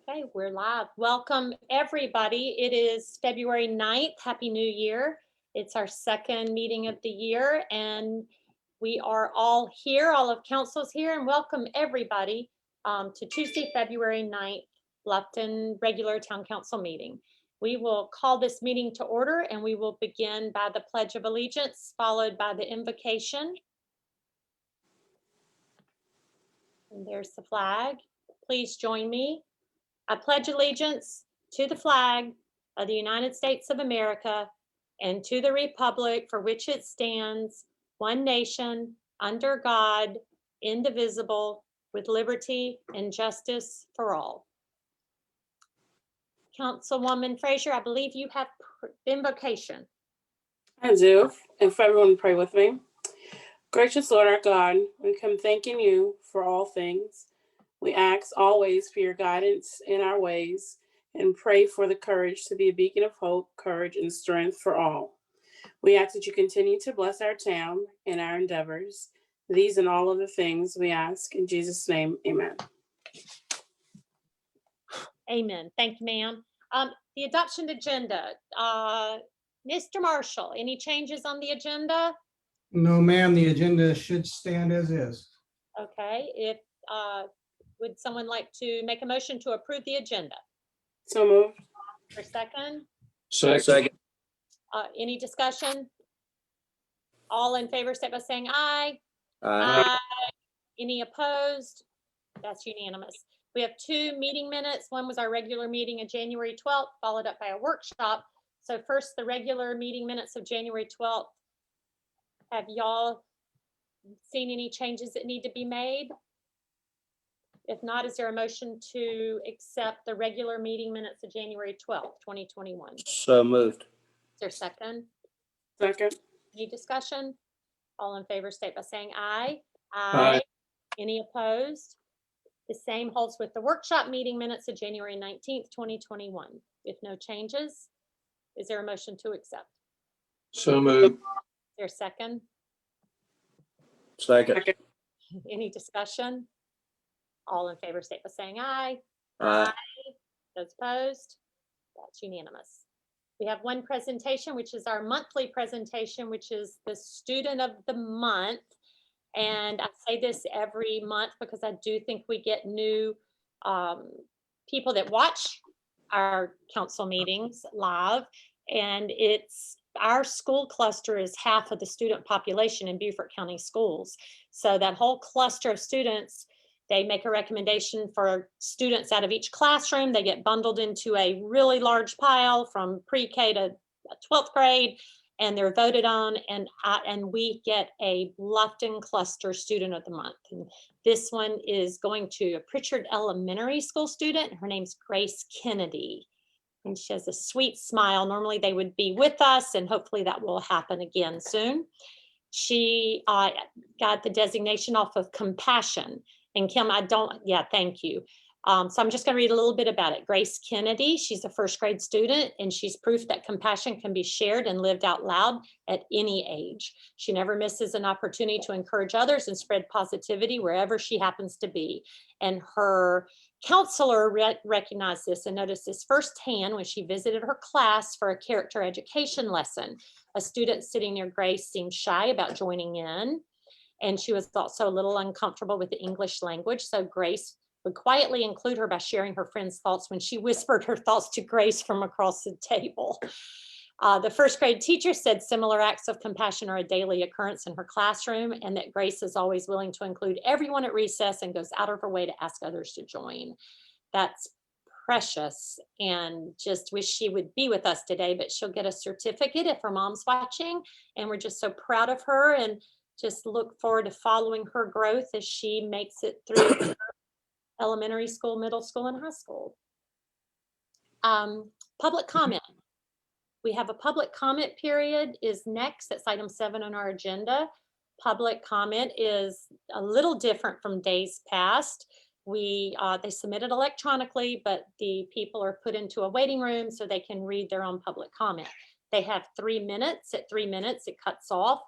Okay, we're live. Welcome, everybody. It is February 9th. Happy New Year. It's our second meeting of the year, and we are all here. All of council's here, and welcome everybody to Tuesday, February 9th, Bluffton regular town council meeting. We will call this meeting to order, and we will begin by the Pledge of Allegiance, followed by the invocation. And there's the flag. Please join me. I pledge allegiance to the flag of the United States of America and to the republic for which it stands, one nation, under God, indivisible, with liberty and justice for all. Councilwoman Frazier, I believe you have invocation. I do. If everyone would pray with me. Gracious Lord our God, we come thanking you for all things. We ask always for your guidance in our ways and pray for the courage to be a beacon of hope, courage, and strength for all. We ask that you continue to bless our town and our endeavors. These and all of the things we ask in Jesus' name, amen. Amen. Thank you, ma'am. The adoption agenda. Mr. Marshall, any changes on the agenda? No, ma'am, the agenda should stand as is. Okay, if would someone like to make a motion to approve the agenda? So moved. For second? Second. Any discussion? All in favor, say by saying aye. Aye. Any opposed? That's unanimous. We have two meeting minutes. One was our regular meeting of January 12th, followed up by a workshop. So first, the regular meeting minutes of January 12th. Have y'all seen any changes that need to be made? If not, is there a motion to accept the regular meeting minutes of January 12th, 2021? So moved. Is there a second? Second. Any discussion? All in favor, state by saying aye. Aye. Any opposed? The same holds with the workshop meeting minutes of January 19th, 2021. If no changes, is there a motion to accept? So moved. Is there a second? Second. Any discussion? All in favor, state by saying aye. Aye. Those opposed? That's unanimous. We have one presentation, which is our monthly presentation, which is the student of the month. And I say this every month because I do think we get new people that watch our council meetings live. And it's our school cluster is half of the student population in Beaufort County schools. So that whole cluster of students, they make a recommendation for students out of each classroom. They get bundled into a really large pile from pre-K to 12th grade, and they're voted on, and we get a Bluffton cluster student of the month. And this one is going to a Pritchard Elementary School student. Her name's Grace Kennedy, and she has a sweet smile. Normally they would be with us, and hopefully that will happen again soon. She got the designation off of compassion. And Kim, thank you. So I'm just going to read a little bit about it. Grace Kennedy, she's a first grade student, and she's proof that compassion can be shared and lived out loud at any age. She never misses an opportunity to encourage others and spread positivity wherever she happens to be. And her counselor recognized this and noticed this firsthand when she visited her class for a character education lesson. A student sitting near Grace seemed shy about joining in, and she was also a little uncomfortable with the English language. So Grace would quietly include her by sharing her friend's thoughts when she whispered her thoughts to Grace from across the table. The first grade teacher said similar acts of compassion are a daily occurrence in her classroom, and that Grace is always willing to include everyone at recess and goes out of her way to ask others to join. That's precious, and just wish she would be with us today, but she'll get a certificate if her mom's watching, and we're just so proud of her and just look forward to following her growth as she makes it through elementary school, middle school, and high school. Public comment. We have a public comment period is next. That's item 7 on our agenda. Public comment is a little different from days past. They submitted electronically, but the people are put into a waiting room so they can read their own public comment. They have 3 minutes. At 3 minutes, it cuts off.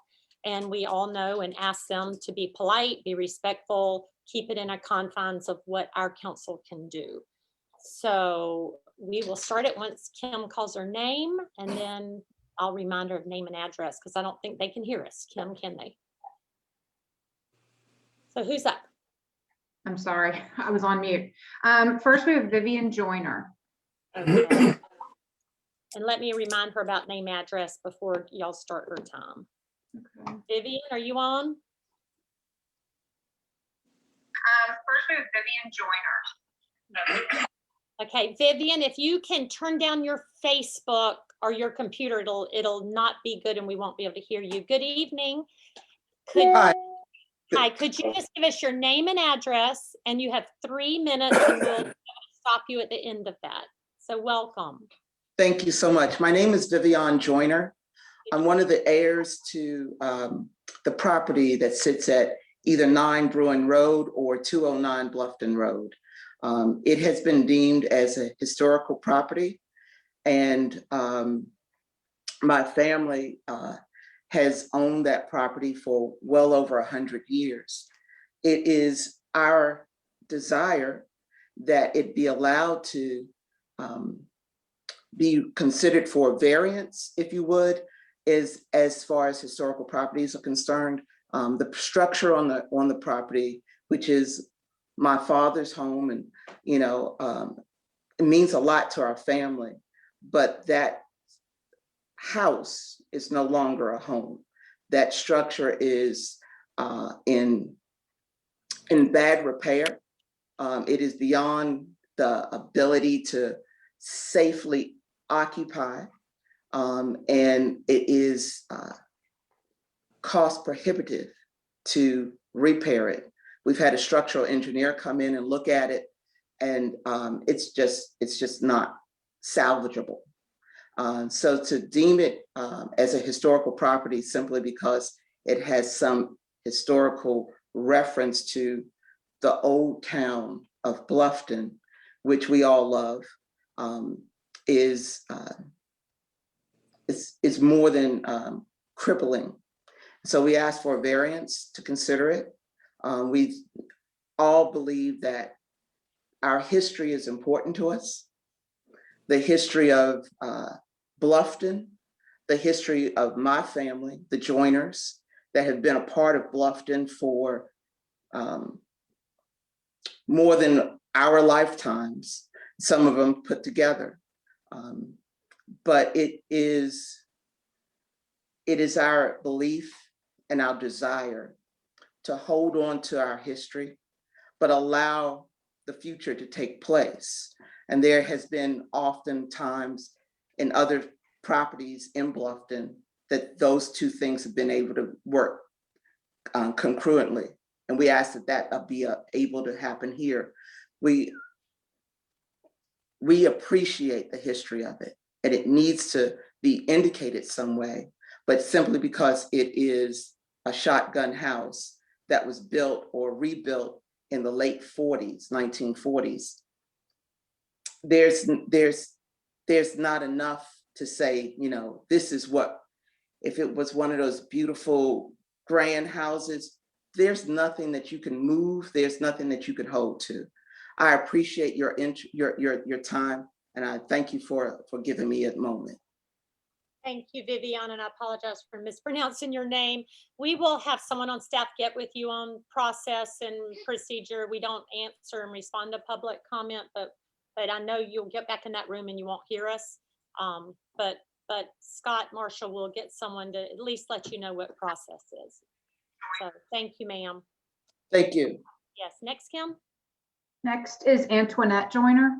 And we all know and ask them to be polite, be respectful, keep it in a confines of what our council can do. So we will start it once Kim calls her name, and then I'll remind her of name and address because I don't think they can hear us. Kim, can they? So who's up? I'm sorry, I was on mute. First we have Vivian Joyner. Okay. And let me remind her about name, address before y'all start her time. Okay. Vivian, are you on? First we have Vivian Joyner. Okay, Vivian, if you can turn down your Facebook or your computer, it'll not be good and we won't be able to hear you. Good evening. Hi. Hi, could you just give us your name and address? And you have 3 minutes and we'll stop you at the end of that. So welcome. Thank you so much. My name is Vivian Joyner. I'm one of the heirs to the property that sits at either 9 Bruin Road or 209 Bluffton Road. It has been deemed as a historical property, and my family has owned that property for well over 100 years. It is our desire that it be allowed to be considered for variance, if you would, as far as historical properties are concerned. The structure on the property, which is my father's home, and it means a lot to our family, but that house is no longer a home. That structure is in bad repair. It is beyond the ability to safely occupy, and it is cost prohibitive to repair it. We've had a structural engineer come in and look at it, and it's just not salvageable. So to deem it as a historical property simply because it has some historical reference to the old town of Bluffton, which we all love, is more than crippling. So we asked for a variance to consider it. We all believe that our history is important to us. The history of Bluffton, the history of my family, the Joyners, that have been a part of Bluffton for more than our lifetimes, some of them put together. But it is our belief and our desire to hold on to our history, but allow the future to take place. And there has been often times in other properties in Bluffton that those two things have been able to work concurrently. And we ask that be able to happen here. We appreciate the history of it, and it needs to be indicated some way, but simply because it is a shotgun house that was built or rebuilt in the late 40s, 1940s, there's not enough to say, this is what, if it was one of those beautiful grand houses, there's nothing that you can move, there's nothing that you can hold to. I appreciate your time, and I thank you for giving me a moment. Thank you, Vivian, and I apologize for mispronouncing your name. We will have someone on staff get with you on process and procedure. We don't answer and respond to public comment, but I know you'll get back in that room and you won't hear us. But Scott Marshall will get someone to at least let you know what process is. So thank you, ma'am. Thank you. Yes, next, Kim? Next is Antoinette Joyner.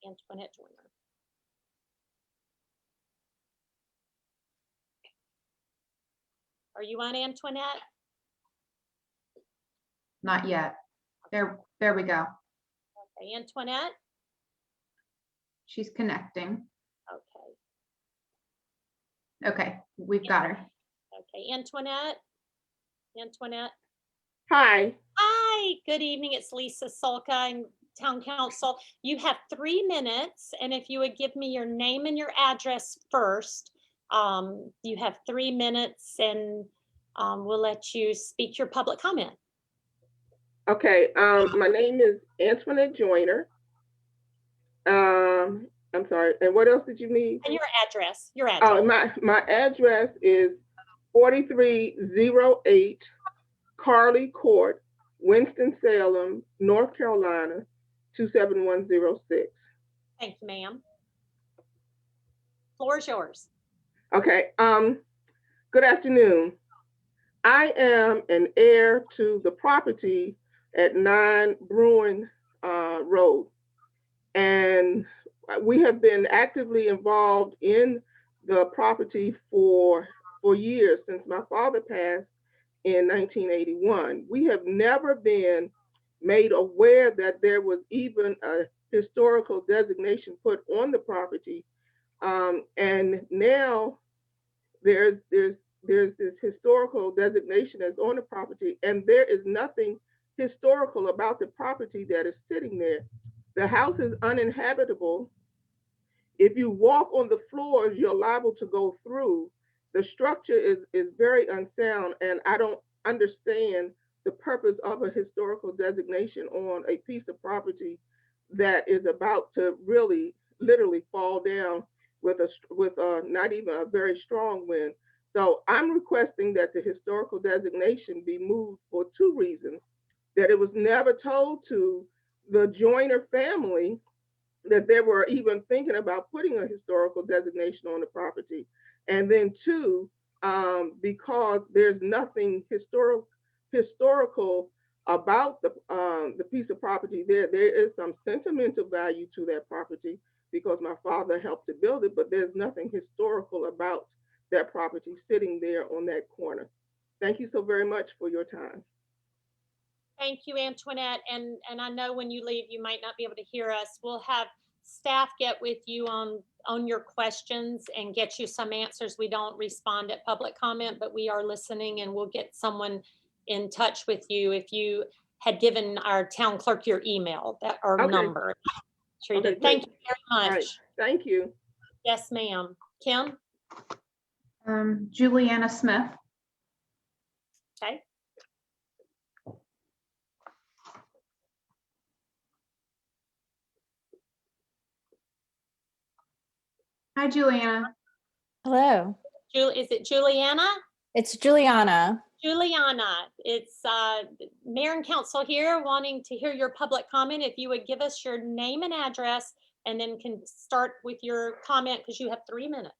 Antoinette Joyner. Are you on, Antoinette? Not yet. There we go. Okay, Antoinette? She's connecting. Okay. Okay, we've got her. Okay, Antoinette? Antoinette? Hi. Hi, good evening. It's Lisa Solka and Town Council. You have 3 minutes, and if you would give me your name and your address first, you have 3 minutes, and we'll let you speak your public comment. Okay, my name is Antoinette Joyner. I'm sorry, and what else did you need? And your address, Oh, my address is 4308 Carly Court, Winston-Salem, North Carolina, 27106. Thank you, ma'am. Floor is yours. Okay, good afternoon. I am an heir to the property at 9 Bruin Road. And we have been actively involved in the property for years, since my father passed in 1981. We have never been made aware that there was even a historical designation put on the property. And now there's this historical designation that's on the property, and there is nothing historical about the property that is sitting there. The house is uninhabitable. If you walk on the floors, you're liable to go through. The structure is very unsound, and I don't understand the purpose of a historical designation on a piece of property that is about to really literally fall down with not even a very strong wind. So I'm requesting that the historical designation be moved for two reasons: that it was never told to the Joyner family that they were even thinking about putting a historical designation on the property. And then two, because there's nothing historical about the piece of property there. There is some sentimental value to that property because my father helped to build it, but there's nothing historical about that property sitting there on that corner. Thank you so very much for your time. Thank you, Antoinette. And I know when you leave, you might not be able to hear us. We'll have staff get with you on your questions and get you some answers. We don't respond at public comment, but we are listening, and we'll get someone in touch with you if you had given our town clerk your email or Okay. number. Sure you Okay, did. Thank you very All much. right. Thank you. Yes, ma'am. Kim? Juliana Smith. Okay. Hi, Juliana. Hello, Is it Juliana? it's Juliana. Juliana, it's Mayor and Council here wanting to hear your public comment. If you would give us your name and address, and then can start with your comment because you have 3 minutes.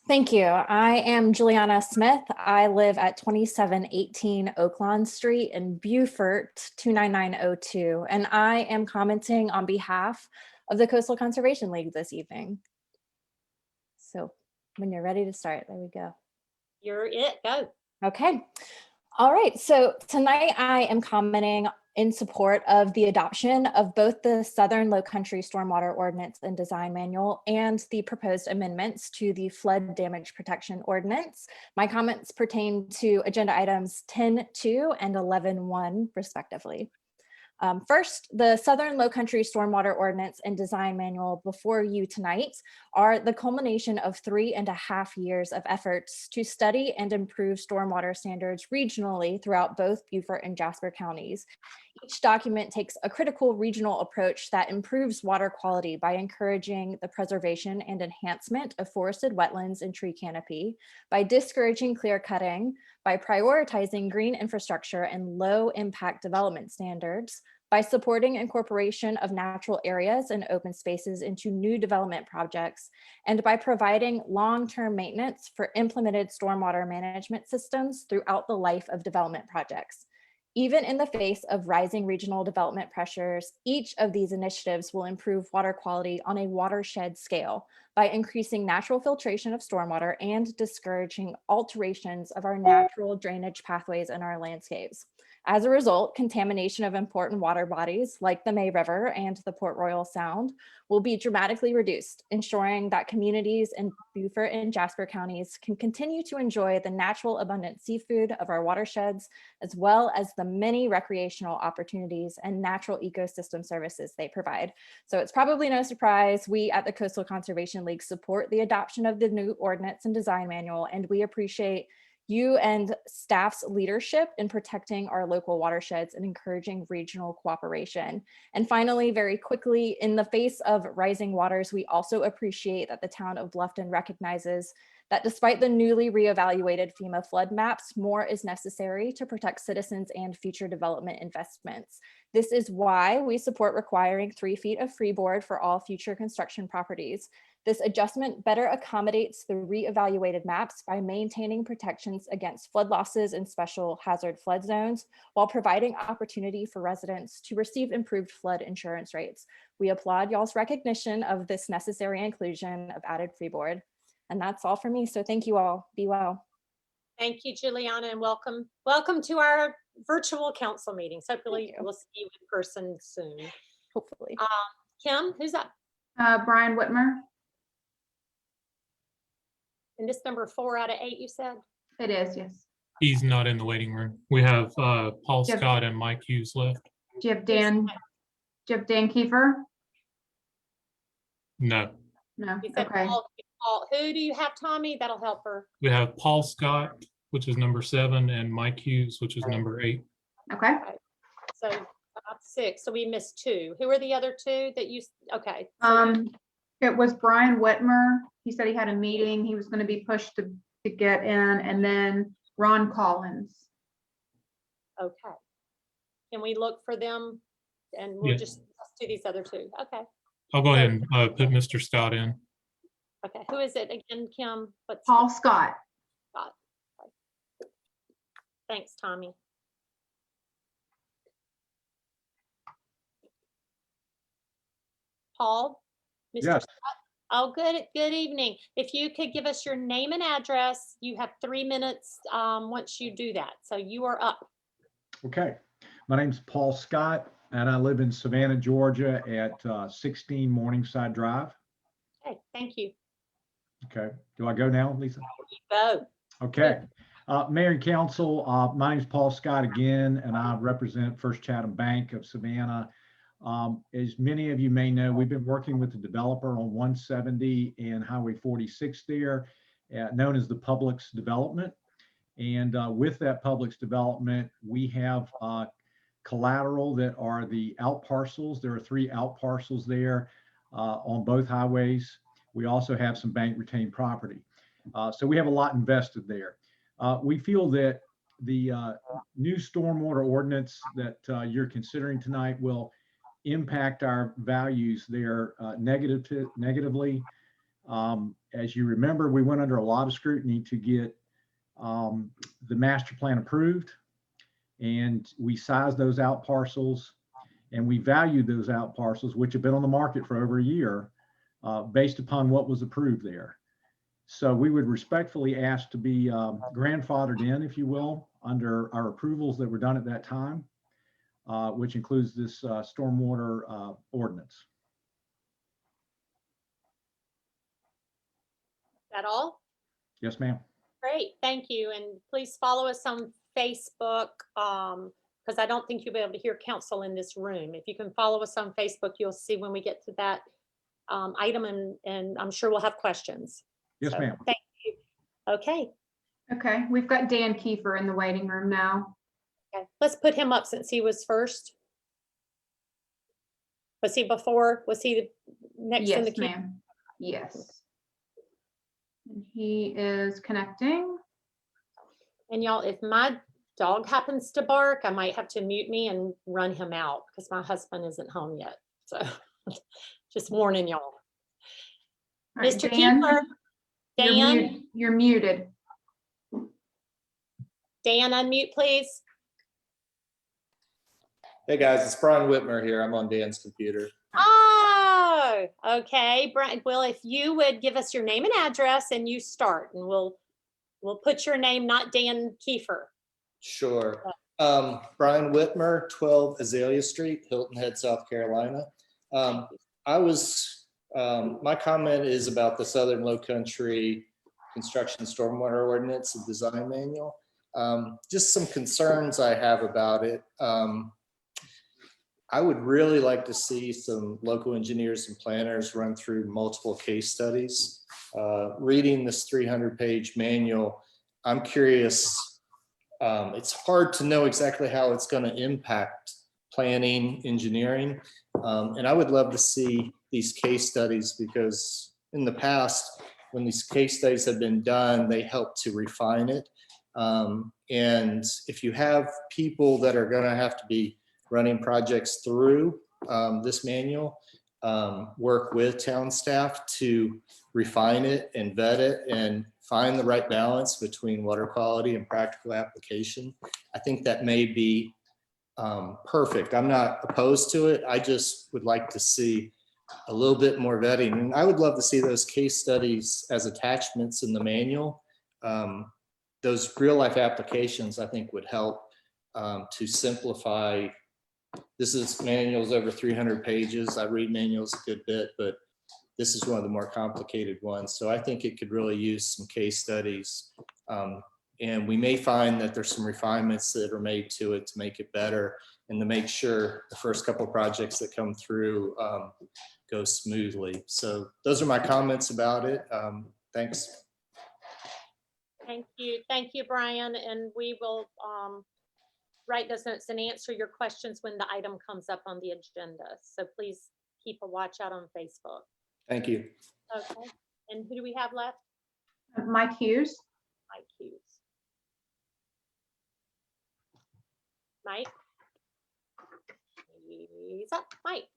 Thank you. I am Juliana Smith. I live at 2718 Oaklawn Street in Beaufort, 29902, and I am commenting on behalf of the Coastal Conservation League this evening. So when you're ready to start, there we go. You're it, go. Okay. All right. So tonight I am commenting in support of the adoption of both the Southern Low Country Stormwater Ordinance and Design Manual and the proposed amendments to the Flood Damage Protection Ordinance. My comments pertain to agenda items 10.2 and 11.1 respectively. First, the Southern Low Country Stormwater Ordinance and Design Manual before you tonight are the culmination of 3.5 years of efforts to study and improve stormwater standards regionally throughout both Beaufort and Jasper counties. Each document takes a critical regional approach that improves water quality by encouraging the preservation and enhancement of forested wetlands and tree canopy, by discouraging clear cutting, by prioritizing green infrastructure and low impact development standards, by supporting incorporation of natural areas and open spaces into new development projects, and by providing long-term maintenance for implemented stormwater management systems throughout the life of development projects. Even in the face of rising regional development pressures, each of these initiatives will improve water quality on a watershed scale by increasing natural filtration of stormwater and discouraging alterations of our natural drainage pathways in our landscapes. As a result, contamination of important water bodies like the May River and the Port Royal Sound will be dramatically reduced, ensuring that communities in Beaufort and Jasper counties can continue to enjoy the natural abundant seafood of our watersheds, as well as the many recreational opportunities and natural ecosystem services they provide. So it's probably no surprise we at the Coastal Conservation League support the adoption of the new ordinance and design manual, and we appreciate you and staff's leadership in protecting our local watersheds and encouraging regional cooperation. And finally, very quickly, in the face of rising waters, we also appreciate that the town of Bluffton recognizes that despite the newly reevaluated FEMA flood maps, more is necessary to protect citizens and future development investments. This is why we support requiring 3 feet of freeboard for all future construction properties. This adjustment better accommodates the reevaluated maps by maintaining protections against flood losses in special hazard flood zones, while providing opportunity for residents to receive improved flood insurance rates. We applaud y'all's recognition of this necessary inclusion of added freeboard. And that's all for me. So thank you all. Be well. Thank you, Juliana, and welcome. Welcome to our virtual council meetings. Hopefully you. we'll see you in person soon. Hopefully. Kim, who's up? Brian Whitmer. And this number 4 out of 8, you said? It is, yes. He's not in the waiting room. We have Paul Yep. Scott and Mike Hughes left. Do you have Dan Kiefer? No, No, You said okay. Paul. Who do you have, Tommy? That'll help her. we have Paul Scott, which is number 7, and Mike Hughes, which is number 8. Okay. So 6. So we missed 2. Who are the other 2 that you? Okay. It was Brian Whitmer. He said he had a meeting. He was going to be pushed to get in, and then Ron Collins. Okay. Can we look for them? And we'll Yeah. just do these other 2. Okay. I'll go ahead and put Mr. Scott in. Okay. Who is it again, Kim? What's Paul Scott. Scott? Okay. Thanks, Tommy. Paul? Mr. Yes. Scott? Oh, good evening. If you could give us your name and address, you have 3 minutes once you do that. So you are up. Okay. My name's Paul Scott, and I live in Savannah, Georgia at 16 Morningside Drive. Okay, thank you. Okay. Do I go now, Lisa? Go. Okay. Mayor and Council, my name's Paul Scott again, and I represent First Chatham Bank of Savannah. As many of you may know, we've been working with the developer on 170 and Highway 46 there, known as the Publix development. And with that Publix development, we have collateral that are the out parcels. There are 3 out parcels there on both highways. We also have some bank retained property. So we have a lot invested there. We feel that the new stormwater ordinance that you're considering tonight will impact our values there negatively. As you remember, we went under a lot of scrutiny to get the master plan approved, and we sized those out parcels and we valued those out parcels, which have been on the market for over a year, based upon what was approved there. So we would respectfully ask to be grandfathered in, if you will, under our approvals that were done at that time, which includes this stormwater ordinance. Is that all? Yes, ma'am. Great, thank you. And please follow us on Facebook, because I don't think you'll be able to hear council in this room. If you can follow us on Facebook, you'll see when we get to that item, and I'm sure we'll have questions. Yes, So, ma'am. thank you. Okay, Okay, we've got Dan Kiefer in the waiting room now. okay. Let's put him up since he was first. Was he before? Was he the next in the Yes, queue? ma'am. Yes. And he is connecting. And y'all, if my dog happens to bark, I might have to mute me and run him out because my husband isn't home yet. So just warning y'all. All right, Mr. Dan, Keeper, you're muted. Dan, unmute, please. Hey, guys, it's Brian Whitmer here. I'm on Dan's computer. Oh, okay. Brian, well, if you would give us your name and address and you start, and we'll put your name, not Dan Kiefer. Sure. Brian Whitmer, 12 Azalea Street, Hilton Head, South Carolina. My comment is about the Southern Low Country Construction Stormwater Ordinance and Design Manual. Just some concerns I have about it. I would really like to see some local engineers and planners run through multiple case studies. Reading this 300-page manual, I'm curious. It's hard to know exactly how it's going to impact planning, engineering. And I would love to see these case studies, because in the past, when these case studies have been done, they help to refine it. And if you have people that are going to have to be running projects through this manual, work with town staff to refine it and vet it and find the right balance between water quality and practical application, I think that may be perfect. I'm not opposed to it. I just would like to see a little bit more vetting. And I would love to see those case studies as attachments in the manual. Those real life applications, I think, would help to simplify. This is manuals over 300 pages. I read manuals a good bit, but this is one of the more complicated ones. So I think it could really use some case studies. And we may find that there's some refinements that are made to it to make it better and to make sure the first couple of projects that come through go smoothly. So those are my comments about it. Thanks. Thank you, Brian. And we will write those notes and answer your questions when the item comes up on the agenda. So please keep a watch out on Facebook. Thank you. Okay. And who do we have left? Mike Hughes. Mike Hughes. Mike? He's up. Mike.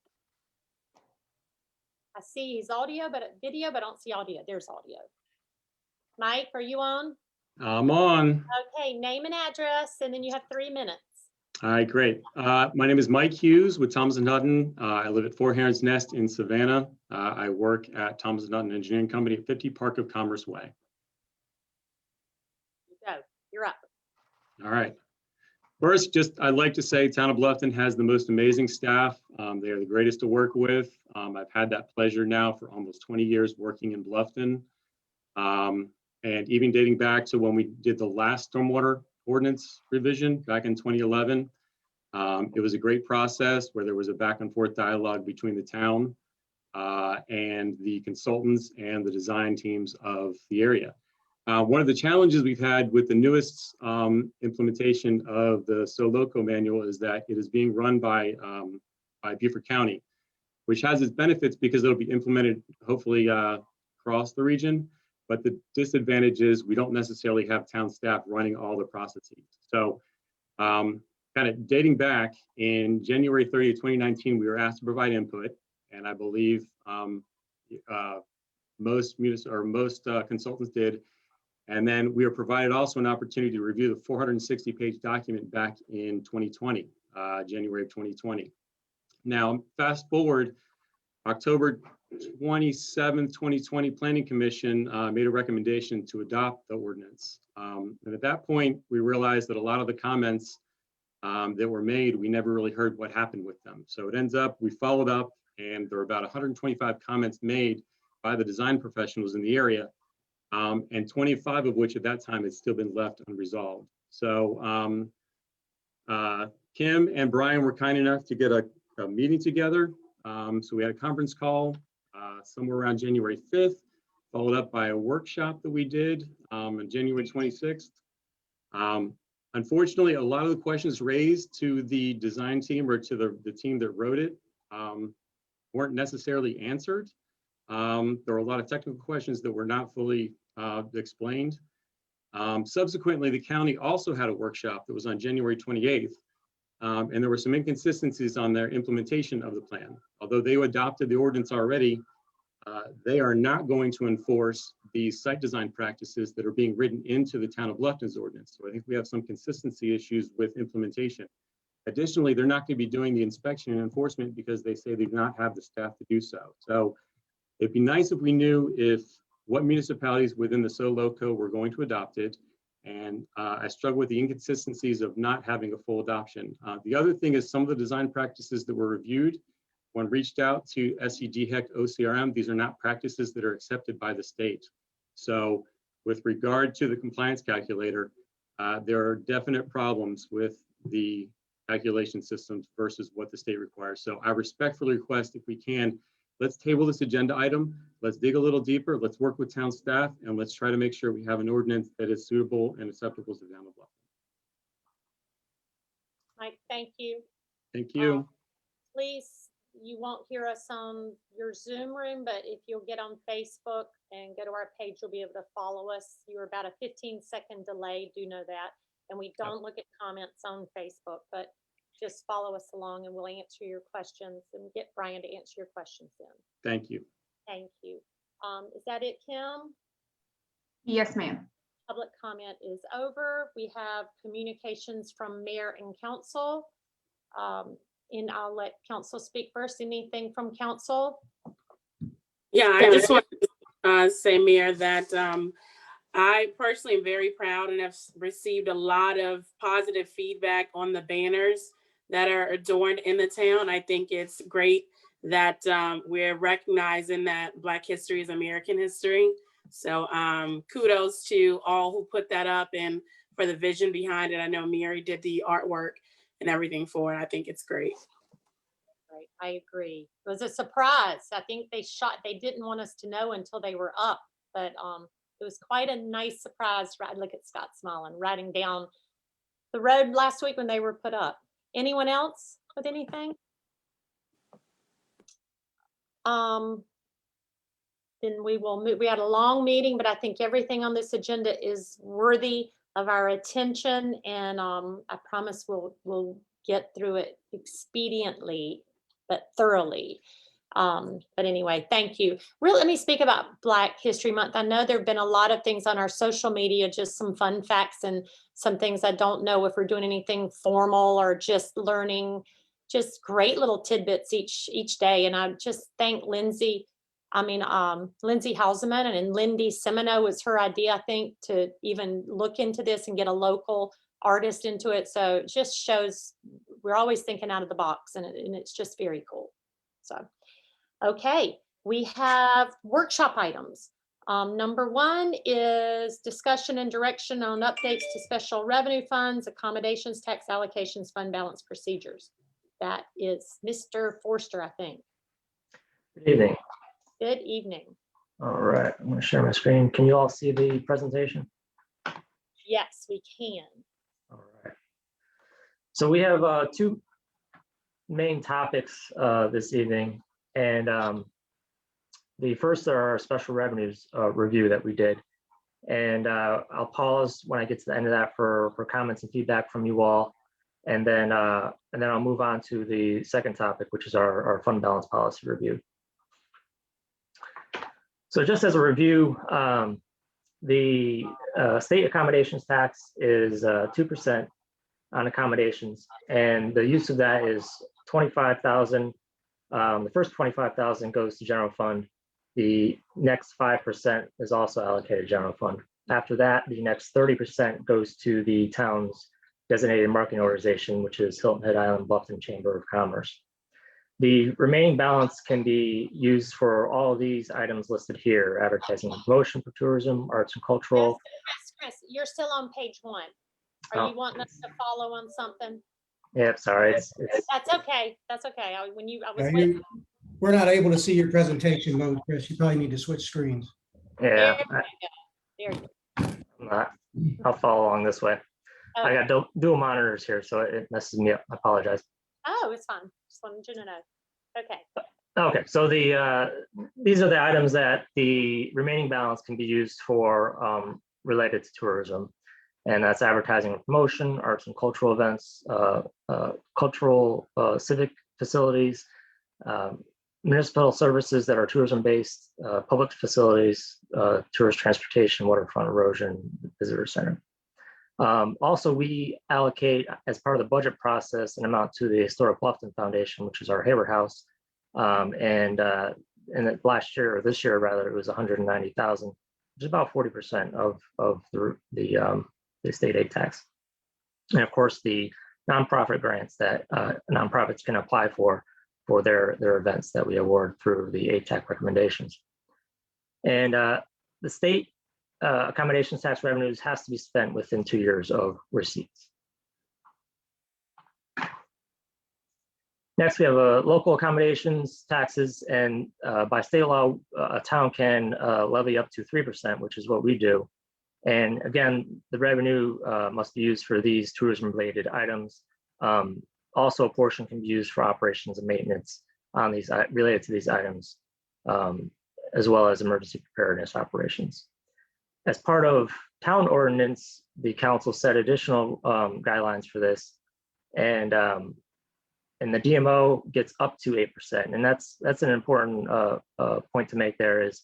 I see his audio, but video, but I don't see audio. There's audio. Mike, are you on? I'm on. Okay, name and address, and then you have 3 minutes. All right, great. My name is Mike Hughes with Thomas & Hutton. I live at Four Heron's Nest in Savannah. I work at Thomas & Hutton Engineering Company at 50 Park of Commerce Way. Go. You're up. All right. First, I'd like to say Town of Bluffton has the most amazing staff. They are the greatest to work with. I've had that pleasure now for almost 20 years working in Bluffton. And even dating back to when we did the last stormwater ordinance revision back in 2011. It was a great process where there was a back and forth dialogue between the town and the consultants and the design teams of the area. One of the challenges we've had with the newest implementation of the SoLoco manual is that it is being run by Beaufort County, which has its benefits because it'll be implemented hopefully across the region. But the disadvantage is we don't necessarily have town staff running all the processes. So kind of dating back in January 30th, 2019, we were asked to provide input. And I believe most consultants did. And then we were provided also an opportunity to review the 460-page document back in 2020, January of 2020. Now, fast forward, October 27th, 2020, Planning Commission made a recommendation to adopt the ordinance. And at that point, we realized that a lot of the comments that were made, we never really heard what happened with them. So it ends up, we followed up, and there were about 125 comments made by the design professionals in the area, and 25 of which at that time had still been left unresolved. So Kim and Brian were kind enough to get a meeting together. So we had a conference call somewhere around January 5th, followed up by a workshop that we did on January 26th. Unfortunately, a lot of the questions raised to the design team or to the team that wrote it weren't necessarily answered. There were a lot of technical questions that were not fully explained. Subsequently, the county also had a workshop that was on January 28th. And there were some inconsistencies on their implementation of the plan. Although they adopted the ordinance already, they are not going to enforce the site design practices that are being written into the Town of Bluffton's ordinance. So I think we have some consistency issues with implementation. Additionally, they're not going to be doing the inspection and enforcement because they say they do not have the staff to do so. So it'd be nice if we knew what municipalities within the SoLoco were going to adopt it. And I struggle with the inconsistencies of not having a full adoption. The other thing is some of the design practices that were reviewed when reached out to SCDHEC OCRM, these are not practices that are accepted by the state. So with regard to the compliance calculator, there are definite problems with the calculation systems versus what the state requires. So I respectfully request if we can let's table this agenda item. Let's dig a little deeper. Let's work with town staff, and let's try to make sure we have an ordinance that is suitable and acceptable to the town of Bluffton. Mike, thank you. Thank you. Please, you won't hear us on your Zoom room, but if you'll get on Facebook and go to our page, you'll be able to follow us. You're about a 15-second delay, do know that. And we don't look at comments on Facebook, but just follow us along and we'll answer your questions and get Brian to answer your questions then. Thank you. Thank you. Is that it, Kim? Yes, ma'am. Public comment is over. We have communications from mayor and council. And I'll let council speak first. Anything from council? Yeah, I just want to say, Mayor, that I personally am very proud and have received a lot of positive feedback on the banners that are adorned in the town. I think it's great that we're recognizing that Black history is American history. So kudos to all who put that up and for the vision behind it. I know Mary did the artwork and everything for it. I think it's great. Right, I agree. It was a surprise. I think they didn't want us to know until they were up, but it was quite a nice surprise. Right, look at Scott smiling, riding down the road last week when they were put up. Anyone else with anything? Then we will move. We had a long meeting, but I think everything on this agenda is worthy of our attention, and I promise we'll get through it expediently but thoroughly. But anyway, thank you. Really, let me speak about Black History Month. I know there have been a lot of things on our social media, just some fun facts and some things I don't know if we're doing anything formal or just learning, just great little tidbits each day. And I just thank Lindsay. Lindsay Hauseman and Lindy Semino was her idea, I think, to even look into this and get a local artist into it. So it just shows we're always thinking out of the box, and it's just very cool. So, okay, we have workshop items. Number one is discussion and direction on updates to special revenue funds, accommodations, tax allocations, fund balance procedures. That is Mr. Forster, I think. Good evening. Good evening. All right, I'm going to share my screen. Can you all see the presentation? Yes, we can. All right. So we have two main topics this evening, and the first are our special revenues review that we did. And I'll pause when I get to the end of that for comments and feedback from you all, and then I'll move on to the second topic, which is our fund balance policy review. So just as a review, the state accommodations tax is 2% on accommodations, and the use of that is $25,000. The first $25,000 goes to general fund. The next 5% is also allocated general fund. After that, the next 30% goes to the town's designated marketing organization, which is Hilton Head Island Bluffton Chamber of Commerce. The remaining balance can be used for all of these items listed here: advertising and promotion for tourism, arts and cultural. Yes, Chris, you're still on page 1. Are you wanting us to follow on something? Yep, sorry. That's okay. That's okay. We're not able to see your presentation mode, Chris. You probably need to switch screens. Yeah, There you go. I'll follow along this way. Okay. I got dual monitors here, so it messes me up. I apologize. Oh, it's fine. Just wanted you to know. Okay. Okay, so these are the items that the remaining balance can be used for related to tourism, and that's advertising and promotion, arts and cultural events, cultural civic facilities, municipal services that are tourism based, public facilities, tourist transportation, waterfront erosion, visitor center. Also, we allocate, as part of the budget process, an amount to the Historic Bluffton Foundation, which is our Hayward House. And last year, or this year rather, it was $190,000, which is about 40% of the state aid tax. And of course, the nonprofit grants that nonprofits can apply for their events that we award through the aid tax recommendations. And the state accommodations tax revenues has to be spent within 2 years of receipts. Next, we have local accommodations taxes, and by state law, a town can levy up to 3%, which is what we do. And again, the revenue must be used for these tourism-related items. Also, a portion can be used for operations and maintenance on these related to these items, as well as emergency preparedness operations. As part of town ordinance, the council set additional guidelines for this, and the DMO gets up to 8%, and that's an important point to make. There is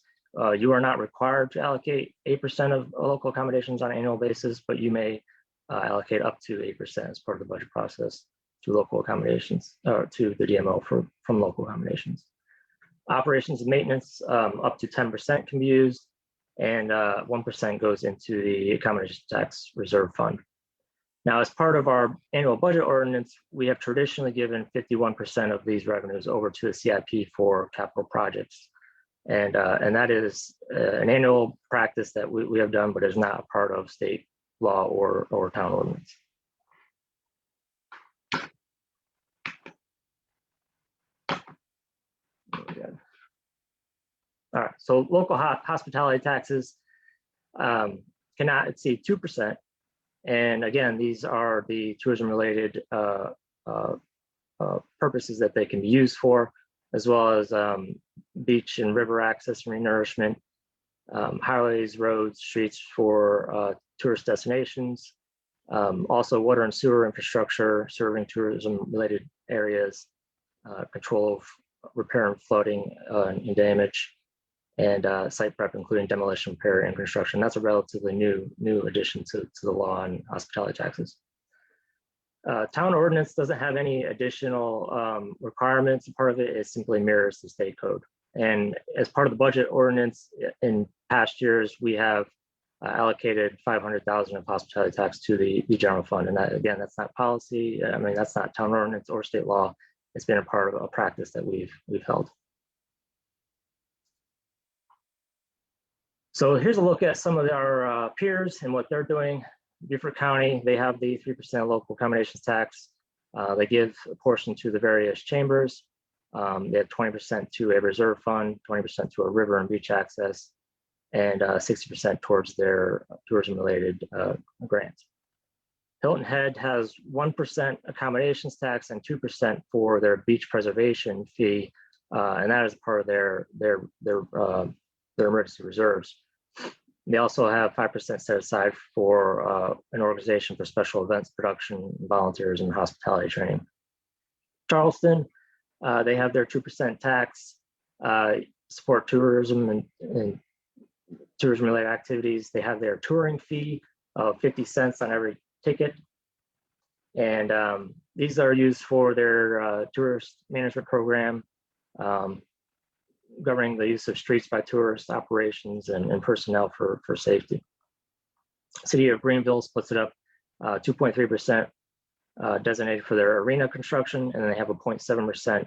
you are not required to allocate 8% of local accommodations on an annual basis, but you may allocate up to 8% as part of the budget process to local accommodations, or to the DMO from local accommodations. Operations and maintenance up to 10% can be used, and 1% goes into the accommodation tax reserve fund. Now, as part of our annual budget ordinance, we have traditionally given 51% of these revenues over to the CIP for capital projects. And that is an annual practice that we have done, but is not a part of state law or town ordinance. All right, so local hospitality taxes cannot exceed 2%. And again, these are the tourism-related purposes that they can be used for, as well as beach and river access and renourishment, highways, roads, streets for tourist destinations, also water and sewer infrastructure serving tourism-related areas, control of repair and flooding and damage, and site prep, including demolition, repair, and construction. That's a relatively new addition to the law on hospitality taxes. Town ordinance doesn't have any additional requirements. Part of it is simply mirrors the state code. And as part of the budget ordinance in past years, we have allocated $500,000 of hospitality tax to the general fund. And that, again, that's not policy. I mean, that's not town ordinance or state law. It's been a part of a practice that we've held. So here's a look at some of our peers and what they're doing. Beaufort County, they have the 3% local accommodations tax. They give a portion to the various chambers. They have 20% to a reserve fund, 20% to a river and beach access, and 60% towards their tourism-related grants. Hilton Head has 1% accommodations tax and 2% for their beach preservation fee, and that is part of their emergency reserves. They also have 5% set aside for an organization for special events production, volunteers, and hospitality training. Charleston, they have their 2% tax, support tourism and tourism-related activities. They have their touring fee of 50 cents on every ticket. And these are used for their tourist management program, governing the use of streets by tourist operations and personnel for safety. City of Greenville splits it up 2.3% designated for their arena construction, and then they have a 0.7%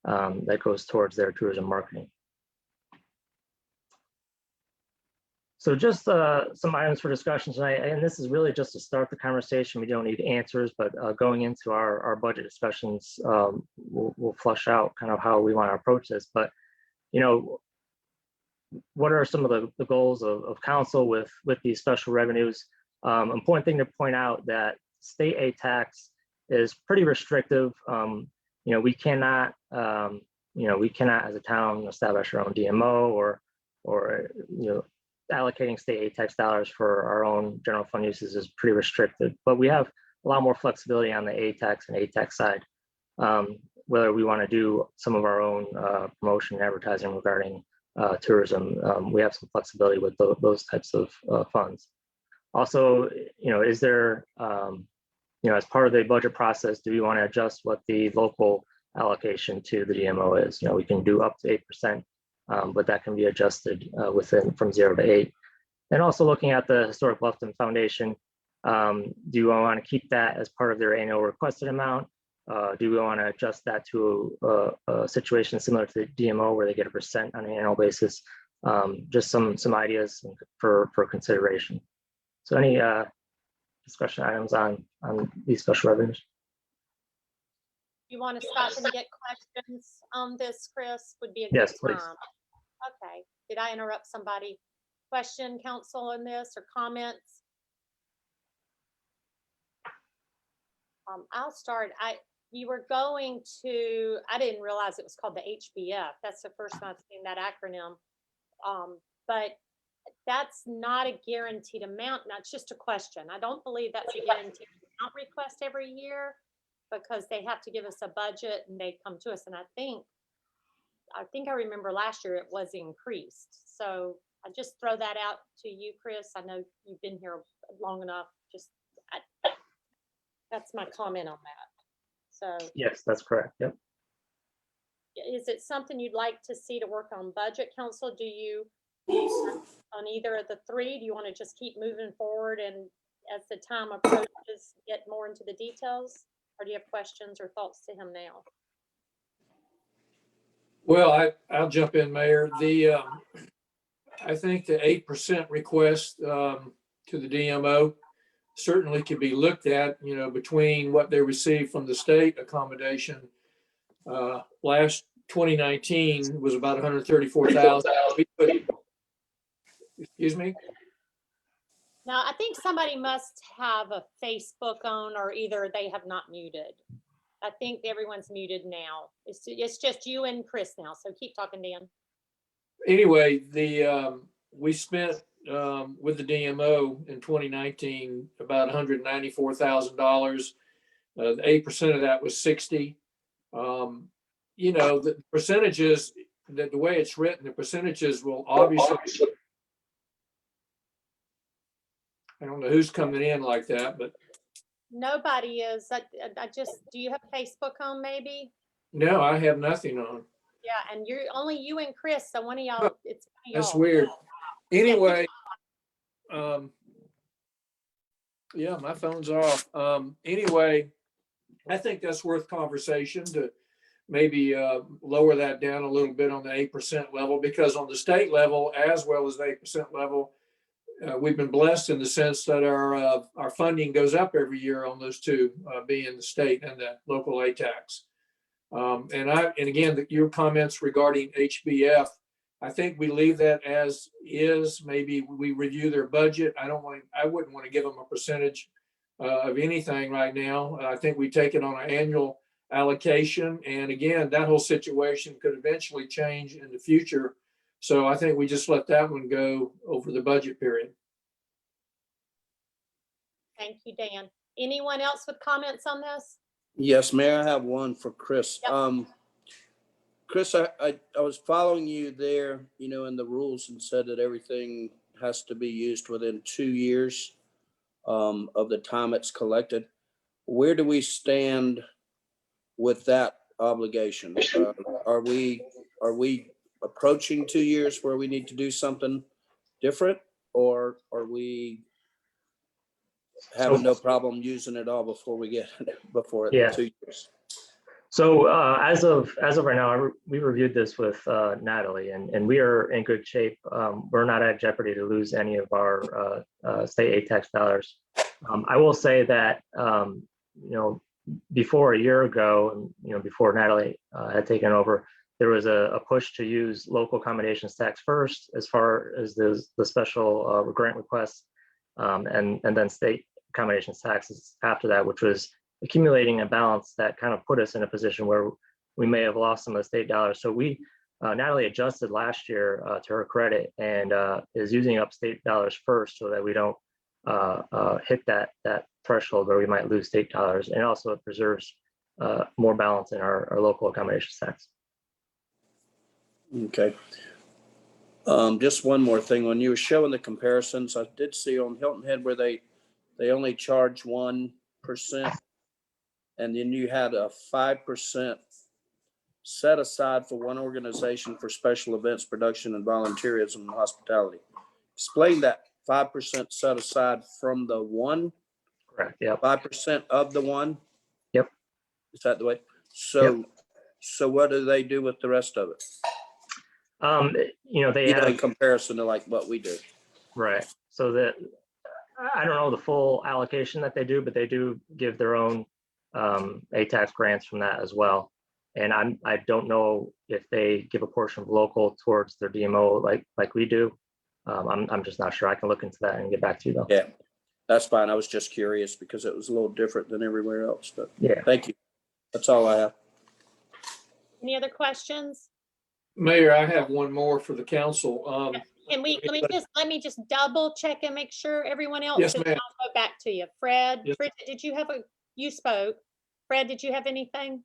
that goes towards their tourism marketing. So just some items for discussion tonight, and this is really just to start the conversation. We don't need answers, but going into our budget discussions, we'll flush out kind of how we want to approach this. But you know, what are some of the goals of council with these special revenues? Important thing to point out that state aid tax is pretty restrictive. You know, we cannot as a town establish our own DMO or you know, allocating state aid tax dollars for our own general fund uses is pretty restricted. But we have a lot more flexibility on the aid tax and aid tax side. Whether we want to do some of our own promotion and advertising regarding tourism, we have some flexibility with those types of funds. Also, you know, is there, you know, as part of the budget process, do we want to adjust what the local allocation to the DMO is? You know, we can do up to 8%, but that can be adjusted from 0 to 8. And also looking at the Historic Bluffton Foundation, do you want to keep that as part of their annual requested amount? Do we want to adjust that to a situation similar to the DMO where they get 1% on an annual basis? Just some ideas for consideration. So any discussion items on these special revenues? You want to stop and get questions on this, Chris? Would be a good Yes, please. time. Okay. Did I interrupt somebody? Question, council, on this or comments? I'll start. You were going to, I didn't realize it was called the HBF. That's the first time I've seen that acronym. But that's not a guaranteed amount. That's just a question. I don't believe that's a guaranteed amount request every year because they have to give us a budget and they come to us. And I think I remember last year it was increased. So I just throw that out to you, Chris. I know you've been here long enough. That's my comment on that. So Yes, that's correct. Yep. is it something you'd like to see to work on budget, council? Do you, on either of the three, do you want to just keep moving forward and as the time approaches, get more into the details? Or do you have questions or thoughts to him now? Well, I'll jump in, Mayor. I think the 8% request to the DMO certainly could be looked at, between what they received from the state accommodation. Last 2019 was about 134,000. Excuse me? Now, I think somebody must have a Facebook on, or either they have not muted. I think everyone's muted now. It's just you and Chris now, so keep talking, Dan. Anyway, we spent with the DMO in 2019 about $194,000. The 8% of that was 60. The percentages, the way it's written, the percentages will obviously. I don't know who's coming in like that, but. Nobody is. Do you have Facebook on maybe? No, I have nothing on. Yeah, and only you and Chris, so one of y'all, it's one of That's y'all. weird. Anyway, yeah, my phone's off. Anyway, I think that's worth conversation to maybe lower that down a little bit on the 8% level, because on the state level, as well as the 8% level, we've been blessed in the sense that our funding goes up every year on those two, being the state and the local A tax. And again, your comments regarding HBF, I think we leave that as is. Maybe we review their budget. I wouldn't want to give them a percentage of anything right now. I think we take it on an annual allocation. And again, that whole situation could eventually change in the future. So I think we just let that one go over the budget period. Thank you, Dan. Anyone else with comments on this? Yes, Mayor, I have one for Chris. Yep. Chris, I was following you there, in the rules, and said that everything has to be used within 2 years of the time it's collected. Where do we stand with that obligation? Are we approaching 2 years where we need to do something different, or are we having no problem using it all before we get before Yeah. 2 years? So as of right now, we reviewed this with Natalie, and we are in good shape. We're not at jeopardy to lose any of our state aid tax dollars. I will say that before a year ago, and before Natalie had taken over, there was a push to use local accommodations tax first, as far as the special grant requests, and then state accommodations taxes after that, which was accumulating a balance that kind of put us in a position where we may have lost some of the state dollars. So Natalie adjusted last year to her credit, and is using up state dollars first so that we don't hit that threshold where we might lose state dollars. And also it preserves more balance in our local accommodations tax. Okay. Just one more thing. When you were showing the comparisons, I did see on Hilton Head where they only charge 1%, and then you had a 5% set aside for one organization for special events, production, and volunteerism and hospitality. Explain that 5% set aside from the one. Correct. Yeah. 5% of the one. Yep. Is that the way? So what do they do with the rest of it? They have in comparison to like what we do. Right. So that I don't know the full allocation that they do, but they do give their own ATAX grants from that as well. And I don't know if they give a portion of local towards their DMO like we do. I'm just not sure. I can look into that and get back to you though. Yeah, that's fine. I was just curious because it was a little different than everywhere else, but Yeah. thank you. That's all I have. Any other questions? Mayor, I have one more for the council. Can we, let me just double check and make sure everyone else. Yes, and ma'am. I'll go back to you. Fred, Yes. Bridget, did you have you spoke. Fred, did you have anything?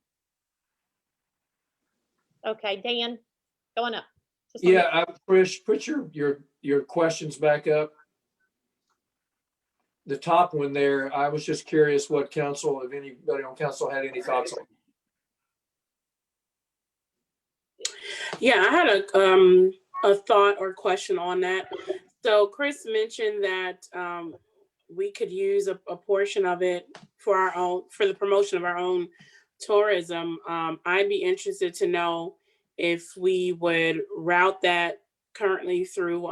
Okay, Dan, going up. Just let me- Yeah, Trish, put your questions back up. The top one there, I was just curious what council, if anybody on council had any thoughts on. Yeah, I had a thought or question on that. So Chris mentioned that we could use a portion of it for the promotion of our own tourism. I'd be interested to know if we would route that currently through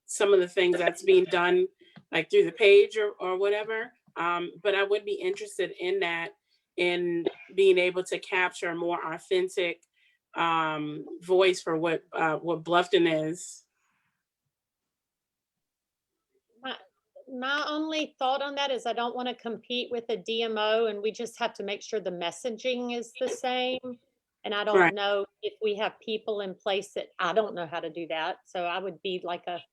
some of the things that's being done, like through the page or whatever. But I would be interested in that, in being able to capture a more authentic voice for what Bluffton is. My only thought on that is I don't want to compete with the DMO, and we just have to make sure the messaging is the same. And I don't Right. know if we have people in place that, I don't know how to do that. So I would be like a,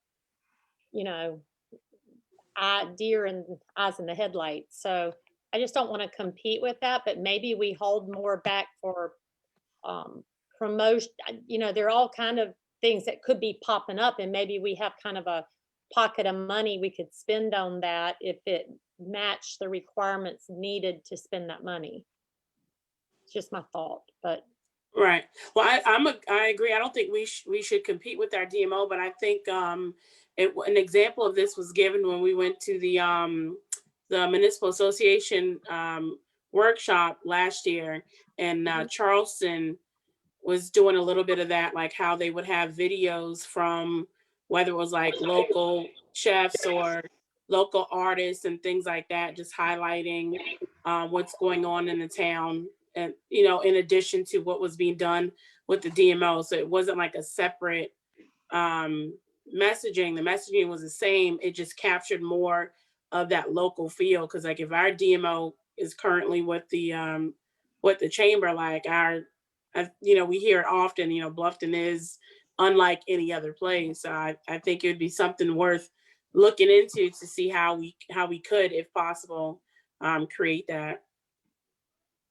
deer and eyes in the headlights. So I just don't want to compete with that, but maybe we hold more back for promotion. There are all kind of things that could be popping up, and maybe we have kind of a pocket of money we could spend on that if it matched the requirements needed to spend that money. It's just my thought, but. Right. Well, I agree. I don't think we should compete with our DMO, but I think an example of this was given when we went to the Municipal Association workshop last year, and Charleston was doing a little bit of that, like how they would have videos from whether it was like local chefs or local artists and things like that, just highlighting what's going on in the town. And, in addition to what was being done with the DMO. So it wasn't like a separate messaging. The messaging was the same. It just captured more of that local feel. Cause like if our DMO is currently with the chamber, like we hear it often, Bluffton is unlike any other place. So I think it would be something worth looking into to see how we could, if possible, create that.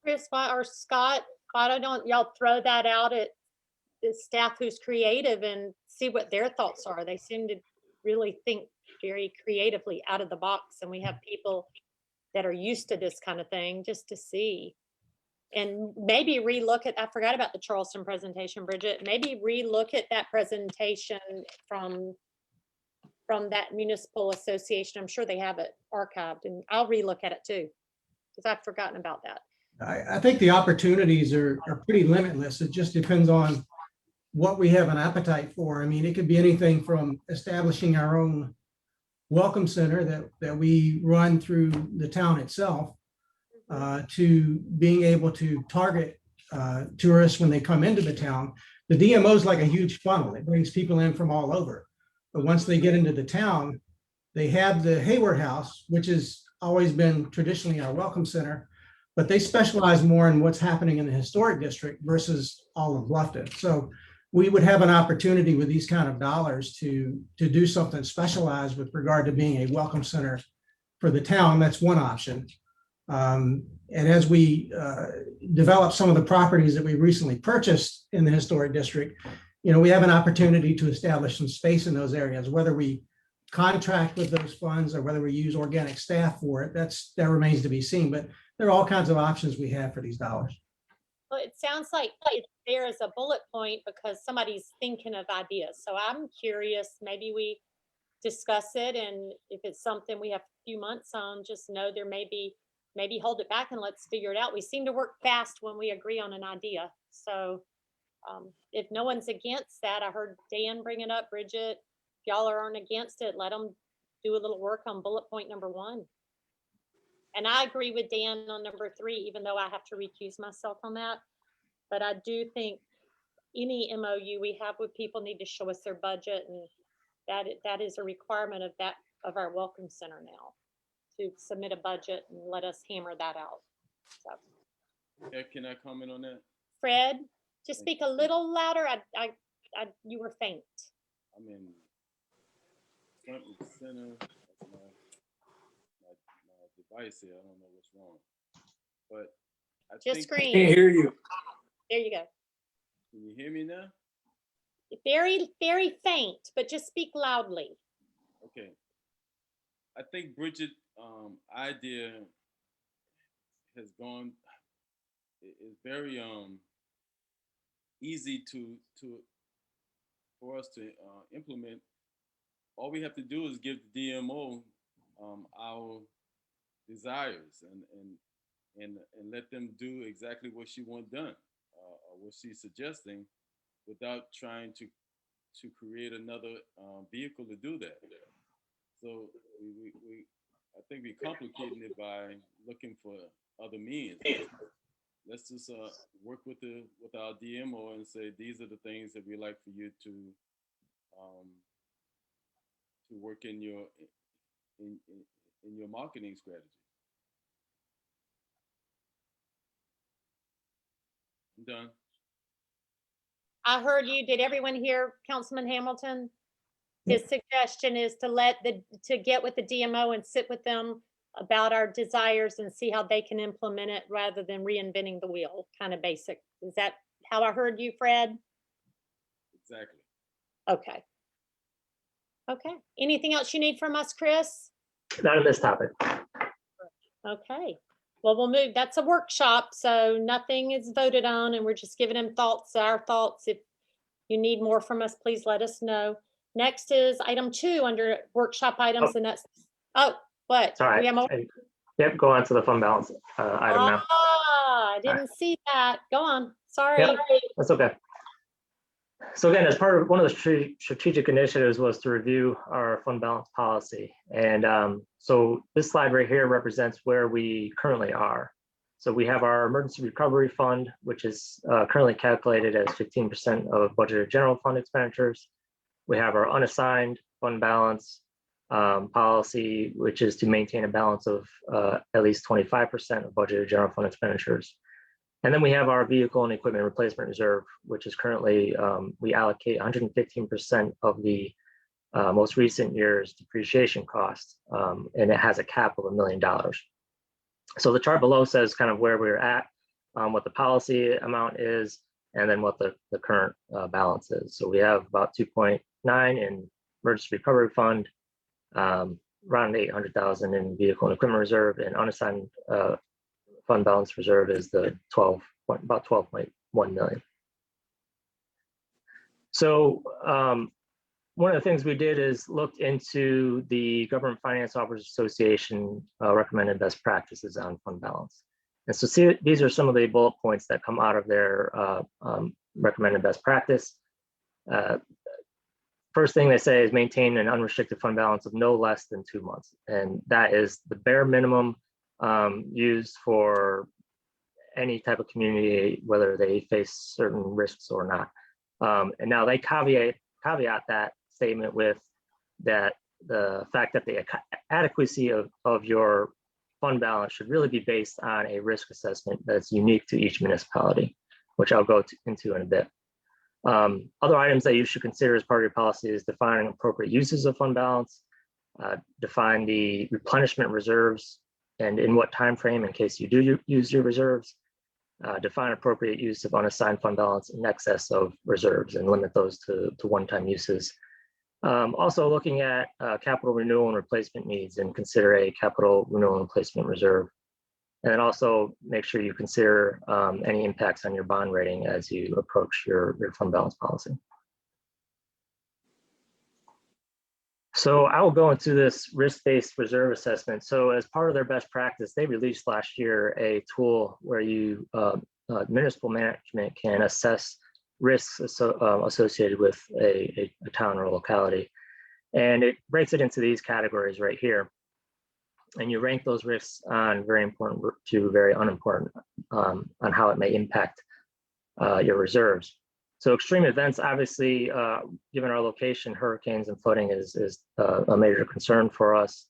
Chris, or Scott, why don't y'all throw that out at the staff who's creative and see what their thoughts are? They seem to really think very creatively out of the box, and we have people that are used to this kind of thing, just to see. And maybe relook at, I forgot about the Charleston presentation, Bridget, maybe relook at that presentation from that municipal association. I'm sure they have it archived, and I'll relook at it too, because I've forgotten about that. I think the opportunities are pretty limitless. It just depends on what we have an appetite for. I mean, it could be anything from establishing our own welcome center that we run through the town itself, to being able to target tourists when they come into the town. The DMO is like a huge funnel. It brings people in from all over. But once they get into the town, they have the Hayward House, which has always been traditionally our welcome center, but they specialize more in what's happening in the historic district versus all of Bluffton. So we would have an opportunity with these kind of dollars to do something specialized with regard to being a welcome center for the town. That's one option. And as we develop some of the properties that we recently purchased in the historic district, we have an opportunity to establish some space in those areas. Whether we contract with those funds or whether we use organic staff for it, that remains to be seen. But there are all kinds of options we have for these dollars. Well, it sounds like it's there as a bullet point because somebody's thinking of ideas. So I'm curious, maybe we discuss it, and if it's something we have a few months on, just know there maybe hold it back and let's figure it out. We seem to work fast when we agree on an idea. So if no one's against that, I heard Dan bring it up, Bridget, if y'all aren't against it, let them do a little work on bullet point number 1. And I agree with Dan on number 3, even though I have to recuse myself on that. But I do think any MOU we have with people need to show us their budget, and that is a requirement of our Welcome Center now, to submit a budget and let us hammer that out. So, Yeah, can I comment on that? Fred, just speak a little louder. You were faint. I'm in front and center. That's my device here. I don't know what's wrong. But I Just think, scream. Can't hear you. There you go. can you hear me now? Very, very faint, but just speak loudly. Okay. I think Bridget idea has gone, is very easy for us to implement. All we have to do is give the DMO our desires and let them do exactly what she wants done, or what she's suggesting, without trying to create another vehicle to do that. So I think we're complicating it by looking for other means. Let's just work with our DMO and say, these are the things that we like for you to work in your marketing strategy. I'm done. I heard you. Did everyone hear Councilman Hamilton? His suggestion is to get with the DMO and sit with them about our desires and see how they can implement it rather than reinventing the wheel, kind of basic. Is that how I heard you, Fred? Exactly. Okay. Okay. Anything else you need from us, Chris? Not on this topic. Okay. Well, we'll move. That's a workshop, so nothing is voted on, and we're just giving them our thoughts. If you need more from us, please let us know. Next is item 2 under workshop items, and that's, what? Sorry. We have more? Yep, go on to the fund balance item now. I didn't see that. Go on. Sorry. Yep, that's okay. So again, as part of one of the strategic initiatives was to review our fund balance policy. And so this slide right here represents where we currently are. So we have our emergency recovery fund, which is currently calculated as 15% of budgeted general fund expenditures. We have our unassigned fund balance policy, which is to maintain a balance of at least 25% of budgeted general fund expenditures. And then we have our vehicle and equipment replacement reserve, which is currently, we allocate 115% of the most recent year's depreciation cost, and it has a cap of $1 million. So the chart below says kind of where we're at, what the policy amount is, and then what the current balance is. So we have about 2.9 in emergency recovery fund, around 800,000 in vehicle and equipment reserve, and unassigned fund balance reserve is the about 12.1 million. So one of the things we did is looked into the Government Finance Officers Association recommended best practices on fund balance. And so see, these are some of the bullet points that come out of their recommended best practice. First thing they say is maintain an unrestricted fund balance of no less than 2 months. And that is the bare minimum used for any type of community, whether they face certain risks or not. And now they caveat that statement with that the fact that the adequacy of your fund balance should really be based on a risk assessment that's unique to each municipality, which I'll go into in a bit. Other items that you should consider as part of your policy is defining appropriate uses of fund balance, define the replenishment reserves and in what time frame in case you do use your reserves, define appropriate use of unassigned fund balance in excess of reserves and limit those to one-time uses. Also looking at capital renewal and replacement needs and consider a capital renewal and replacement reserve. And then also make sure you consider any impacts on your bond rating as you approach your fund balance policy. So I will go into this risk-based reserve assessment. So as part of their best practice, they released last year a tool where you municipal management can assess risks associated with a town or locality. And it breaks it into these categories right here. and you rank those risks on very important to very unimportant on how it may impact your reserves. So extreme events, obviously, given our location, hurricanes and flooding is a major concern for us.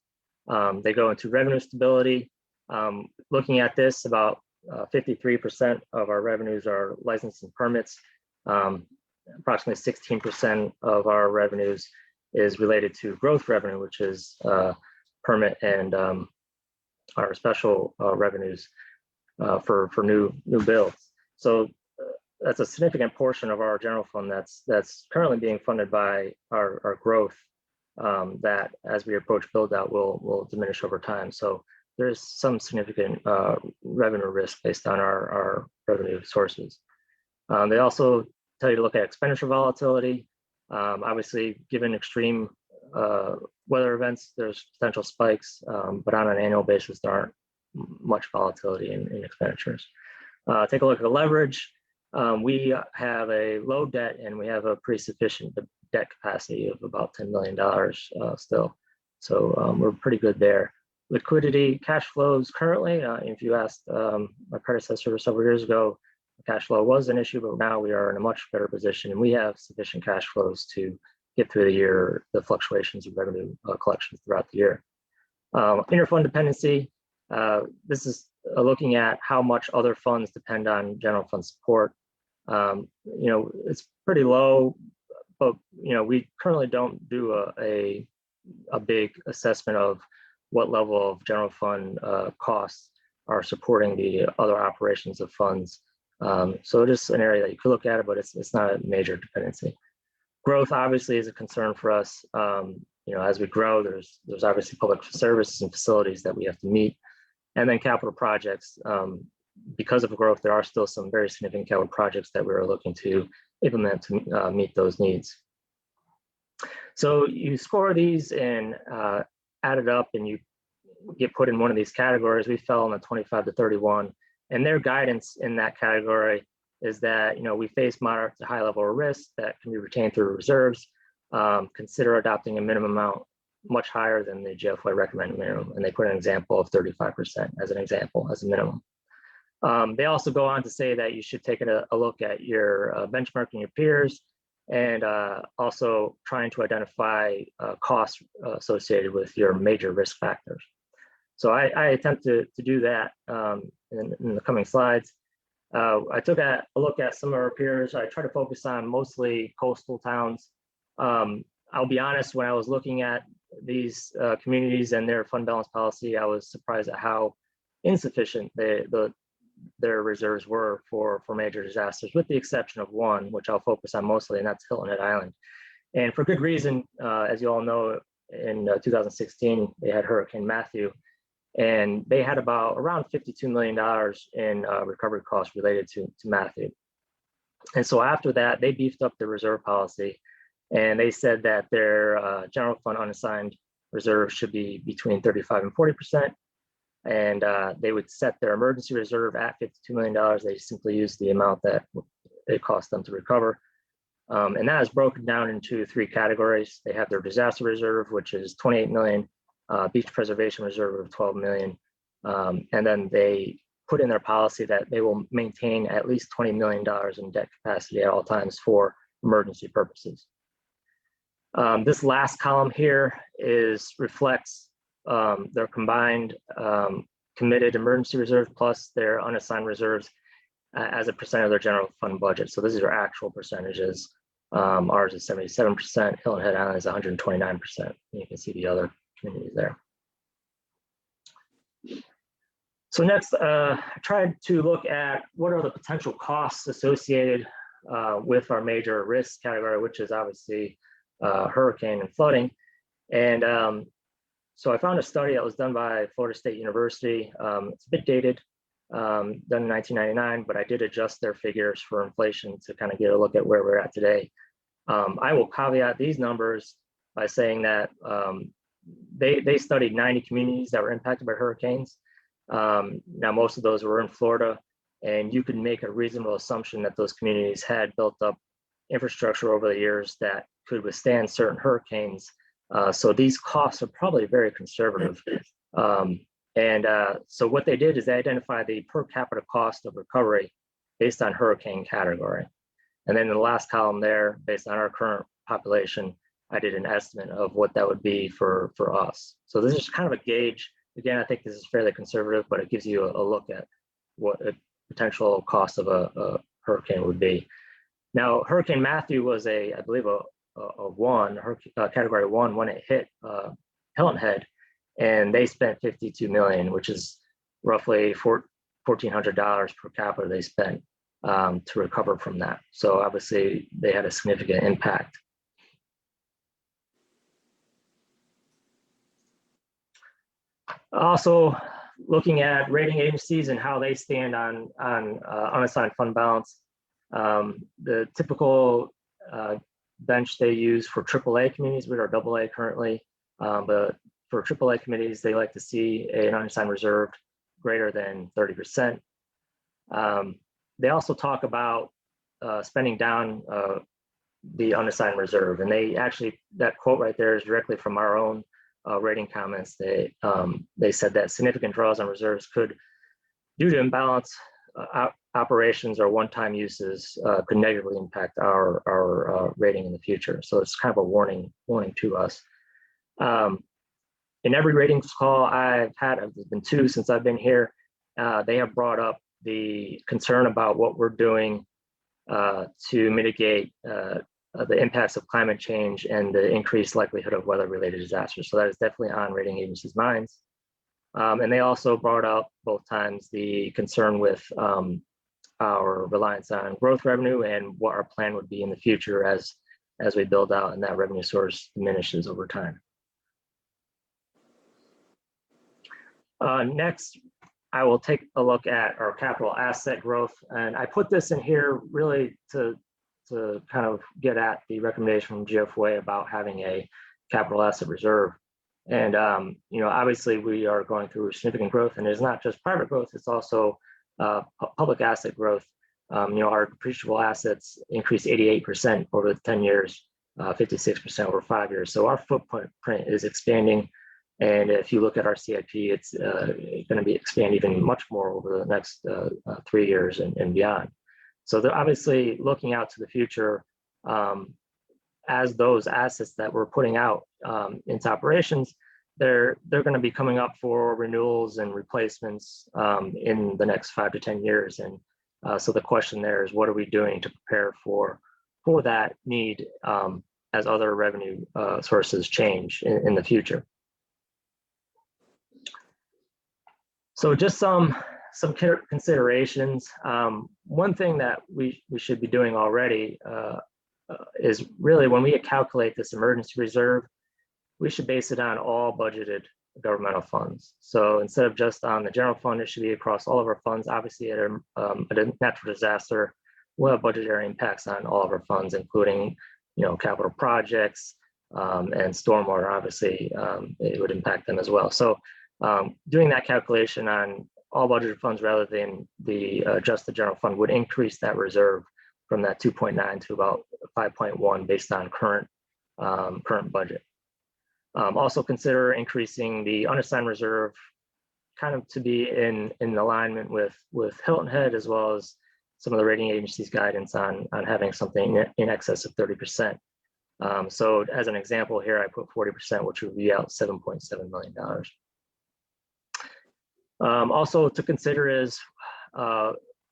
They go into revenue stability. Looking at this, about 53% of our revenues are license and permits. Approximately 16% of our revenues is related to growth revenue, which is permit and our special revenues for new builds. So that's a significant portion of our general fund that's currently being funded by our growth that, as we approach build out, will diminish over time. So there's some significant revenue risk based on our revenue sources. They also tell you to look at expenditure volatility. Obviously, given extreme weather events, there's potential spikes, but on an annual basis, there aren't much volatility in expenditures. Take a look at the leverage. We have a low debt and we have a pretty sufficient debt capacity of about $10 million still. So we're pretty good there. Liquidity, cash flows currently, if you asked my predecessor several years ago, cash flow was an issue, but now we are in a much better position and we have sufficient cash flows to get through the year, the fluctuations of revenue collections throughout the year. Interfund dependency, this is looking at how much other funds depend on general fund support. It's pretty low, but we currently don't do a big assessment of what level of general fund costs are supporting the other operations of funds. So it is an area that you could look at it, but it's not a major dependency. Growth obviously is a concern for us. As we grow, there's obviously public services and facilities that we have to meet. And then capital projects, because of growth, there are still some very significant capital projects that we're looking to implement to meet those needs. So you score these and add it up and you get put in one of these categories. We fell in the 25 to 31, and their guidance in that category is that we face moderate to high level of risk that can be retained through reserves. Consider adopting a minimum amount much higher than the GFOA recommended minimum, and they put an example of 35% as an example, as a minimum. They also go on to say that you should take a look at your benchmarking your peers and also trying to identify costs associated with your major risk factors. So I attempt to do that in the coming slides. I took a look at some of our peers. I try to focus on mostly coastal towns. I'll be honest, when I was looking at these communities and their fund balance policy, I was surprised at how insufficient their reserves were for major disasters, with the exception of one, which I'll focus on mostly, and that's Hilton Head Island. And for good reason, as you all know, in 2016, they had Hurricane Matthew, and they had around $52 million in recovery costs related to Matthew. And so after that, they beefed up their reserve policy, and they said that their general fund unassigned reserve should be between 35 and 40%. And they would set their emergency reserve at $52 million. They simply use the amount that it cost them to recover. And that is broken down into three categories. They have their disaster reserve, which is 28 million, beach preservation reserve of 12 million. And then they put in their policy that they will maintain at least $20 million in debt capacity at all times for emergency purposes. This last column here reflects their combined committed emergency reserve plus their unassigned reserves as a percent of their general fund budget. So this is our actual percentages. Ours is 77%, Hilton Head Island is 129%. You can see the other communities there. So next, I tried to look at what are the potential costs associated with our major risk category, which is obviously hurricane and flooding. And so I found a study that was done by Florida State University. It's a bit dated, done in 1999, but I did adjust their figures for inflation to kind of get a look at where we're at today. I will caveat these numbers by saying that they studied 90 communities that were impacted by hurricanes. Now, most of those were in Florida, and you can make a reasonable assumption that those communities had built up infrastructure over the years that could withstand certain hurricanes. So these costs are probably very conservative. So what they did is they identified the per capita cost of recovery based on hurricane category. And then in the last column there, based on our current population, I did an estimate of what that would be for us. So this is kind of a gauge. Again, I think this is fairly conservative, but it gives you a look at what a potential cost of a hurricane would be. Now, Hurricane Matthew was I believe a category 1 when it hit Hilton Head, and they spent $52 million, which is roughly $1,400 per capita they spent to recover from that. So obviously they had a significant impact. Also, looking at rating agencies and how they stand on unassigned fund balance. The typical bench they use for AAA communities, we are AA currently, but for AAA committees, they like to see an unassigned reserve greater than 30%. They also talk about spending down the unassigned reserve, and they actually, that quote right there is directly from our own rating comments. They said that significant draws on reserves could, due to imbalance operations or one-time uses, could negatively impact our rating in the future. So it's kind of a warning to us. In every ratings call I've had, there's been 2 since I've been here, they have brought up the concern about what we're doing to mitigate the impacts of climate change and the increased likelihood of weather-related disasters. So that is definitely on rating agencies' minds. And they also brought up both times the concern with our reliance on growth revenue and what our plan would be in the future as we build out and that revenue source diminishes over time. Next, I will take a look at our capital asset growth. And I put this in here really to kind of get at the recommendation from GFOA about having a capital asset reserve. And, obviously we are going through significant growth, and it's not just private growth, it's also public asset growth. Our depreciable assets increased 88% over the 10 years, 56% over 5 years. So our footprint is expanding. And if you look at our CIP, it's going to be expand even much more over the next 3 years and beyond. So they're obviously looking out to the future as those assets that we're putting out into operations, they're going to be coming up for renewals and replacements in the next 5 to 10 years. And so the question there is, what are we doing to prepare for that need as other revenue sources change in the future? So just some considerations. One thing that we should be doing already is really when we calculate this emergency reserve, we should base it on all budgeted governmental funds. So instead of just on the general fund, it should be across all of our funds. Obviously, at a natural disaster, we'll have budgetary impacts on all of our funds, including capital projects and stormwater. Obviously, it would impact them as well. So doing that calculation on all budgeted funds rather than just the general fund would increase that reserve from that 2.9 to about 5.1 based on current budget. Also consider increasing the unassigned reserve kind of to be in alignment with Hilton Head, as well as some of the rating agencies' guidance on having something in excess of 30%. So as an example here, I put 40%, which would be out $7.7 million. Also to consider is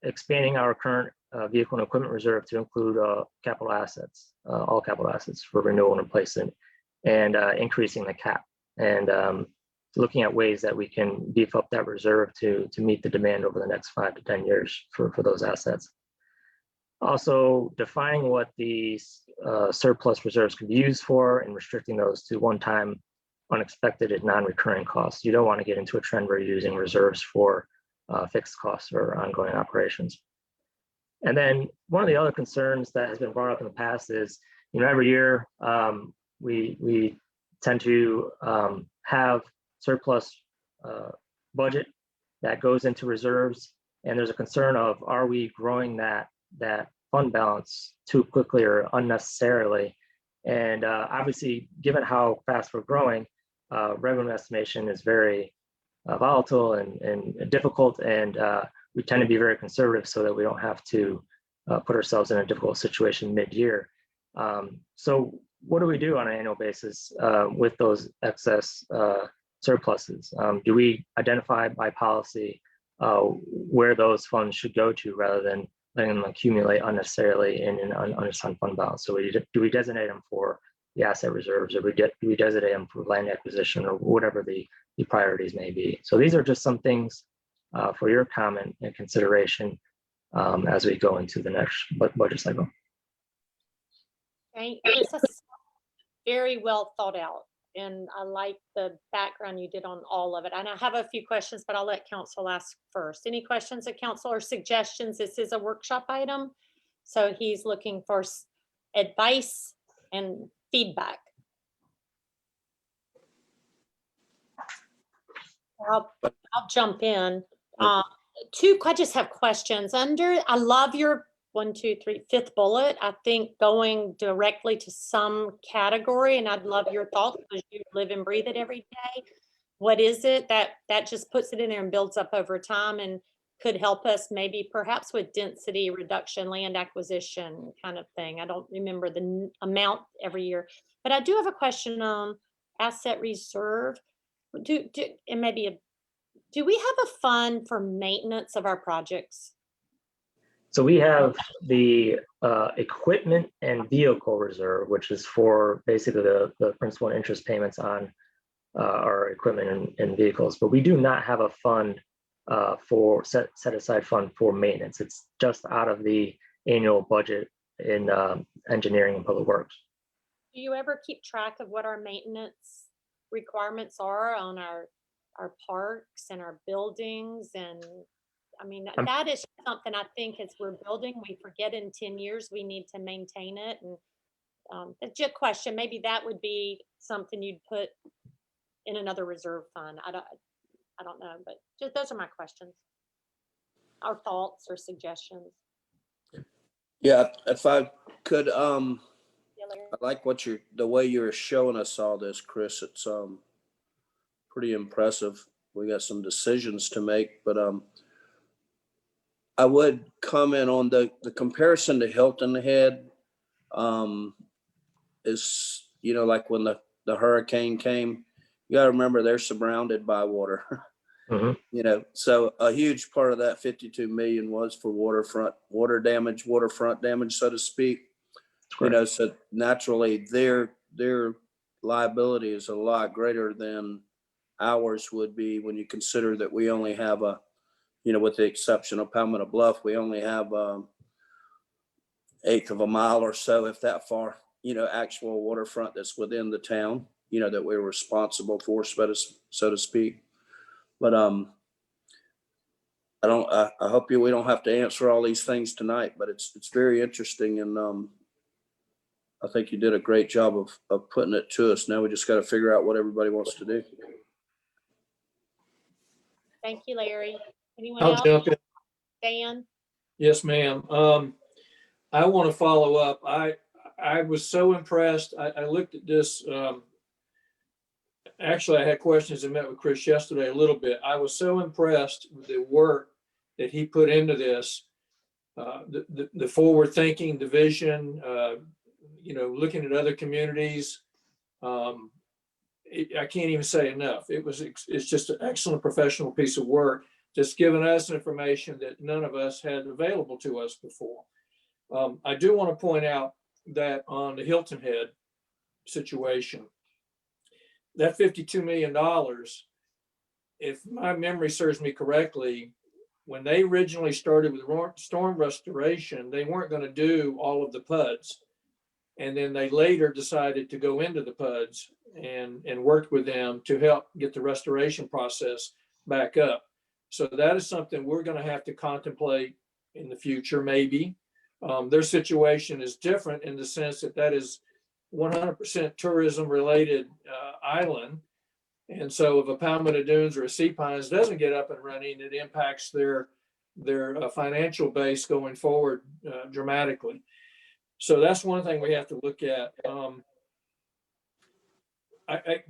expanding our current vehicle and equipment reserve to include capital assets, all capital assets for renewal and replacement, and increasing the cap, and looking at ways that we can beef up that reserve to meet the demand over the next 5 to 10 years for those assets. Also defining what the surplus reserves can be used for and restricting those to one-time unexpected and non-recurring costs. You don't want to get into a trend where you're using reserves for fixed costs or ongoing operations. And then one of the other concerns that has been brought up in the past is, every year we tend to have surplus budget that goes into reserves, and there's a concern of, are we growing that fund balance too quickly or unnecessarily? And obviously, given how fast we're growing, revenue estimation is very volatile and difficult, and we tend to be very conservative so that we don't have to put ourselves in a difficult situation mid-year. So what do we do on an annual basis with those excess surpluses? Do we identify by policy where those funds should go to rather than letting them accumulate unnecessarily in an unassigned fund balance? So do we designate them for the asset reserves, or do we designate them for land acquisition, or whatever the priorities may be? So these are just some things for your comment and consideration as we go into the next budget cycle. Right. This is very well thought out, and I like the background you did on all of it. And I have a few questions, but I'll let council ask first. Any questions of council or suggestions? This is a workshop item, so he's looking for advice and feedback. I'll jump in. I just have questions. I love your 1, 2, 3, 5th bullet. I think going directly to some category, and I'd love your thoughts because you live and breathe it every day. What is it that just puts it in there and builds up over time and could help us maybe perhaps with density reduction, land acquisition kind of thing? I don't remember the amount every year, but I do have a question on asset reserve. Do we have a fund for maintenance of our projects? So we have the equipment and vehicle reserve, which is for basically the principal and interest payments on our equipment and vehicles. But we do not have a fund for set aside fund for maintenance. It's just out of the annual budget in engineering and public works. Do you ever keep track of what our maintenance requirements are on our parks and our buildings? And I mean, that is something I think as we're building, we forget in 10 years, we need to maintain it. And that's your question. Maybe that would be something you'd put in another reserve fund. I don't know, but just those are my questions. Our thoughts or suggestions. Yeah, if I could, I like the way you're showing us all this, Chris. It's pretty impressive. We got some decisions to make, but I would comment on the comparison to Hilton Head is, like when the hurricane came, you gotta remember they're surrounded by water. Mm-hmm. So a huge part of that 52 million was for waterfront damage, so to speak. Correct. So naturally their liability is a lot greater than ours would be when you consider that we only have with the exception of Palmetto Bluff, we only have 1/8 of a mile or so, if that far, actual waterfront that's within the town, that we're responsible for, so to speak. But I hope we don't have to answer all these things tonight, but it's very interesting, and I think you did a great job of putting it to us. Now we just got to figure out what everybody wants to do. Thank you, Larry. Anyone I'll else? jump in. Dan? Yes, ma'am. I want to follow up. I was so impressed. I looked at this. Actually, I had questions and met with Chris yesterday a little bit. I was so impressed with the work that he put into this, the forward thinking, the vision, looking at other communities. I can't even say enough. It's just an excellent professional piece of work, just giving us information that none of us had available to us before. I do want to point out that on the Hilton Head situation, that $52 million, if my memory serves me correctly, when they originally started with storm restoration, they weren't going to do all of the PUDs. And then they later decided to go into the PUDs and worked with them to help get the restoration process back up. So that is something we're going to have to contemplate in the future, maybe. Their situation is different in the sense that is 100% tourism related island. And so if a Palmetto Dunes or a Sea Pines doesn't get up and running, it impacts their financial base going forward dramatically. So that's one thing we have to look at.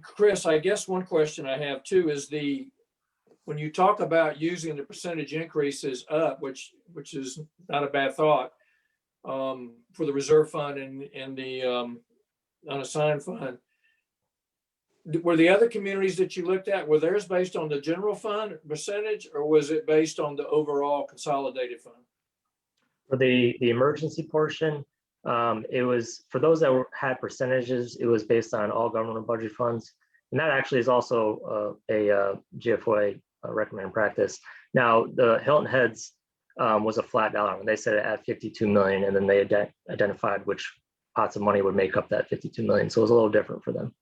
Chris, I guess one question I have too is when you talk about using the percentage increases up, which is not a bad thought, for the reserve fund and the unassigned fund, were the other communities that you looked at, were theirs based on the general fund percentage, or was it based on the overall consolidated fund? For the emergency portion, it was, for those that had percentages, it was based on all government budget funds. And that actually is also a GFOA recommended practice. Now, the Hilton Heads was a flat dollar. They said it at 52 million, and then they identified which pots of money would make up that 52 million. So it was a little different for them.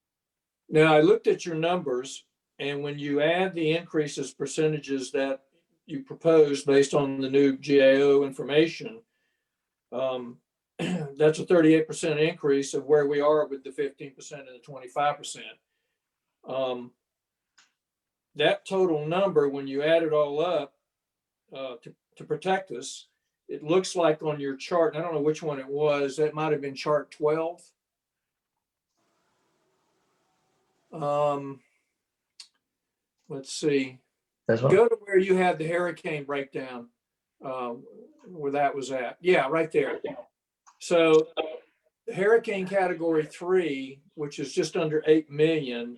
Now, I looked at your numbers, and when you add the increases percentages that you proposed based on the new GAO information, that's a 38% increase of where we are with the 15% and the 25%. That total number, when you add it all up to protect us, it looks like on your chart, and I don't know which one it was, that might have been chart 12. Let's see. Go to where you had the hurricane breakdown, where that was at. Yeah, right there. So the hurricane category 3, which is just under 8 million,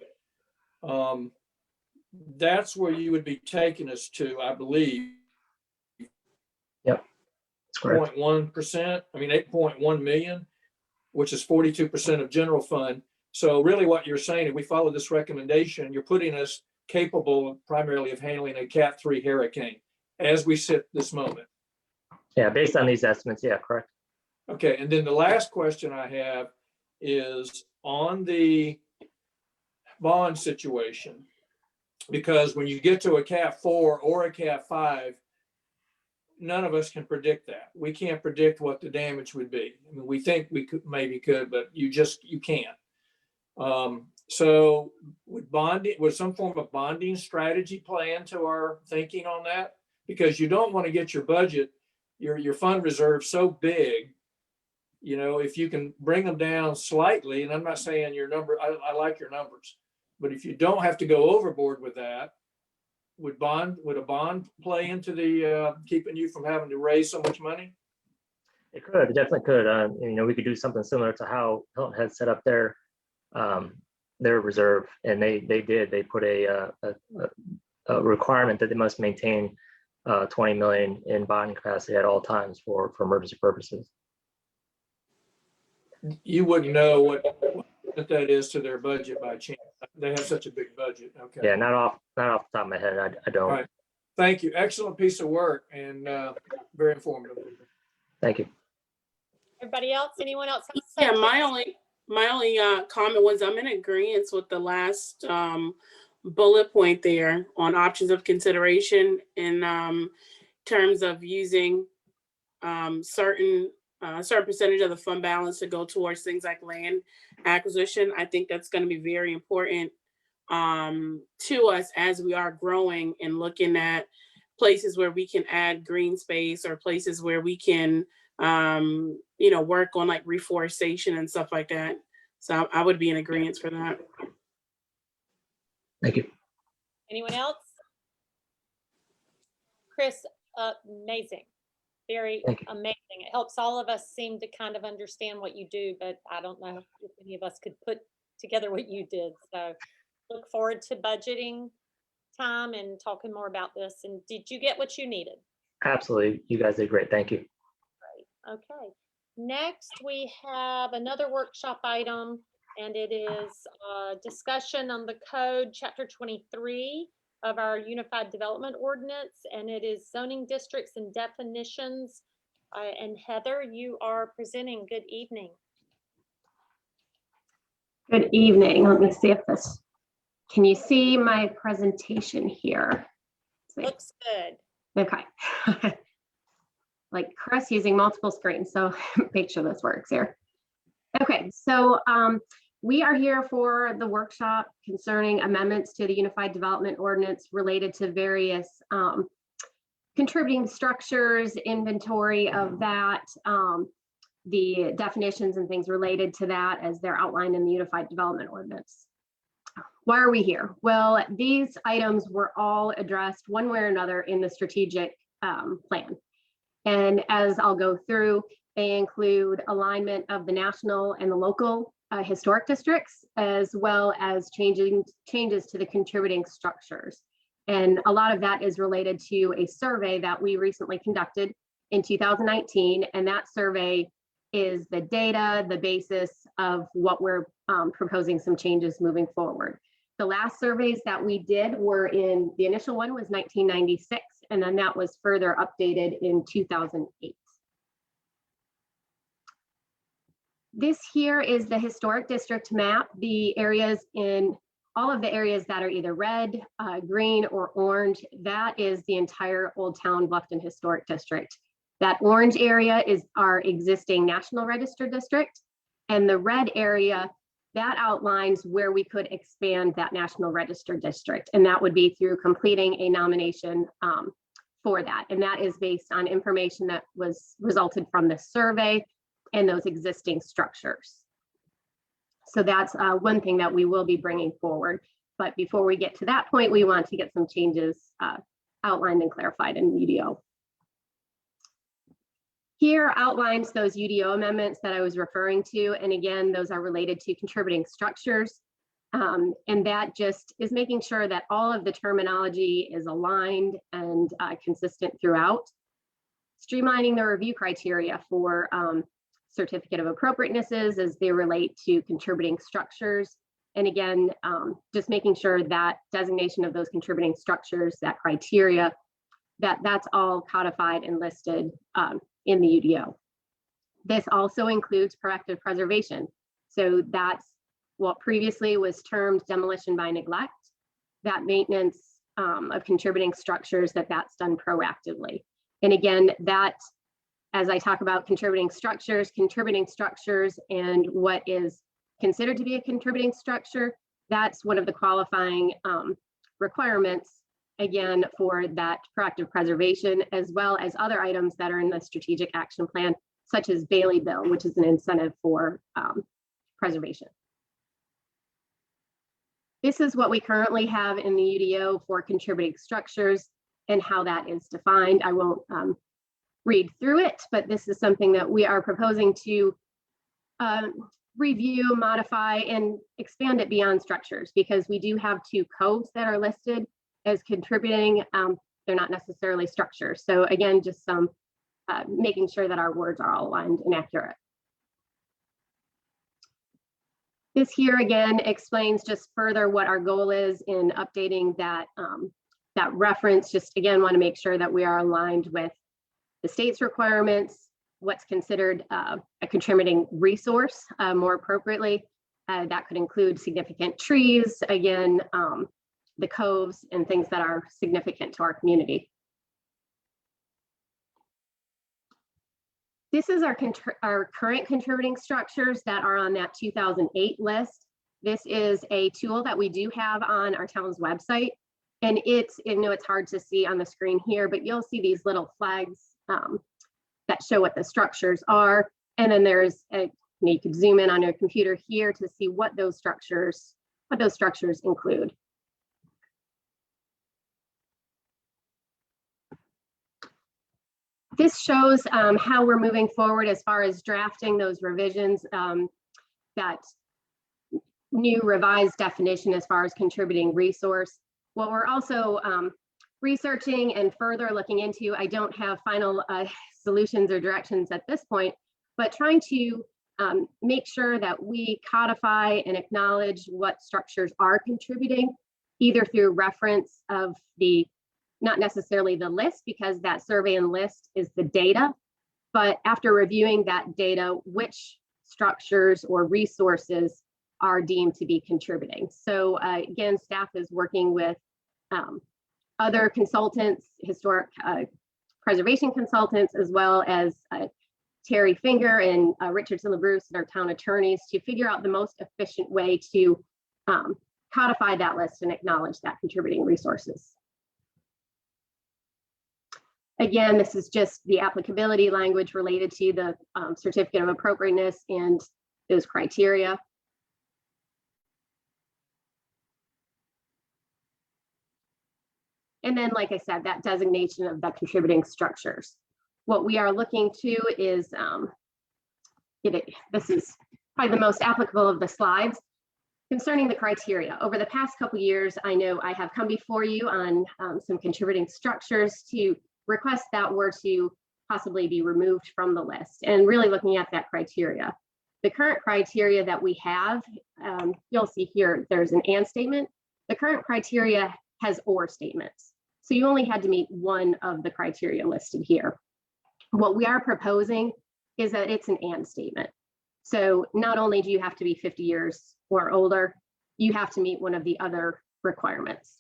that's where you would be taking us to, I believe. Yep, that's correct. 0.1%, I mean 8.1 million, which is 42% of general fund. So really what you're saying, if we follow this recommendation, you're putting us capable primarily of handling a Cat 3 hurricane as we sit this moment. Yeah, based on these estimates, yeah, correct. Okay, and then the last question I have is on the bond situation, because when you get to a Cat 4 or a Cat 5, none of us can predict that. We can't predict what the damage would be. I mean, we think we could, maybe could, but you can't. So would some form of bonding strategy play into our thinking on that? Because you don't want to get your budget, your fund reserve so big, if you can bring them down slightly, and I'm not saying your number, I like your numbers, but if you don't have to go overboard with that, would a bond play into the keeping you from having to raise so much money? It could, it definitely could. We could do something similar to how Hilton had set up their reserve, and they put a requirement that they must maintain 20 million in bonding capacity at all times for emergency purposes. You wouldn't know what that is to their budget by chance. They have such a big budget. Okay. Yeah, not off the top of my head. I don't. All right. Thank you. Excellent piece of work and very informative. Thank you. Everybody else? Anyone else? Yeah, my only comment was I'm in agreement with the last bullet point there on options of consideration in terms of using certain percentage of the fund balance to go towards things like land acquisition. I think that's going to be very important to us as we are growing and looking at places where we can add green space or places where we can work on like reforestation and stuff like that. So I would be in agreement for that. Thank you. Anyone else? Chris, amazing. Very amazing. It helps all of us seem to kind of understand what you do, but I don't know if any of us could put together what you did. So look forward to budgeting time and talking more about this. And did you get what you needed? Absolutely. You guys did great. Thank you. Great. Okay. Next, we have another workshop item, and it is a discussion on the code, chapter 23 of our Unified Development Ordinance, and it is zoning districts and definitions. And Heather, you are presenting. Good evening. Good evening. Let me see if this, can you see my presentation here? Looks good. Okay. Like Chris using multiple screens, so make sure this works here. Okay, so we are here for the workshop concerning amendments to the Unified Development Ordinance related to various contributing structures, inventory of that, the definitions and things related to that as they're outlined in the Unified Development Ordinance. Why are we here? Well, these items were all addressed one way or another in the strategic plan. And as I'll go through, they include alignment of the national and the local historic districts, as well as changes to the contributing structures. And a lot of that is related to a survey that we recently conducted in 2019. And that survey is the data, the basis of what we're proposing some changes moving forward. The last surveys that we did were the initial one was 1996, and then that was further updated in 2008. This here is the historic district map. The areas all of the areas that are either red, green, or orange, that is the entire Old Town Bluffton Historic District. That orange area is our existing National Register district, and the red area, that outlines where we could expand that National Register district, and that would be through completing a nomination for that. And that is based on information that was resulted from the survey and those existing structures. So that's one thing that we will be bringing forward. But before we get to that point, we want to get some changes outlined and clarified in UDO. Here outlines those UDO amendments that I was referring to. And again, those are related to contributing structures. And that just is making sure that all of the terminology is aligned and consistent throughout. Streamlining the review criteria for certificate of appropriatenesses as they relate to contributing structures. And again, just making sure that designation of those contributing structures, that criteria, that's all codified and listed in the UDO. This also includes proactive preservation. So that's what previously was termed demolition by neglect, that maintenance of contributing structures, that's done proactively. And again, that, as I talk about contributing structures, and what is considered to be a contributing structure, that's one of the qualifying requirements, again, for that proactive preservation, as well as other items that are in the strategic action plan, such as Bailey Bill, which is an incentive for preservation. This is what we currently have in the UDO for contributing structures and how that is defined. I won't read through it, but this is something that we are proposing to review, modify, and expand it beyond structures, because we do have 2 codes that are listed as contributing. They're not necessarily structures. So again, just some making sure that our words are all aligned and accurate. This here again explains just further what our goal is in updating that, that reference. Just again, want to make sure that we are aligned with the state's requirements, what's considered a contributing resource more appropriately. That could include significant trees, again, the coves and things that are significant to our community. This is our current contributing structures that are on that 2008 list. This is a tool that we do have on our town's website. And I know it's hard to see on the screen here, but you'll see these little flags that show what the structures are. And then you could zoom in on your computer here to see what those structures include. This shows how we're moving forward as far as drafting those revisions, that new revised definition as far as contributing resource. What we're also researching and further looking into, I don't have final solutions or directions at this point, but trying to make sure that we codify and acknowledge what structures are contributing, either through reference of not necessarily the list, because that survey and list is the data, but after reviewing that data, which structures or resources are deemed to be contributing. So again, staff is working with other consultants, historic preservation consultants, as well as Terry Finger and Richardson LaBruce, and our town attorneys, to figure out the most efficient way to codify that list and acknowledge that contributing resources. Again, this is just the applicability language related to the certificate of appropriateness and those criteria. And then, like I said, that designation of the contributing structures. What we are looking to is, this is probably the most applicable of the slides, concerning the criteria. Over the past couple years, I know I have come before you on some contributing structures to request that were to possibly be removed from the list, and really looking at that criteria. The current criteria that we have, you'll see here, there's an and statement. The current criteria has or statements. So you only had to meet one of the criteria listed here. What we are proposing is that it's an and statement. So not only do you have to be 50 years or older, you have to meet one of the other requirements.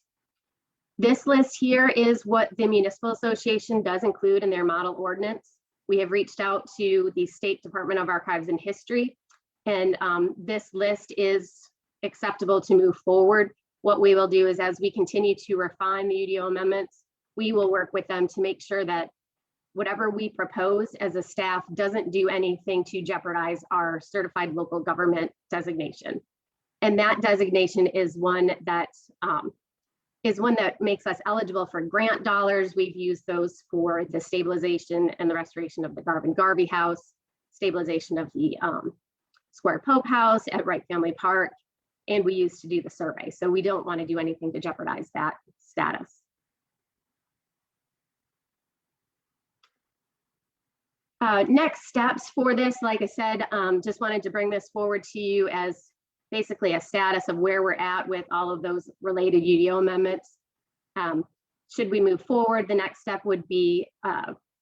This list here is what the Municipal Association does include in their model ordinance. We have reached out to the State Department of Archives and History, and this list is acceptable to move forward. What we will do is, as we continue to refine the UDO amendments, we will work with them to make sure that whatever we propose as a staff doesn't do anything to jeopardize our certified local government designation. And that designation is one that makes us eligible for grant dollars. We've used those for the stabilization and the restoration of the Garvey House, stabilization of the Square Pope House at Wright Family Park, and we used to do the survey. So we don't want to do anything to jeopardize that status. Next steps for this, like I said, just wanted to bring this forward to you as basically a status of where we're at with all of those related UDO amendments. Should we move forward, the next step would be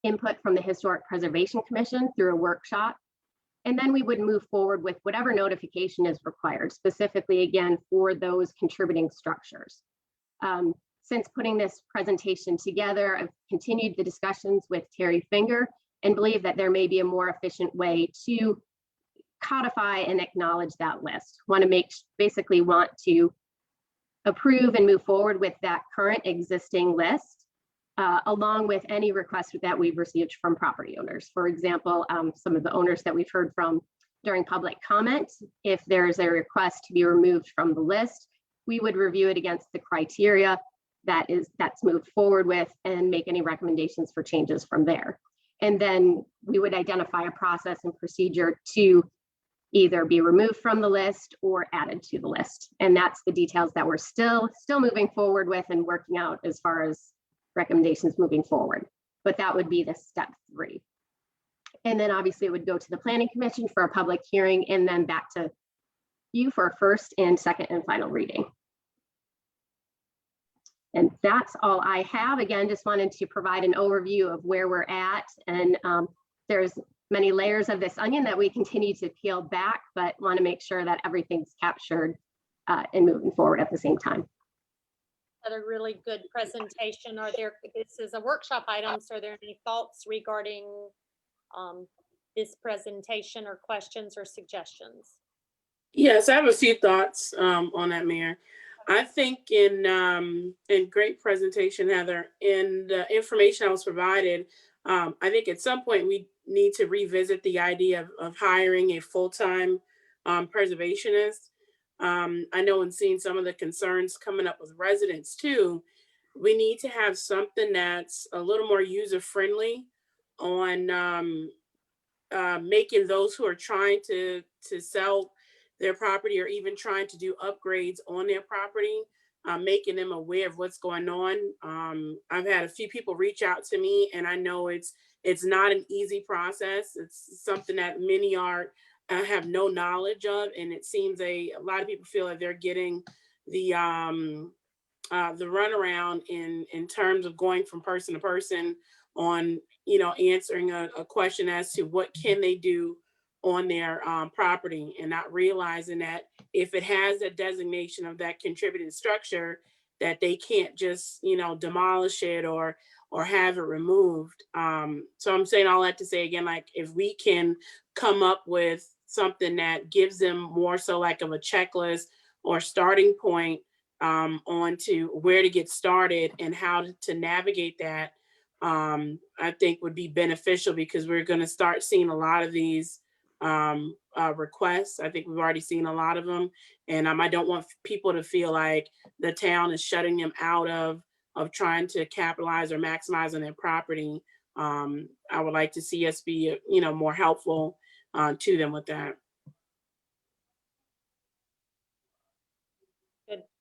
input from the Historic Preservation Commission through a workshop. And then we would move forward with whatever notification is required, specifically again for those contributing structures. Since putting this presentation together, I've continued the discussions with Terry Finger and believe that there may be a more efficient way to codify and acknowledge that list. Basically want to approve and move forward with that current existing list, along with any requests that we've received from property owners. For example, some of the owners that we've heard from during public comment, if there's a request to be removed from the list, we would review it against the criteria that's moved forward with and make any recommendations for changes from there. And then we would identify a process and procedure to either be removed from the list or added to the list. And that's the details that we're still moving forward with and working out as far as recommendations moving forward. But that would be the step 3. And then obviously it would go to the Planning Commission for a public hearing and then back to you for a first and second and final reading. And that's all I have. Again, just wanted to provide an overview of where we're at. And there's many layers of this onion that we continue to peel back, but want to make sure that everything's captured and moving forward at the same time. A really good presentation. This is a workshop item, so are there any thoughts regarding this presentation or questions or suggestions? Yes, I have a few thoughts on that, Mayor. I think in great presentation, Heather, in the information I was provided, I think at some point we need to revisit the idea of hiring a full-time preservationist. I know in seeing some of the concerns coming up with residents too, we need to have something that's a little more user-friendly on making those who are trying to sell their property or even trying to do upgrades on their property, making them aware of what's going on. I've had a few people reach out to me, and I know it's not an easy process. It's something that many have no knowledge of, and it seems a lot of people feel like they're getting the runaround in terms of going from person to person on answering a question as to what can they do on their property, and not realizing that if it has a designation of that contributing structure, that they can't just demolish it or have it removed. So I'm saying all that to say again, like if we can come up with something that gives them more so like of a checklist or starting point on to where to get started and how to navigate that, I think would be beneficial, because we're going to start seeing a lot of these requests. I think we've already seen a lot of them, and I don't want people to feel like the town is shutting them out of of trying to capitalize or maximize on their property. I would like to see us be, more helpful to them with that.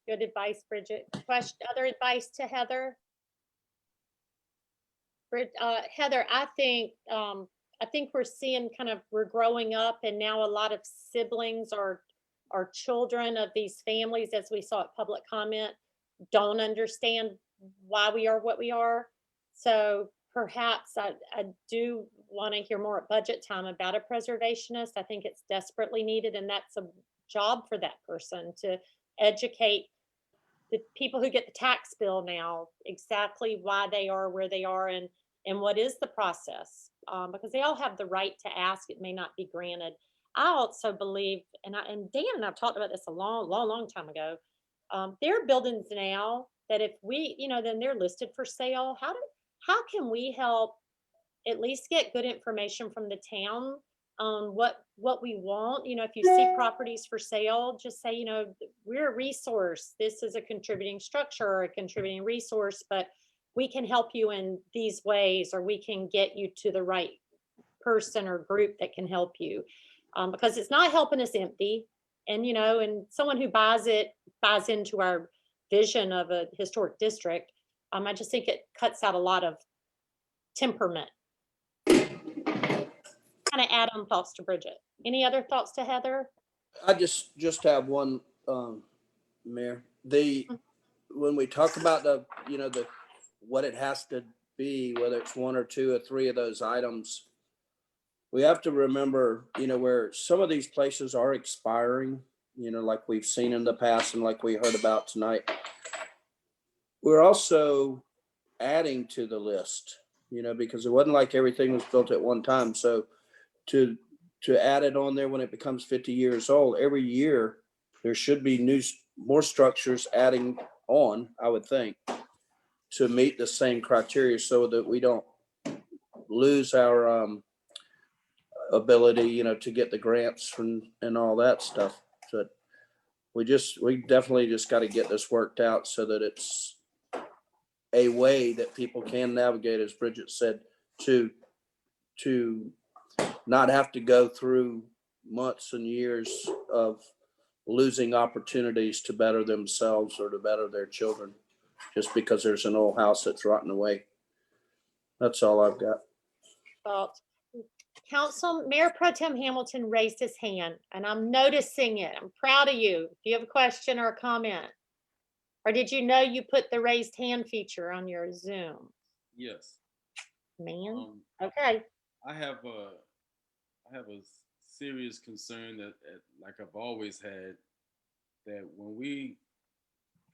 Good advice, Bridget. Other advice to Heather? Heather, I think we're growing up, and now a lot of siblings are children of these families, as we saw at public comment, don't understand why we are what we are. So perhaps I do want to hear more at budget time about a preservationist. I think it's desperately needed, and that's a job for that person to educate the people who get the tax bill now exactly why they are where they are, and what is the process, because they all have the right to ask. It may not be granted. I also believe, and Dan and I've talked about this a long time ago. There are buildings now that if we, then they're listed for sale. How can we help at least get good information from the town on what we want? If you see properties for sale, just say, we're a resource. This is a contributing structure or a contributing resource, but we can help you in these ways, or we can get you to the right person or group that can help you. Because it's not helping us empty. And, and someone who buys into our vision of a historic district. I just think it cuts out a lot of temperament. Kind of add on thoughts to Bridget. Any other thoughts to Heather? I just have one, Mayor. When we talk about the what it has to be, whether it's one or two or three of those items, we have to remember, where some of these places are expiring, like we've seen in the past and like we heard about tonight. We're also adding to the list, because it wasn't like everything was built at one time. So to add it on there when it becomes 50 years old, every year there should be more structures adding on, I would think, to meet the same criteria so that we don't lose our ability, to get the grants and all that stuff. So we definitely just got to get this worked out so that it's a way that people can navigate, as Bridget said, to not have to go through months and years of losing opportunities to better themselves or to better their children just because there's an old house that's rotting away. That's all I've got. Mayor Pro Tem Hamilton raised his hand, and I'm noticing it. I'm proud of you. Do you have a question or a comment? Or did you know you put the raised hand feature on your Zoom? Yes. Man, okay. I have a serious concern that, like I've always had, that when we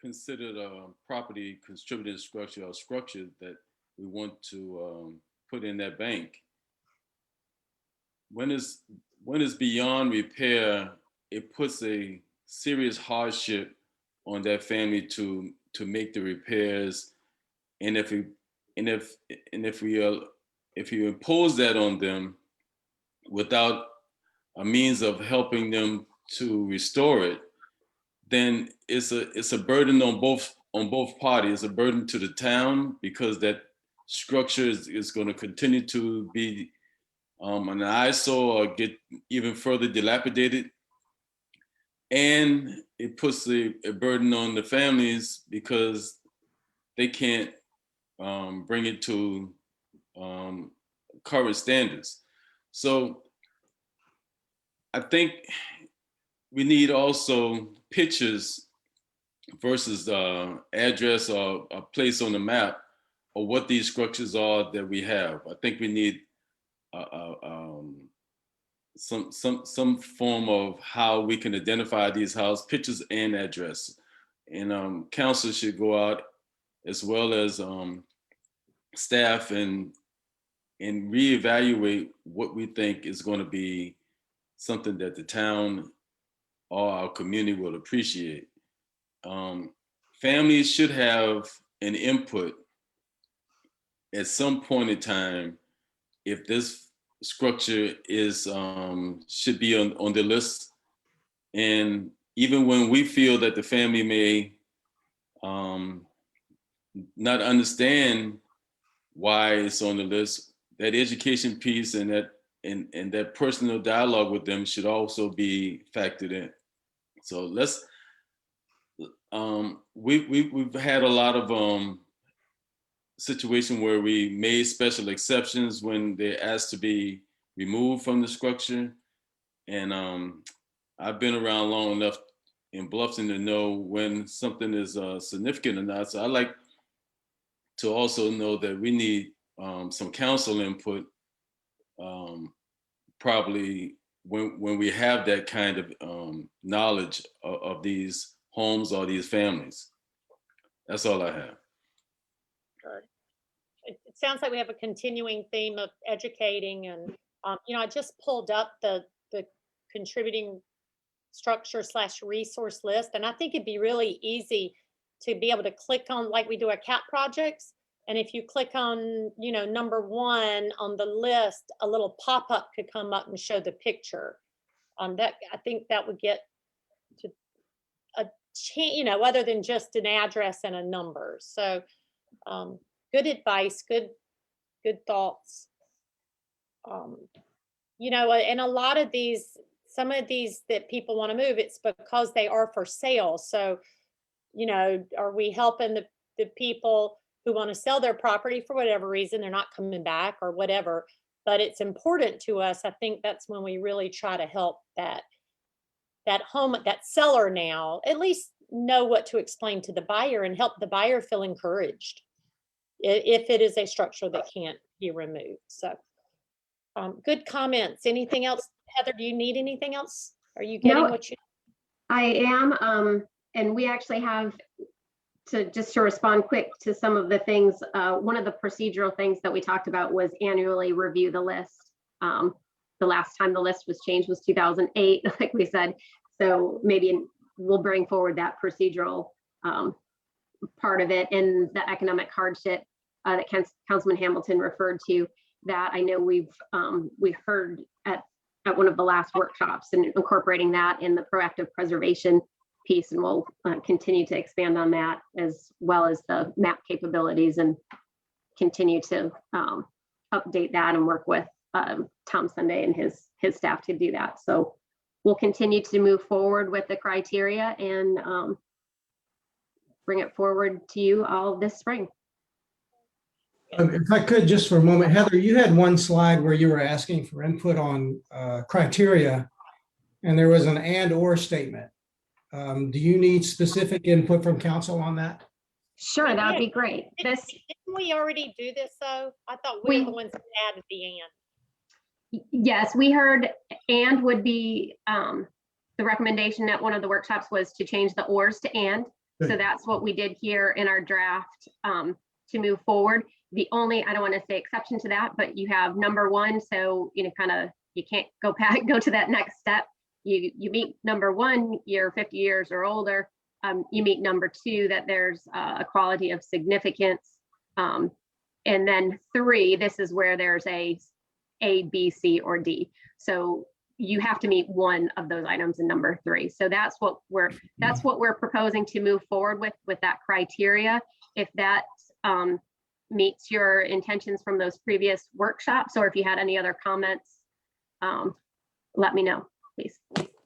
consider the property contributed structure or structure that we want to put in that bank, when it's beyond repair, it puts a serious hardship on that family to make the repairs. And if you impose that on them without a means of helping them to restore it, then it's a burden on both parties. A burden to the town because that structure is going to continue to be an eyesore or get even further dilapidated. And it puts a burden on the families because they can't bring it to current standards. So I think we need also pictures versus address or a place on the map of what these structures are that we have. I think we need some form of how we can identify these houses, pictures and address. And council should go out as well as staff and reevaluate what we think is going to be something that the town or our community will appreciate. Families should have an input at some point in time if this structure is should be on the list. And even when we feel that the family may not understand why it's on the list. That education piece and that personal dialogue with them should also be factored in. So let's, we've had a lot of situation where we made special exceptions when they're asked to be removed from the structure. And I've been around long enough in Bluffton to know when something is significant or not. So I like to also know that we need some council input, probably when we have that kind of knowledge of these homes or these families. That's all I have. It sounds like we have a continuing theme of educating, and I just pulled up the contributing structure / resource list, and I think it'd be really easy to be able to click on, like we do our CAP projects, and if you click on number 1 on the list, a little pop-up could come up and show the picture. That I think that would get to a other than just an address and a number. So good advice, good thoughts. And a lot of these, some of these that people want to move, it's because they are for sale. So, are we helping the people who want to sell their property for whatever reason, they're not coming back or whatever, but it's important to us. I think that's when we really try to help that seller now at least know what to explain to the buyer and help the buyer feel encouraged if it is a structure that can't be removed. So good comments. Anything else? Heather, do you need anything else? Are you getting what you? I am, and we actually have just to respond quick to some of the things. One of the procedural things that we talked about was annually review the list. The last time the list was changed was 2008, like we said. So maybe we'll bring forward that procedural part of it, and the economic hardship that Councilman Hamilton referred to. That I know we heard at one of the last workshops, and incorporating that in the proactive preservation piece, and we'll continue to expand on that, as well as the map capabilities, and continue to update that and work with Tom Sunday and his staff to do that. So we'll continue to move forward with the criteria and bring it forward to you all this spring. If I could, just for a moment, Heather, you had one slide where you were asking for input on criteria, and there was an and/or statement. Do you need specific input from council on that? Sure, that would be great. Didn't we already do this though? I thought we were the ones that added the and. Yes, we heard and would be, the recommendation at one of the workshops was to change the ors to and. So that's what we did here in our draft to move forward. The only, I don't want to say exception to that, but you have number 1. So, you can't go to that next step. You meet number 1, you're 50 years or older. You meet number 2, that there's a quality of significance. And then 3, this is where there's a, B, C, or D. So you have to meet one of those items in number 3. So that's what we're proposing to move forward with that criteria. If that meets your intentions from those previous workshops, or if you had any other comments, let me know, please.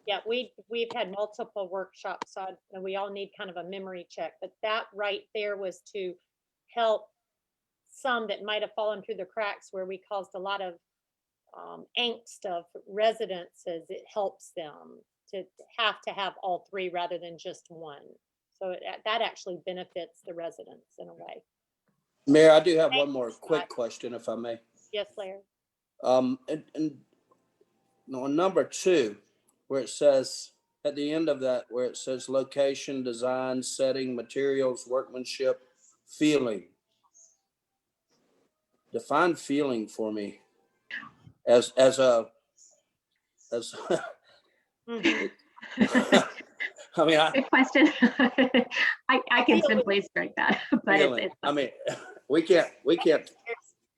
Yeah, we've had multiple workshops, so we all need kind of a memory check, but that right there was to help some that might have fallen through the cracks, where we caused a lot of angst of residences. It helps them to have all 3 rather than just one. So that actually benefits the residents in a way. Mayor, I do have one more quick question, if I may. Yes, Larry. And on number 2, where it says, at the end of that, where it says location, design, setting, materials, workmanship, feeling. Define feeling for me as Mhm. I mean, good question. I can simply strike that, but it's I mean, we can't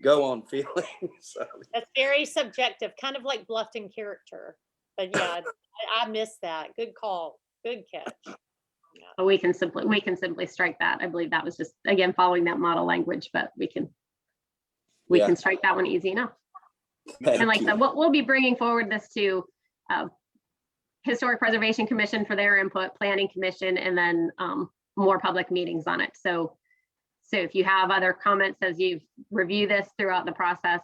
go on feeling. So. That's very subjective, kind of like Bluffton character. But yeah, I missed that. Good call. Good catch. Yeah. we can simply strike that. I believe that was just, again, following that model language, but we can Yeah. strike that one easy enough. Thank And like I you. said, we'll be bringing forward this to Historic Preservation Commission for their input, Planning Commission, and then more public meetings on it. So if you have other comments as you review this throughout the process,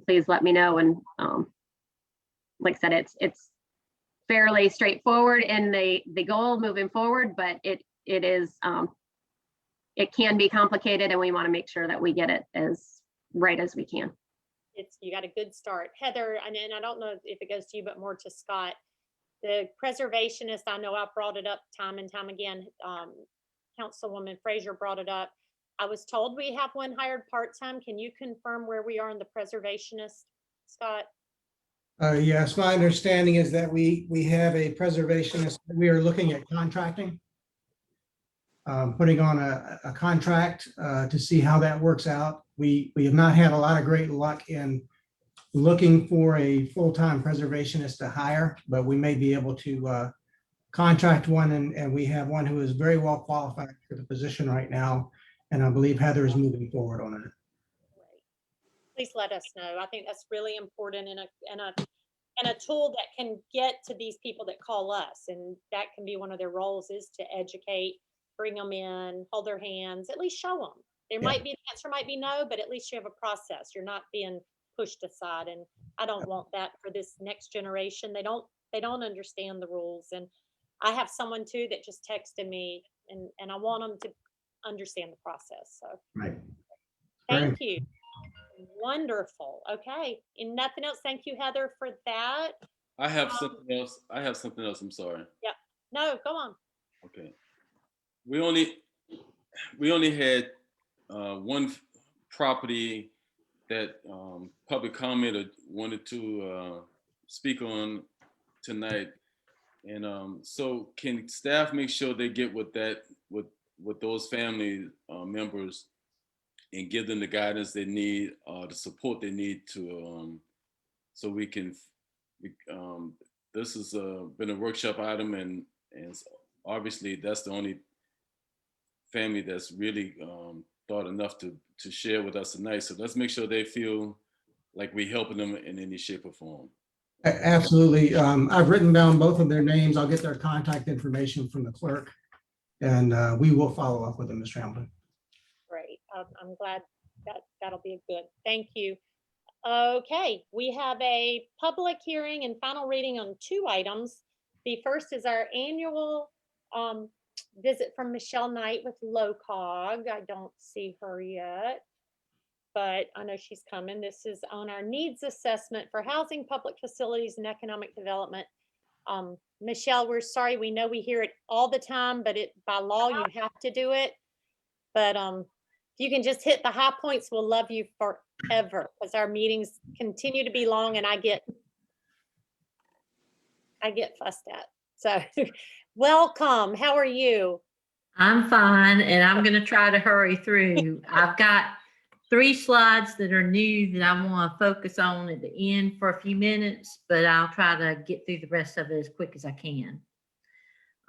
please let me know. And like I said, it's fairly straightforward in the goal moving forward, but it can be complicated, and we want to make sure that we get it as right as we can. You got a good start. Heather, and I don't know if it goes to you, but more to Scott. The preservationist, I know I've brought it up time and time again. Councilwoman Frazier brought it up. I was told we have one hired part-time. Can you confirm where we are in the preservationist, Scott? Yes, my understanding is that we have a preservationist. We are looking at contracting. Putting on a contract to see how that works out. We have not had a lot of great luck in looking for a full-time preservationist to hire, but we may be able to contract one, and we have one who is very well qualified for the position right now. And I believe Heather is moving forward on it. Please let us know. I think that's really important, and a tool that can get to these people that call us, and that can be one of their roles, is to educate, bring them in, hold their hands, at least show them. There might be, the answer might be no, but at least you have a process. You're not being pushed aside, and I don't want that for this next generation. They don't understand the rules, and I have someone too that just texted me, and I want them to understand the process. So Right. thank you. Wonderful. Okay. And nothing else. Thank you, Heather, for that. I have something else. I'm sorry. Yeah. No, go on. Okay. We only had one property that public commenter wanted to speak on tonight, and so can staff make sure they get with those family members and give them the guidance they need, the support they need to, so we can. This has been a workshop item, and obviously that's the only family that's really thought enough to share with us tonight. So let's make sure they feel like we're helping them in any shape or form. Absolutely. I've written down both of their names. I'll get their contact information from the clerk, and we will follow up with them, Mr. Hamilton. Great. I'm glad that'll be good. Thank you. Okay, we have a public hearing and final reading on 2 items. The first is our annual visit from Michelle Knight with LOCOG. I don't see her yet, but I know she's coming. This is on our needs assessment for housing, public facilities, and economic development. Michelle, we're sorry. We know we hear it all the time, but by law you have to do it. But if you can just hit the high points, we'll love you forever, because our meetings continue to be long, and I get fussed at. So welcome. How are you? I'm fine, and I'm going to try to hurry through. I've got 3 slides that are new that I want to focus on at the end for a few minutes, but I'll try to get through the rest of it as quick as I can.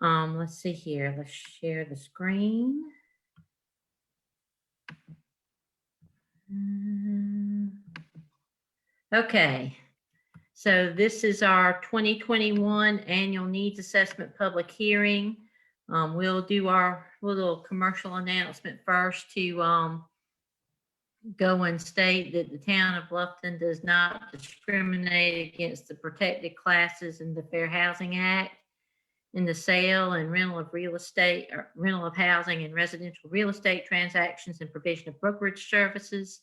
Let's see here. Let's share the screen. Okay, so this is our 2021 annual needs assessment public hearing. We'll do our little commercial announcement first to go and state that the town of Bluffton does not discriminate against the protected classes in the Fair Housing Act in the sale and rental of real estate, or rental of housing and residential real estate transactions and provision of brokerage services.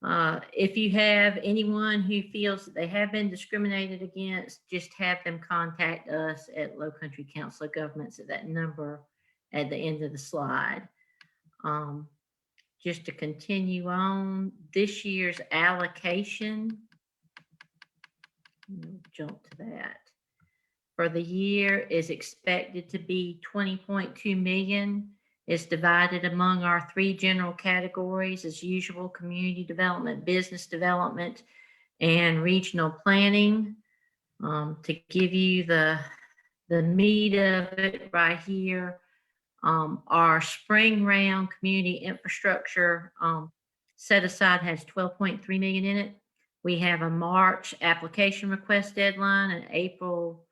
If you have anyone who feels that they have been discriminated against, just have them contact us at Low Country Council of Governments at that number at the end of the slide. Just to continue on, this year's allocation, jump to that, for the year is expected to be 20.2 million. It's divided among our 3 general categories as usual: community development, business development, and regional planning. To give you the meat of it right here, Our spring round community infrastructure set aside has 12.3 million in it. We have a March application request deadline, an April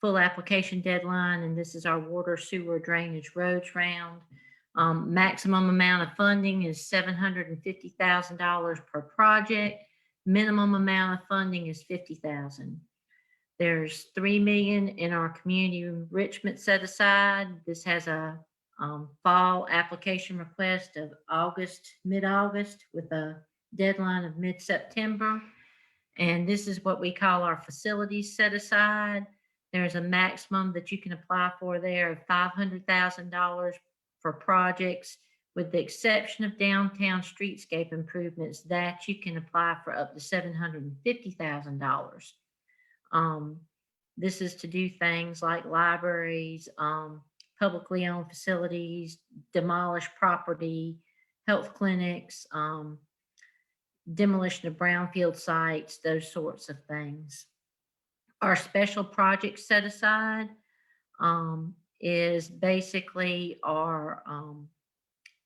full application deadline, and this is our water, sewer, drainage, roads round. Maximum amount of funding is $750,000 per project. Minimum amount of funding is $50,000. There's 3 million in our community enrichment set aside. This has a fall application request of mid-August with a deadline of mid-September. And this is what we call our facilities set aside. There's a maximum that you can apply for there of $500,000 for projects, with the exception of downtown streetscape improvements that you can apply for up to $750,000. This is to do things like libraries, publicly owned facilities, demolish property, health clinics, demolition of brownfield sites, those sorts of things. Our special project set aside is basically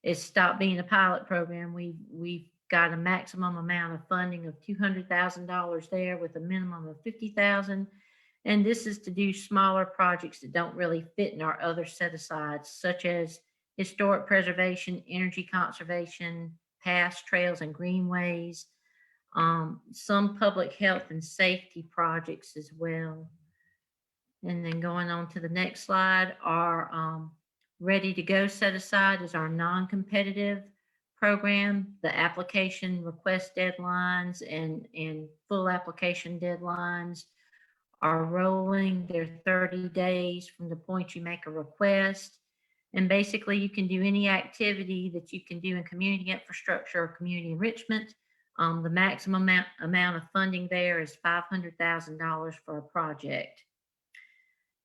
is stopped being a pilot program. We've got a maximum amount of funding of $200,000 there with a minimum of $50,000. And this is to do smaller projects that don't really fit in our other set asides, such as historic preservation, energy conservation, paths, trails, and greenways, some public health and safety projects as well. And then going on to the next slide, our ready to go set aside is our non-competitive program. The application request deadlines and full application deadlines are rolling. They're 30 days from the point you make a request. And basically you can do any activity that you can do in community infrastructure or community enrichment. The maximum amount of funding there is $500,000 for a project.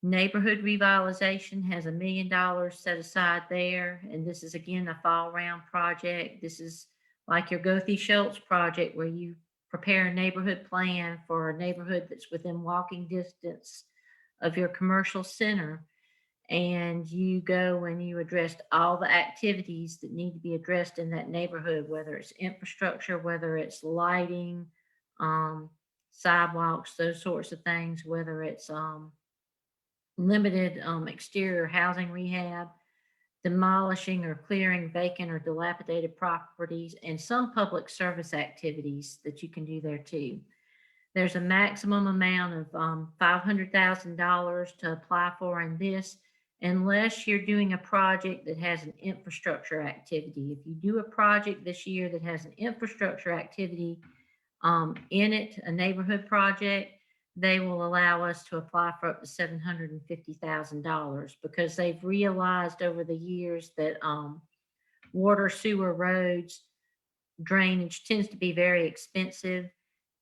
Neighborhood revitalization has $1 million set aside there. And this is again a fall round project. This is like your Goethe Schultz project, where you prepare a neighborhood plan for a neighborhood that's within walking distance of your commercial center. And you go and you address all the activities that need to be addressed in that neighborhood, whether it's infrastructure, whether it's lighting, sidewalks, those sorts of things, whether it's limited exterior housing rehab, demolishing or clearing vacant or dilapidated properties, and some public service activities that you can do there too. There's a maximum amount of $500,000 to apply for in this, unless you're doing a project that has an infrastructure activity. If you do a project this year that has an infrastructure activity in it, a neighborhood project, they will allow us to apply for up to $750,000, because they've realized over the years that water, sewer, roads, drainage tends to be very expensive.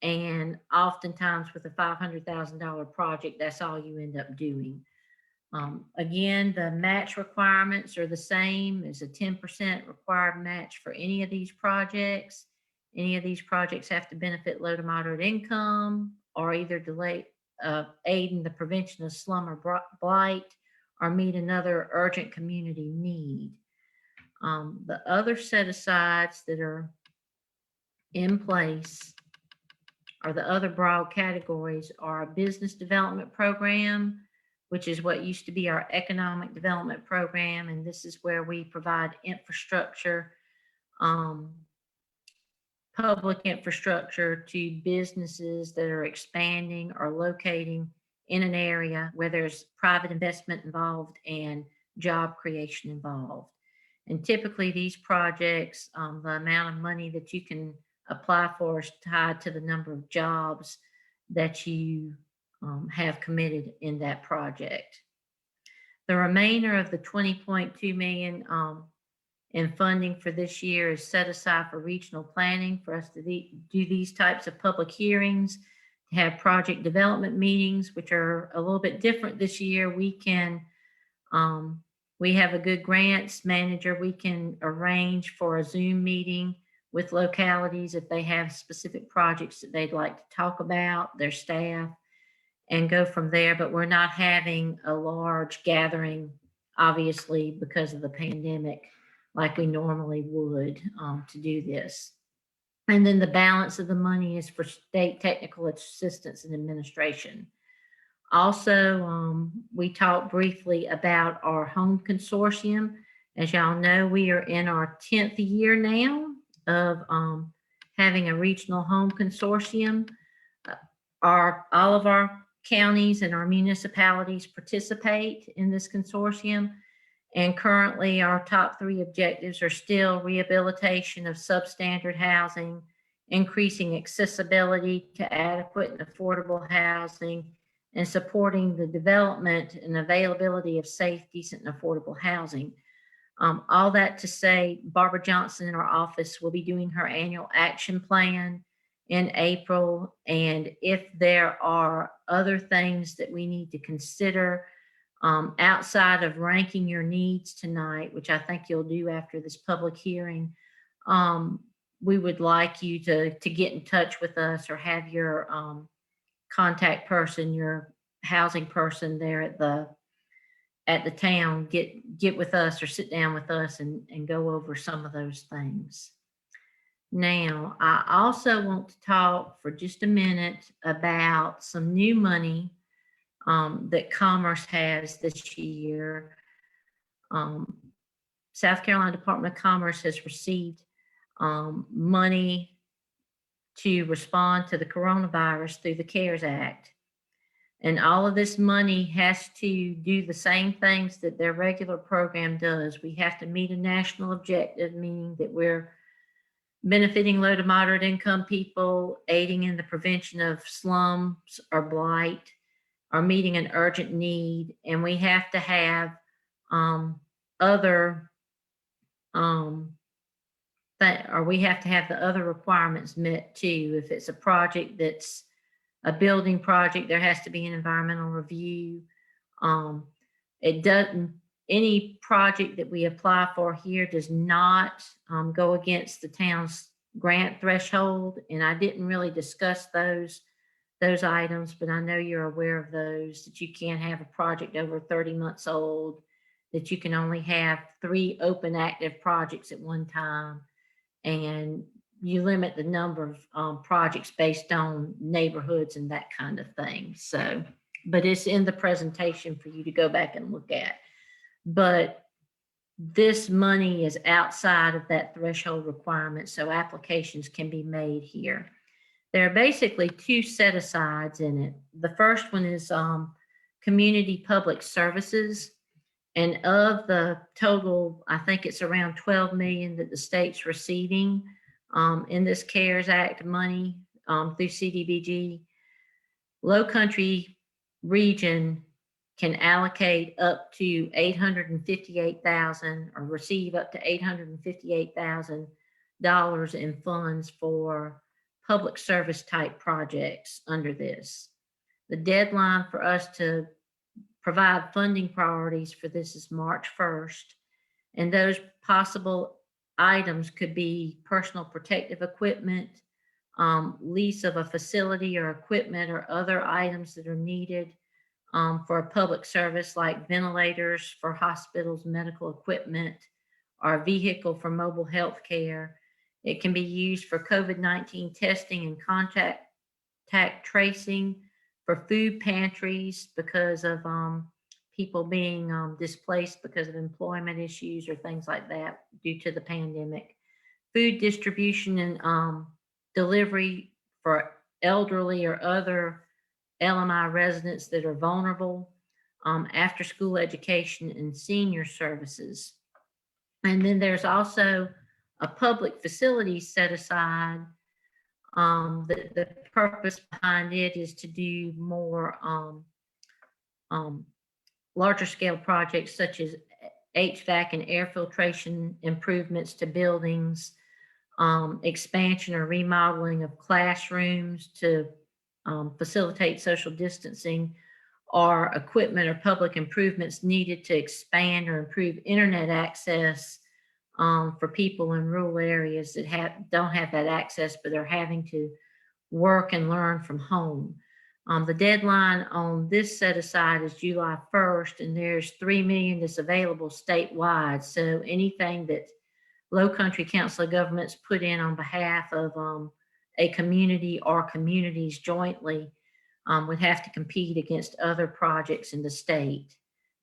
And oftentimes with a $500,000 project, that's all you end up doing. Again, the match requirements are the same as a 10% required match for any of these projects. Any of these projects have to benefit low to moderate income, or either aid in the prevention of slum or blight, or meet another urgent community need. The other set asides that are in place, or the other broad categories, are a business development program, which is what used to be our economic development program. And this is where we provide infrastructure, public infrastructure to businesses that are expanding or locating in an area where there's private investment involved and job creation involved. And typically these projects, the amount of money that you can apply for is tied to the number of jobs that you have committed in that project. The remainder of the 20.2 million in funding for this year is set aside for regional planning, for us to do these types of public hearings, to have project development meetings, which are a little bit different this year. We can, we have a good grants manager. We can arrange for a Zoom meeting with localities if they have specific projects that they'd like to talk about, their staff, and go from there. But we're not having a large gathering obviously because of the pandemic, like we normally would to do this. And then the balance of the money is for state technical assistance and administration. Also, we talked briefly about our home consortium. As y'all know, we are in our 10th year now of having a regional home consortium. All of our counties and our municipalities participate in this consortium. And currently our top 3 objectives are still rehabilitation of substandard housing, increasing accessibility to adequate and affordable housing, and supporting the development and availability of safe, decent, and affordable housing. All that to say, Barbara Johnson in our office will be doing her annual action plan in April. And if there are other things that we need to consider outside of ranking your needs tonight, which I think you'll do after this public hearing, we would like you to get in touch with us or have your contact person, your housing person there at the town, get with us or sit down with us and go over some of those things. Now, I also want to talk for just a minute about some new money that Commerce has this year. South Carolina Department of Commerce has received money to respond to the coronavirus through the CARES Act. And all of this money has to do the same things that their regular program does. We have to meet a national objective, meaning that we're benefiting low to moderate income people, aiding in the prevention of slums or blight, or meeting an urgent need. And we have to have we have to have the other requirements met too. If it's a project that's a building project, there has to be an environmental review. Any project that we apply for here does not go against the town's grant threshold. And I didn't really discuss those items, but I know you're aware of those, that you can't have a project over 30 months old, that you can only have 3 open active projects at one time. And you limit the number of projects based on neighborhoods and that kind of thing. So, but it's in the presentation for you to go back and look at. But this money is outside of that threshold requirement, so applications can be made here. There are basically 2 set-asides in it. The first one is community public services. And of the total, I think it's around 12 million that the state's receiving in this CARES Act money through CDBG. Low Country region can allocate up to $858,000 or receive up to $858,000 in funds for public service type projects under this. The deadline for us to provide funding priorities for this is March 1st. And those possible items could be personal protective equipment, lease of a facility or equipment or other items that are needed for a public service like ventilators for hospitals, medical equipment, or a vehicle for mobile health care. It can be used for COVID-19 testing and contact tracing, for food pantries because of people being displaced because of employment issues or things like that due to the pandemic. Food distribution and delivery for elderly or other LMI residents that are vulnerable, after school education and senior services. And then there's also a public facility set aside. The purpose behind it is to do more larger scale projects such as HVAC and air filtration improvements to buildings, expansion or remodeling of classrooms to facilitate social distancing, or equipment or public improvements needed to expand or improve internet access for people in rural areas that don't have that access, but they're having to work and learn from home. The deadline on this set aside is July 1st, and there's 3 million that's available statewide. So anything that Low Country Council of Governments put in on behalf of a community or communities jointly would have to compete against other projects in the state.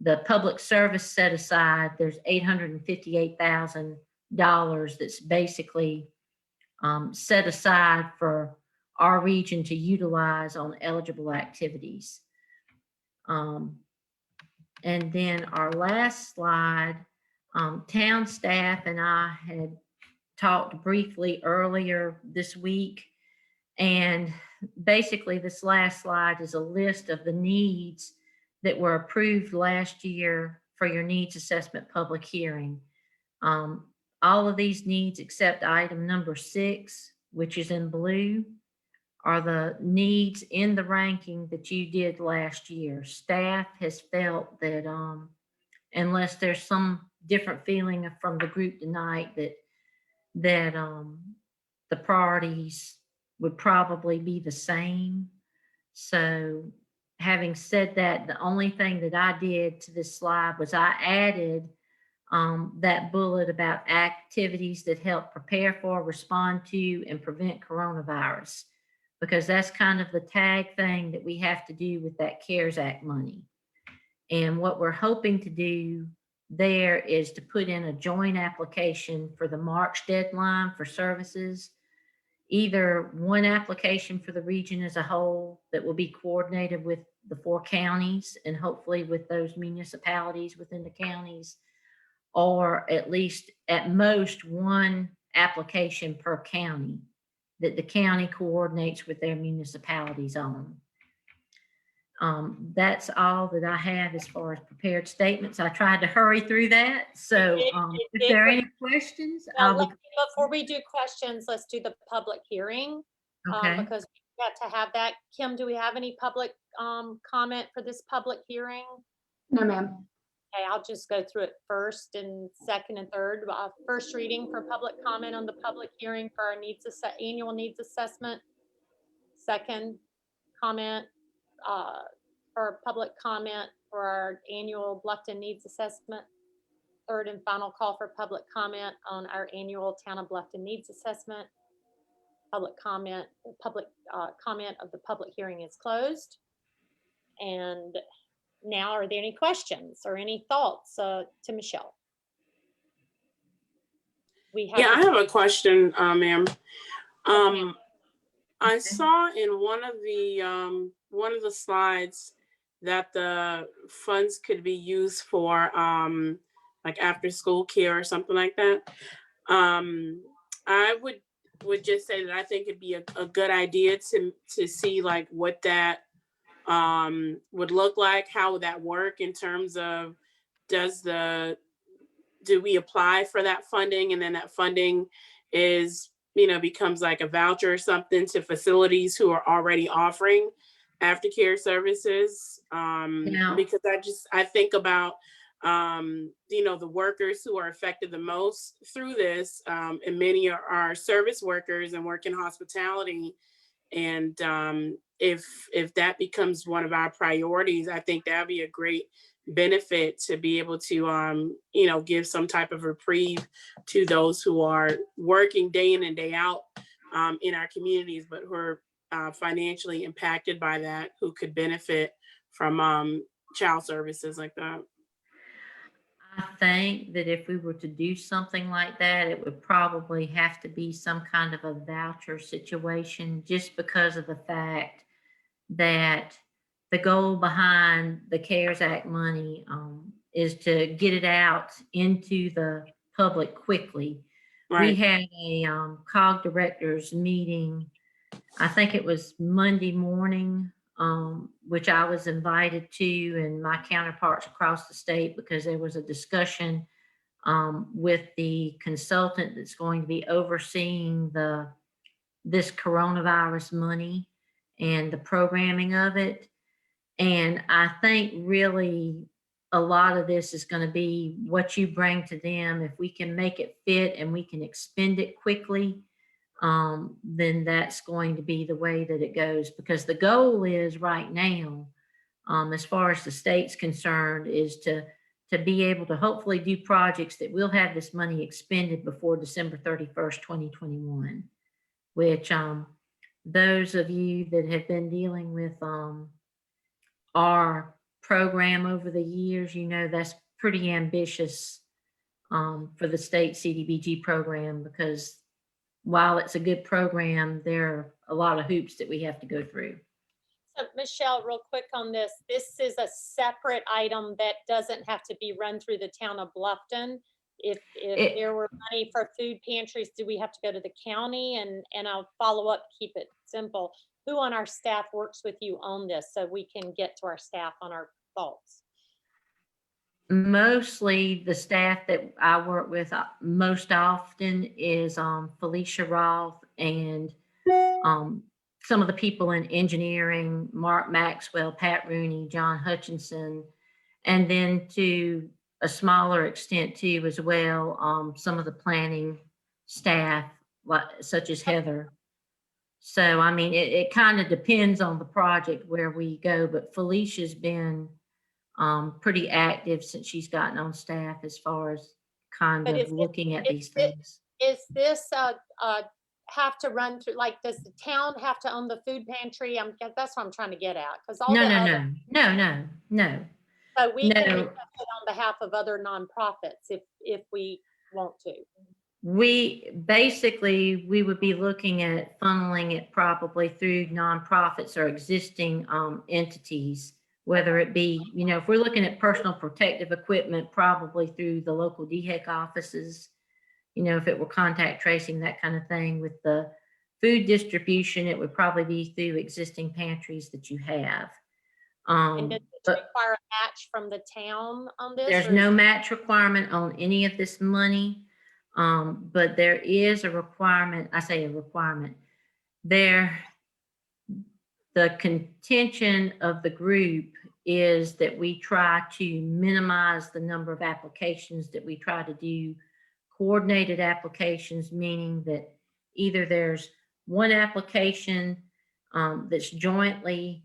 The public service set aside, there's $858,000 that's basically set aside for our region to utilize on eligible activities. And then our last slide, town staff and I had talked briefly earlier this week, and basically this last slide is a list of the needs that were approved last year for your needs assessment public hearing. All of these needs except item number 6, which is in blue, are the needs in the ranking that you did last year. Staff has felt that unless there's some different feeling from the group tonight, that the priorities would probably be the same. So having said that, the only thing that I did to this slide was I added that bullet about activities that help prepare for, respond to, and prevent coronavirus, because that's kind of the tag thing that we have to do with that CARES Act money. And what we're hoping to do there is to put in a joint application for the March deadline for services, either one application for the region as a whole that will be coordinated with the 4 counties and hopefully with those municipalities within the counties, or at least at most one application per county that the county coordinates with their municipalities on. That's all that I have as far as prepared statements. I tried to hurry through that. So if there are any questions, before we do questions, let's do the public hearing. Okay. Because we got to have that. Kim, do we have any public comment for this public hearing? No, ma'am. Okay, I'll just go through it first and second and third. First reading for public comment on the public hearing for our annual needs assessment. Second comment for public comment for our annual Bluffton needs assessment. Third and final call for public comment on our annual Town of Bluffton needs assessment. Public comment of the public hearing is closed. And now, are there any questions or any thoughts to Michelle? I have a question, ma'am. I saw in one of the slides that the funds could be used for like after school care or something like that. I would just say that I think it'd be a good idea to see like what that would look like. How would that work in terms of do we apply for that funding, and then that funding is, becomes like a voucher or something to facilities who are already offering aftercare services? Because I think about, the workers who are affected the most through this, and many are service workers and work in hospitality. And if that becomes one of our priorities, I think that'd be a great benefit to be able to, give some type of reprieve to those who are working day in and day out in our communities, but who are financially impacted by that, who could benefit from child services like that. I think that if we were to do something like that, it would probably have to be some kind of a voucher situation, just because of the fact that the goal behind the CARES Act money is to get it out into the public quickly. Right. We had a COG directors meeting, I think it was Monday morning, which I was invited to, and my counterparts across the state, because there was a discussion with the consultant that's going to be overseeing this coronavirus money and the programming of it. And I think really a lot of this is going to be what you bring to them. If we can make it fit and we can expend it quickly, then that's going to be the way that it goes. Because the goal is right now, as far as the state's concerned, is to be able to hopefully do projects that will have this money expended before December 31st, 2021, which those of you that have been dealing with our program over the years, you know that's pretty ambitious for the state CDBG program, because while it's a good program, there are a lot of hoops that we have to go through. So Michelle, real quick on this, this is a separate item that doesn't have to be run through the town of Bluffton. If there were money for food pantries, do we have to go to the county? And I'll follow up, keep it simple. Who on our staff works with you on this so we can get to our staff on our thoughts? Mostly the staff that I work with most often is Felicia Roth and some of the people in engineering, Mark Maxwell, Pat Rooney, John Hutchinson, and then to a smaller extent too as well, some of the planning staff, such as Heather. So, I mean, it kind of depends on the project where we go, but Felicia's been pretty active since she's gotten on staff as far as kind of looking at these things. Is this have to run through, like, does the town have to own the food pantry? That's what I'm trying to get at. Because all No. So we can request it on behalf of other nonprofits if we want to. We would be looking at funneling it probably through nonprofits or existing entities, whether it be, you know, if we're looking at personal protective equipment, probably through the local DHEC offices, you know, if it were contact tracing, that kind of thing. With the food distribution, it would probably be through existing pantries that you have. And does it require a match from the town on this? There's no match requirement on any of this money, but there is a requirement. I say a requirement. The contention of the group is that we try to minimize the number of applications that we try to do. Coordinated applications, meaning that either there's one application that's jointly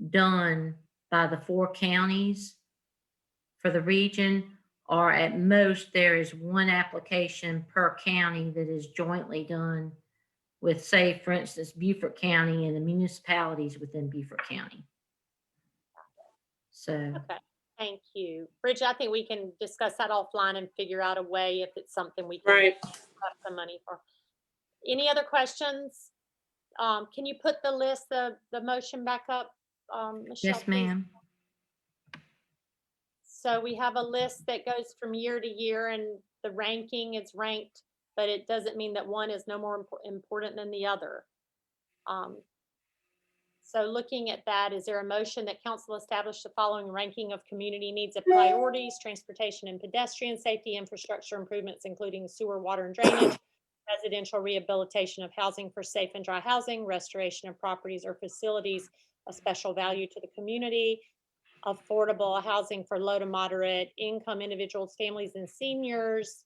done by the 4 counties for the region, or at most there is one application per county that is jointly done with, say, for instance, Beaufort County and the municipalities within Beaufort County. So. Okay, thank you. Bridget, I think we can discuss that offline and figure out a way if it's something we can have some money for. Any other questions? Can you put the motion back up, Michelle? Yes, ma'am. So we have a list that goes from year to year, and the ranking is ranked, but it doesn't mean that one is no more important than the other. So looking at that, is there a motion that council establish the following ranking of community needs of priorities: transportation and pedestrian safety, infrastructure improvements, including sewer, water, and drainage, residential rehabilitation of housing for safe and dry housing, restoration of properties or facilities of special value to the community, affordable housing for low to moderate income individuals, families, and seniors,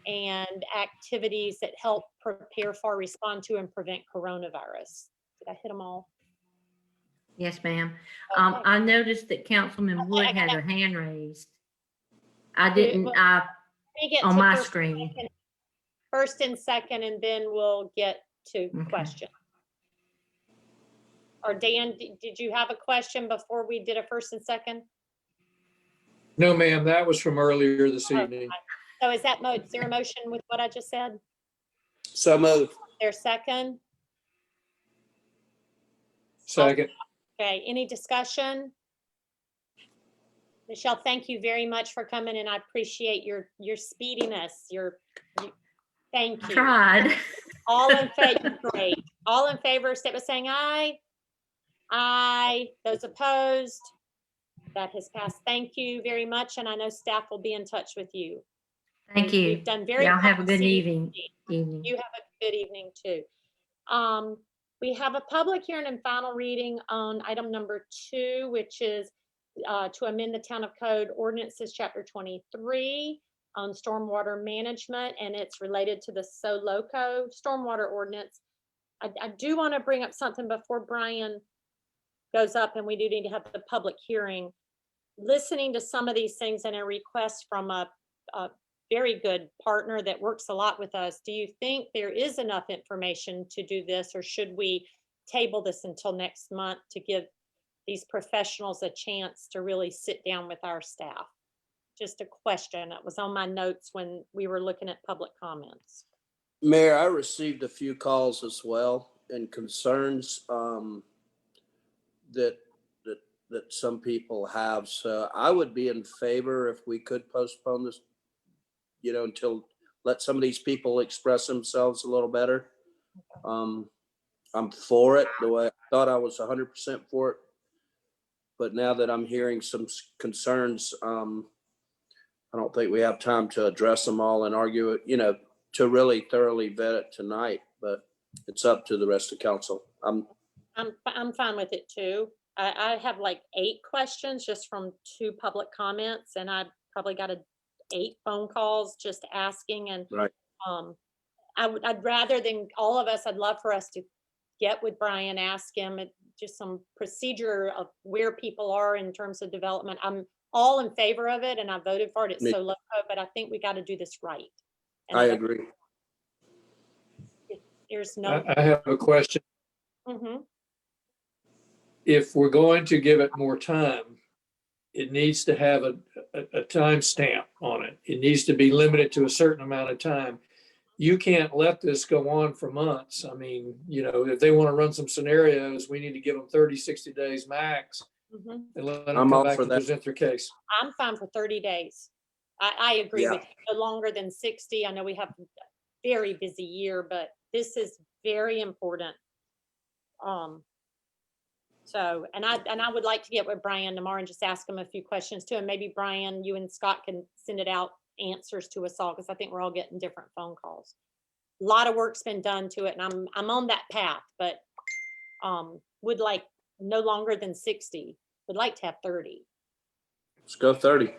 and activities that help prepare for, respond to, and prevent coronavirus. Did I hit them all? Yes, ma'am. I noticed that Councilman Wood had her hand raised. I didn't, on my screen. First and second, and then we'll get to questions. Or Dan, did you have a question before we did a first and second? No, ma'am, that was from earlier this evening. So is there a motion with what I just said? So moved. There's second? Second. Okay, any discussion? Michelle, thank you very much for coming, and I appreciate your speediness. Thank you. Tried. All in favor, great. All in favor, step by saying aye. Aye. Those opposed? That has passed. Thank you very much, and I know staff will be in touch with you. Thank you. We've done very. Y'all have a good evening. You have a good evening too. We have a public hearing and final reading on item number 2, which is to amend the Town of Code ordinances, chapter 23. on stormwater management, and it's related to the SoLoco stormwater ordinance. I do want to bring up something before Brian goes up, and we do need to have the public hearing. Listening to some of these things and a request from a very good partner that works a lot with us, do you think there is enough information to do this, or should we table this until next month to give these professionals a chance to really sit down with our staff? Just a question. It was on my notes when we were looking at public comments. Mayor, I received a few calls as well and concerns that some people have. So I would be in favor if we could postpone this, until let some of these people express themselves a little better. I'm for it the way I thought I was 100% for it. But now that I'm hearing some concerns, I don't think we have time to address them all and argue it, to really thoroughly vet it tonight, but it's up to the rest of council. I'm fine with it too. I have like 8 questions just from 2 public comments, and I probably got 8 phone calls just asking. And right. I'd rather than all of us, I'd love for us to get with Brian, ask him just some procedure of where people are in terms of development. I'm all in favor of it, and I voted for it. It's so low, but I think we got to do this right. And I agree. There's no. I have a question. Mm-hmm. If we're going to give it more time, it needs to have a time stamp on it. It needs to be limited to a certain amount of time. You can't let this go on for months. I mean, if they want to run some scenarios, we need to give them 30, 60 days max. Mm-hmm. And let them I'm come all back for and that. present their case. I'm fine for 30 days. I agree Yeah. with you. No longer than 60. I know we have a very busy year, but this is very important. So, and I would like to get with Brian tomorrow and just ask him a few questions too. And maybe Brian, you and Scott can send it out answers to us all, because I think we're all getting different phone calls. A lot of work's been done to it, and I'm on that path, but would like no longer than 60. Would like to have 30. Let's go 30.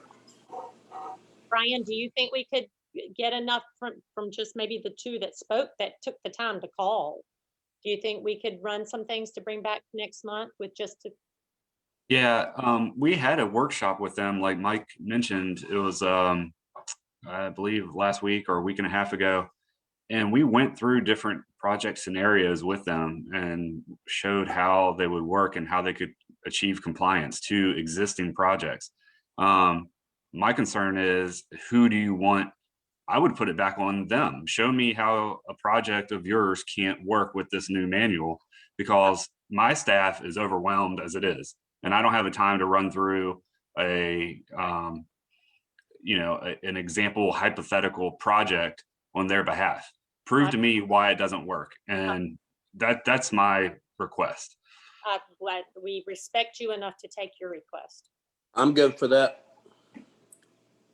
Brian, do you think we could get enough from just maybe the 2 that spoke that took the time to call? Do you think we could run some things to bring back next month with just Yeah, we had a workshop with them, like Mike mentioned. It was, I believe, last week or a week and a half ago. And we went through different project scenarios with them and showed how they would work and how they could achieve compliance to existing projects. My concern is, who do you want? I would put it back on them. Show me how a project of yours can't work with this new manual, because my staff is overwhelmed as it is. And I don't have the time to run through an example hypothetical project on their behalf. Prove to me why it doesn't work. And that's my request. glad we respect you enough to take your request. I'm good for that.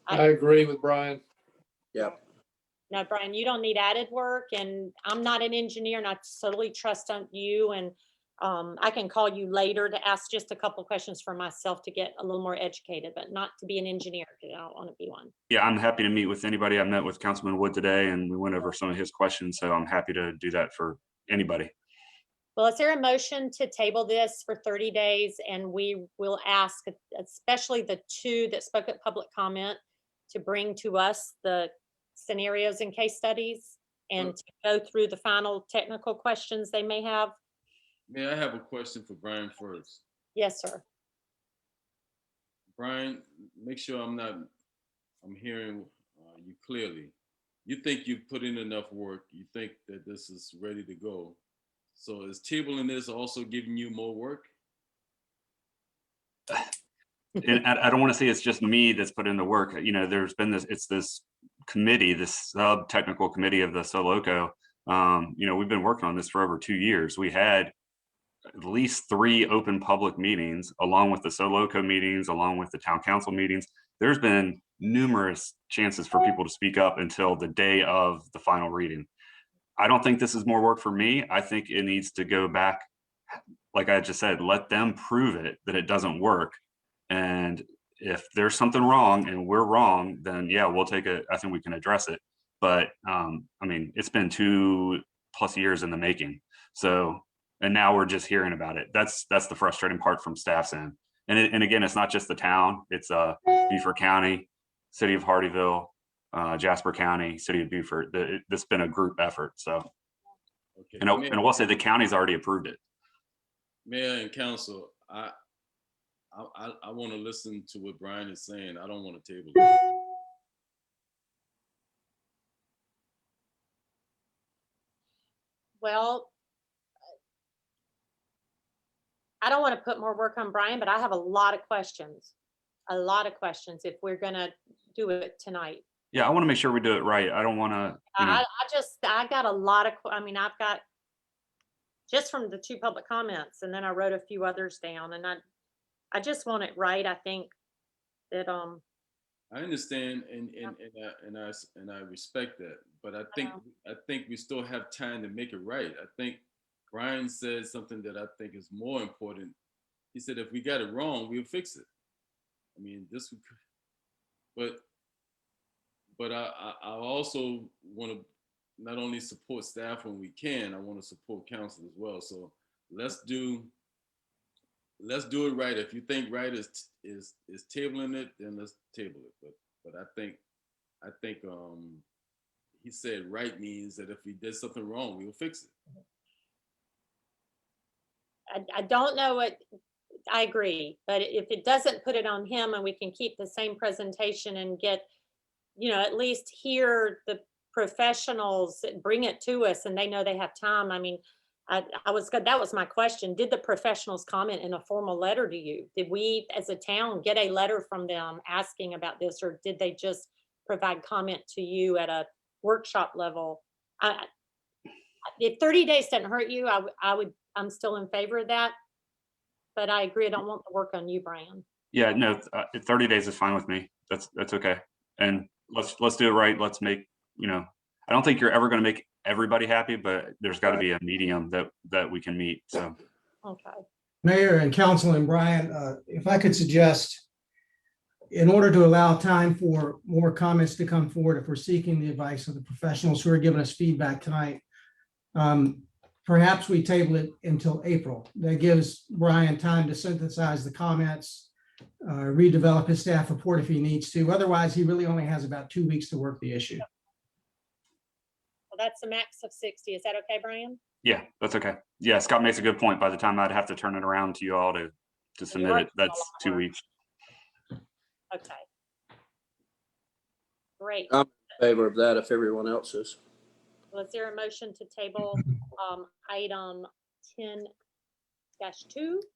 I agree with Brian. Yeah. No, Brian, you don't need added work, and I'm not an engineer, and I totally trust on you. And I can call you later to ask just a couple questions for myself to get a little more educated, but not to be an engineer, because I don't want to be one. Yeah, I'm happy to meet with anybody. I met with Councilman Wood today and we went over some of his questions. So I'm happy to do that for anybody. Well, is there a motion to table this for 30 days? And we will ask, especially the 2 that spoke at public comment, to bring to us the scenarios and case studies and to go through the final technical questions they may have. May I have a question for Brian first? Yes, sir. Brian, make sure I'm hearing you clearly. You think you've put in enough work. You think that this is ready to go. So is tabling this also giving you more work? And I don't want to say it's just me that's put in the work. There's been this committee, this sub-technical committee of the SoLoco. We've been working on this for over 2 years. We had at least 3 open public meetings, along with the SoLoco meetings, along with the town council meetings. There's been numerous chances for people to speak up until the day of the final reading. I don't think this is more work for me. I think it needs to go back, like I just said, let them prove it that it doesn't work. And if there's something wrong and we're wrong, then yeah, we'll take it. I think we can address it. But I mean, it's been 2+ years in the making. So, and now we're just hearing about it. That's the frustrating part from staff's end. And again, it's not just the town. It's Beaufort County, City of Hardeeville, Jasper County, City of Beaufort. It's been a group effort. So, Okay. and I will say the county's already approved it. Mayor and council, I want to listen to what Brian is saying. I don't want to table it. Well, I don't want to put more work on Brian, but I have a lot of questions. If we're gonna do it tonight. Yeah, I want to make sure we do it right. I don't want to, I got a lot of, I mean, I've got just from the 2 public comments, and then I wrote a few others down, and I just want it right. I think that, I understand and I respect that, but I think we still have time to make it right. I think Brian said something that I think is more important. He said if we got it wrong, we'll fix it. I mean, but I also want to not only support staff when we can, I want to support council as well. So let's do it right. If you think right is tabling it, then let's table it. But I think he said right means that if we did something wrong, we will fix it. I don't know what, I agree, but if it doesn't put it on him and we can keep the same presentation and get, at least hear the professionals bring it to us and they know they have time. I mean, that was my question. Did the professionals comment in a formal letter to you? Did we as a town get a letter from them asking about this, or did they just provide comment to you at a workshop level? If 30 days doesn't hurt you, I'm still in favor of that. But I agree, I don't want the work on you, Brian. yeah, no, 30 days is fine with me. That's okay. And let's do it right. Let's make, I don't think you're ever going to make everybody happy, but there's got to be a medium that we can meet. So, okay. Mayor and council and Brian, if I could suggest, in order to allow time for more comments to come forward, if we're seeking the advice of the professionals who are giving us feedback tonight, perhaps we table it until April. That gives Brian time to synthesize the comments, redevelop his staff report if he needs to. Otherwise, he really only has about 2 weeks to work the issue. Well, that's a max of 60. Is that okay, Brian? yeah, that's okay. Yeah, Scott makes a good point. By the time I'd have to turn it around to you all to submit it, that's 2 weeks. Okay. Great. I'm in favor of that if everyone else is. Was there a motion to table item 10-2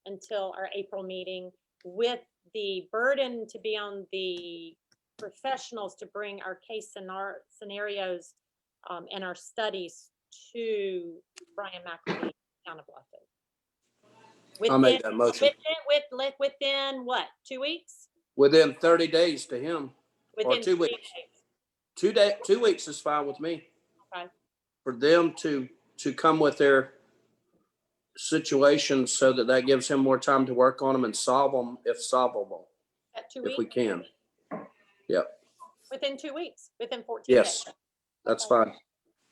until our April meeting, with the burden to be on the professionals to bring our case scenarios and our studies to Brian McElvey, Town of Bluffton? I'll make that motion. Within what, 2 weeks? Within 30 days to him, Within or 2 weeks. 2 weeks is fine with me. Okay. For them to come with their situations so that gives him more time to work on them and solve them if solvable, At 2 if weeks? we can. Yep. Within 2 weeks, within 14 Yes, days. that's fine.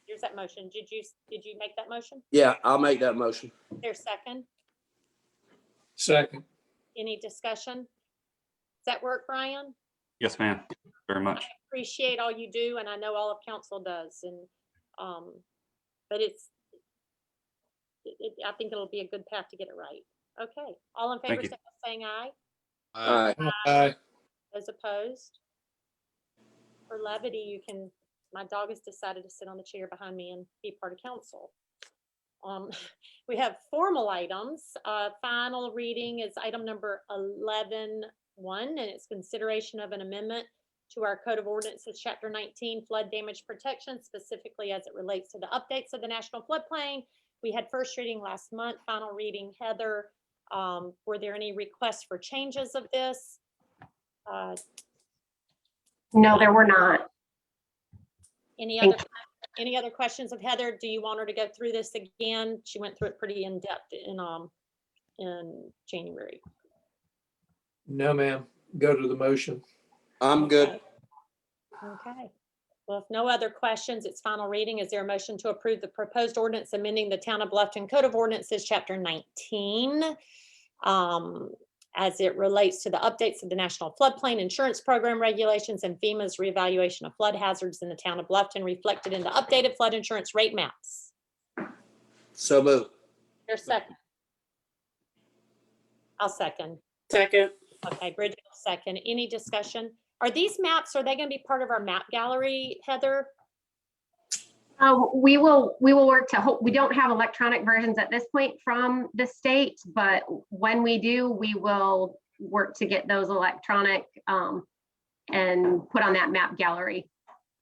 Here's that motion. Did you make that motion? Yeah, I'll make that motion. There's second. Second. Any discussion? Does that work, Brian? Yes, ma'am. Very much. Appreciate all you do, and I know all of council does. And but I think it'll be a good path to get it right. Okay, all in favor, Thank you. say by saying aye. Aye. Aye. Those opposed? For levity, you can. My dog has decided to sit on the chair behind me and be part of council. We have formal items. Final reading is item number 11.1, and it's consideration of an amendment to our Code of Ordinances, Chapter 19, Flood Damage Protection, specifically as it relates to the updates of the National Floodplain. We had first reading last month, final reading. Heather, were there any requests for changes of this? No, there were not. Any other questions of Heather? Do you want her to go through this again? She went through it pretty in depth in January. No, ma'am. go to the motion. I'm good. Okay. Well, if no other questions, it's final reading. Is there a motion to approve the proposed ordinance amending the Town of Bluffton Code of Ordinances, Chapter 19, as it relates to the updates of the National Floodplain Insurance Program regulations and FEMA's reevaluation of flood hazards in the Town of Bluffton reflected in the updated flood insurance rate maps? So moved. There's a second. I'll second. Second. Okay, Bridget, will second. Any discussion? Are these maps, are they going to be part of our map gallery, Heather? We will work to hope. We don't have electronic versions at this point from the state, but when we do, we will work to get those electronic and put on that map gallery.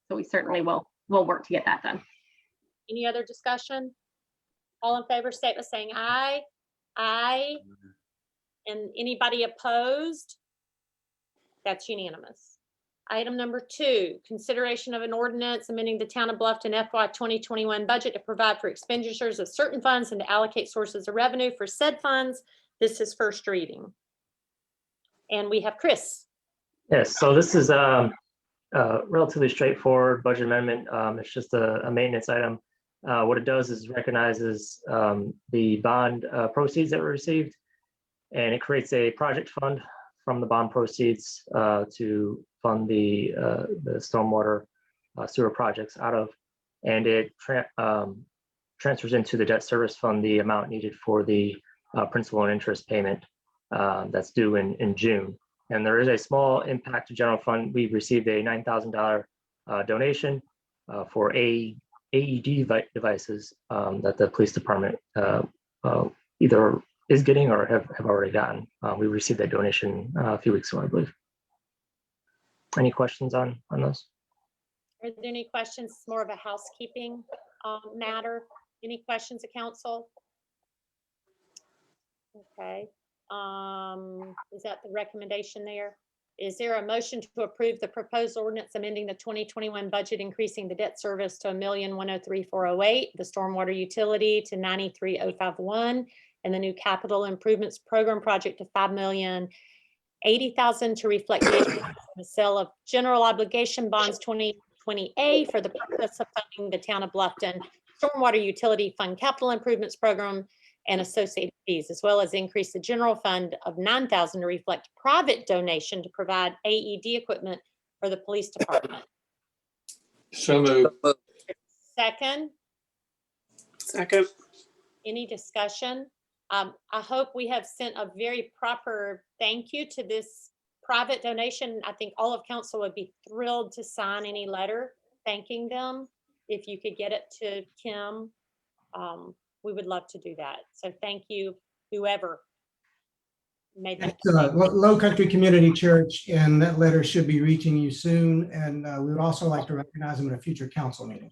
So we certainly will work to get that done. Any other discussion? All in favor, state by saying aye. Aye. And anybody opposed? That's unanimous. Item number 2, consideration of an ordinance amending the Town of Bluffton FY 2021 budget to provide for expenditures of certain funds and to allocate sources of revenue for said funds. This is first reading. And we have Chris. Yes, so this is a relatively straightforward budget amendment. It's just a maintenance item. What it does is recognizes the bond proceeds that were received, and it creates a project fund from the bond proceeds to fund the stormwater sewer projects out of, and it transfers into the debt service fund the amount needed for the principal and interest payment that's due in June. And there is a small impact to general fund. We received a $9,000 donation for AED devices that the police department either is getting or have already gotten. We received that donation a few weeks ago, I believe. Any questions on those? Are there any questions? It's more of a housekeeping matter. Any questions of council? Okay. Is that the recommendation there? Is there a motion to approve the proposed ordinance amending the 2021 budget, increasing the debt service to $1,103,408, the stormwater utility to $93,051, and the new capital improvements program project to $5,080,000 to reflect the sale of general obligation bonds 2020A for the purpose of funding the Town of Bluffton stormwater utility fund capital improvements program and associated fees, as well as increase the general fund of $9,000 to reflect private donation to provide AED equipment for the police department. So moved. Second. Second. Any discussion? I hope we have sent a very proper thank you to this private donation. I think all of council would be thrilled to sign any letter thanking them. If you could get it to Kim, we would love to do that. So thank you, whoever made that. Low Country Community Church, and that letter should be reaching you soon. And we would also like to recognize them in a future council meeting.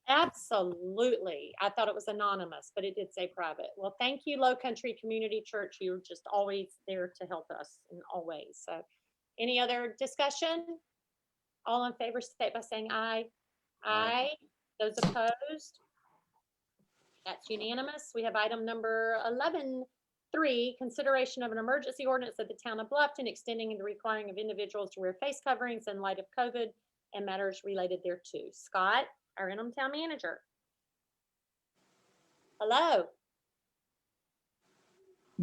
Absolutely. I thought it was anonymous, but it did say private. Well, thank you, Low Country Community Church. You're just always there to help us in all ways. So any other discussion? All in favor, state by saying aye. Aye. Those opposed? That's unanimous. We have item number 11.3, consideration of an emergency ordinance of the Town of Bluffton extending the requiring of individuals to wear face coverings in light of COVID and matters related thereto. Scott, our interim town manager. Hello.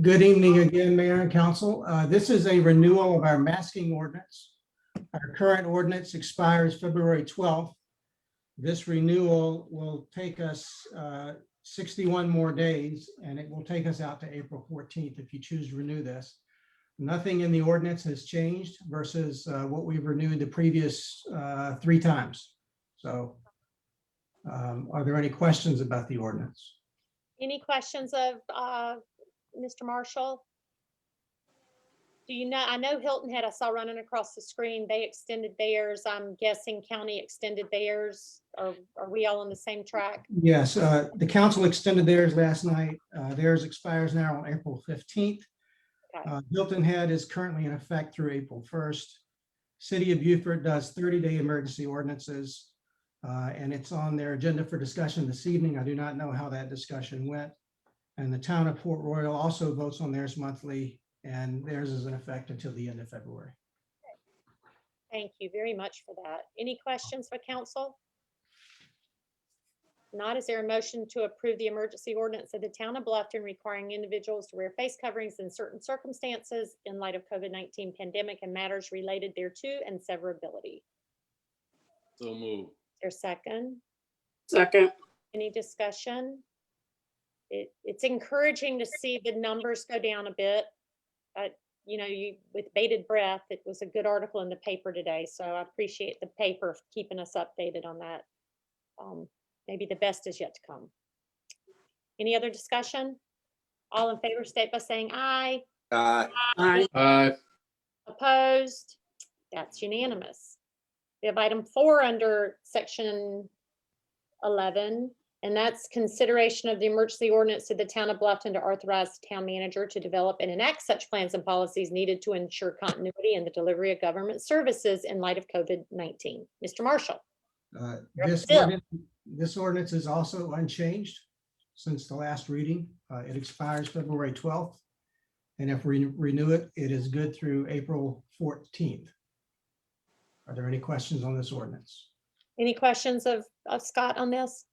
Good evening again, Mayor and Council. This is a renewal of our masking ordinance. Our current ordinance expires February 12th. This renewal will take us 61 more days, and it will take us out to April 14th if you choose to renew this. Nothing in the ordinance has changed versus what we've renewed the previous 3 times. So are there any questions about the ordinance? Any questions of Mr. Marshall? Do you know, I know Hilton Head I saw running across the screen, they extended theirs. I'm guessing county extended theirs. Are we all on the same track? Yes, the council extended theirs last night. Theirs expires now on April 15th. Okay. Hilton Head is currently in effect through April 1st. City of Beaufort does 30-day emergency ordinances, and it's on their agenda for discussion this evening. I do not know how that discussion went. And the town of Port Royal also votes on theirs monthly, and theirs is in effect until the end of February. Thank you very much for that. Any questions for council? Not, is there a motion to approve the emergency ordinance of the town of Bluffton requiring individuals to wear face coverings in certain circumstances in light of COVID-19 pandemic and matters related thereto and severability? So move. Is there a second? Second. Any discussion? It's encouraging to see the numbers go down a bit. You know, with bated breath, it was a good article in the paper today, so I appreciate the paper keeping us updated on that. Maybe the best is yet to come. Any other discussion? All in favor, state by saying aye. Aye. Opposed? That's unanimous. We have item 4 under section 11, and that's consideration of the emergency ordinance to the town of Bluffton to authorize the town manager to develop and enact such plans and policies needed to ensure continuity in the delivery of government services in light of COVID-19. Mr. Marshall. This ordinance is also unchanged since the last reading. It expires February 12th. And if we renew it, it is good through April 14th. Are there any questions on this ordinance? Any questions of Scott on this?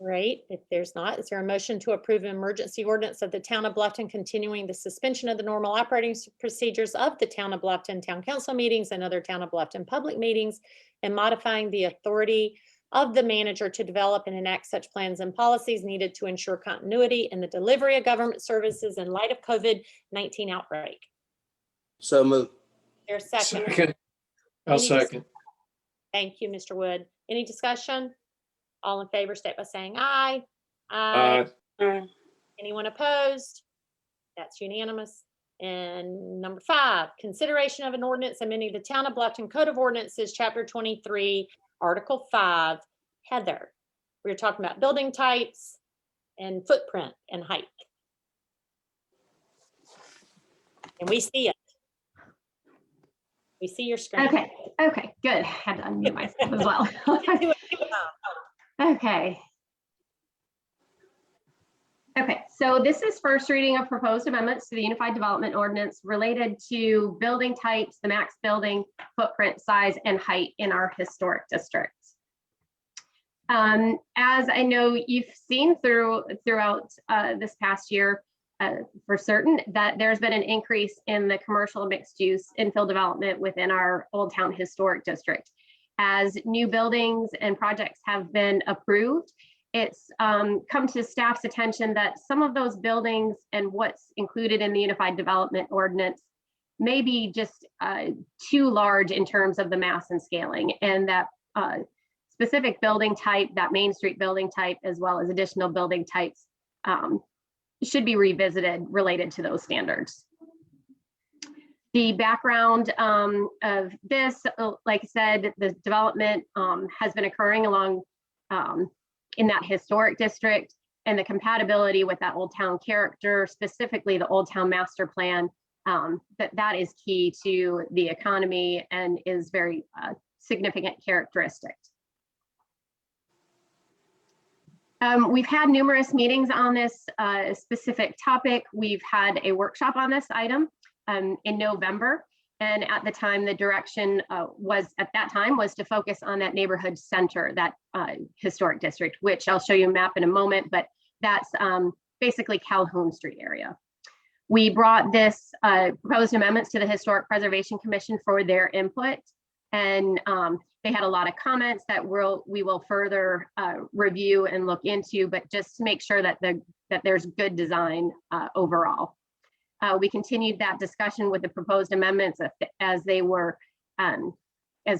Great. If there's not, is there a motion to approve an emergency ordinance of the town of Bluffton continuing the suspension of the normal operating procedures of the town of Bluffton town council meetings and other town of Bluffton public meetings and modifying the authority of the manager to develop and enact such plans and policies needed to ensure continuity in the delivery of government services in light of COVID-19 outbreak? So move. There's a second. Second. I'll second. Thank you, Mr. Wood. Any discussion? All in favor, state by saying aye. Aye. Anyone opposed? That's unanimous. And number 5, consideration of an ordinance amending the town of Bluffton Code of Ordinances, Chapter 23, Article 5. Heather, we were talking about building types and footprint and height. And we see it. We see your screen. Okay, good. Had to unmute myself as well. Okay. So this is first reading of proposed amendments to the Unified Development Ordinance related to building types, the max building footprint, size, and height in our historic districts. As I know you've seen throughout this past year, for certain, that there's been an increase in the commercial mixed use infill development within our Old Town Historic District. As new buildings and projects have been approved, it's come to staff's attention that some of those buildings and what's included in the Unified Development Ordinance may be just too large in terms of the mass and scaling, and that specific building type, that Main Street building type, as well as additional building types, should be revisited related to those standards. The background of this, like I said, the development has been occurring along in that historic district, and the compatibility with that Old Town character, specifically the Old Town Master Plan, that is key to the economy and is very significant characteristic. We've had numerous meetings on this specific topic. We've had a workshop on this item in November. And at the time, the direction was to focus on that neighborhood center, that historic district, which I'll show you a map in a moment, but that's basically Calhoun Street area. We brought this proposed amendments to the Historic Preservation Commission for their input. And they had a lot of comments that we will further review and look into, but just to make sure that there's good design overall. We continued that discussion with the proposed amendments as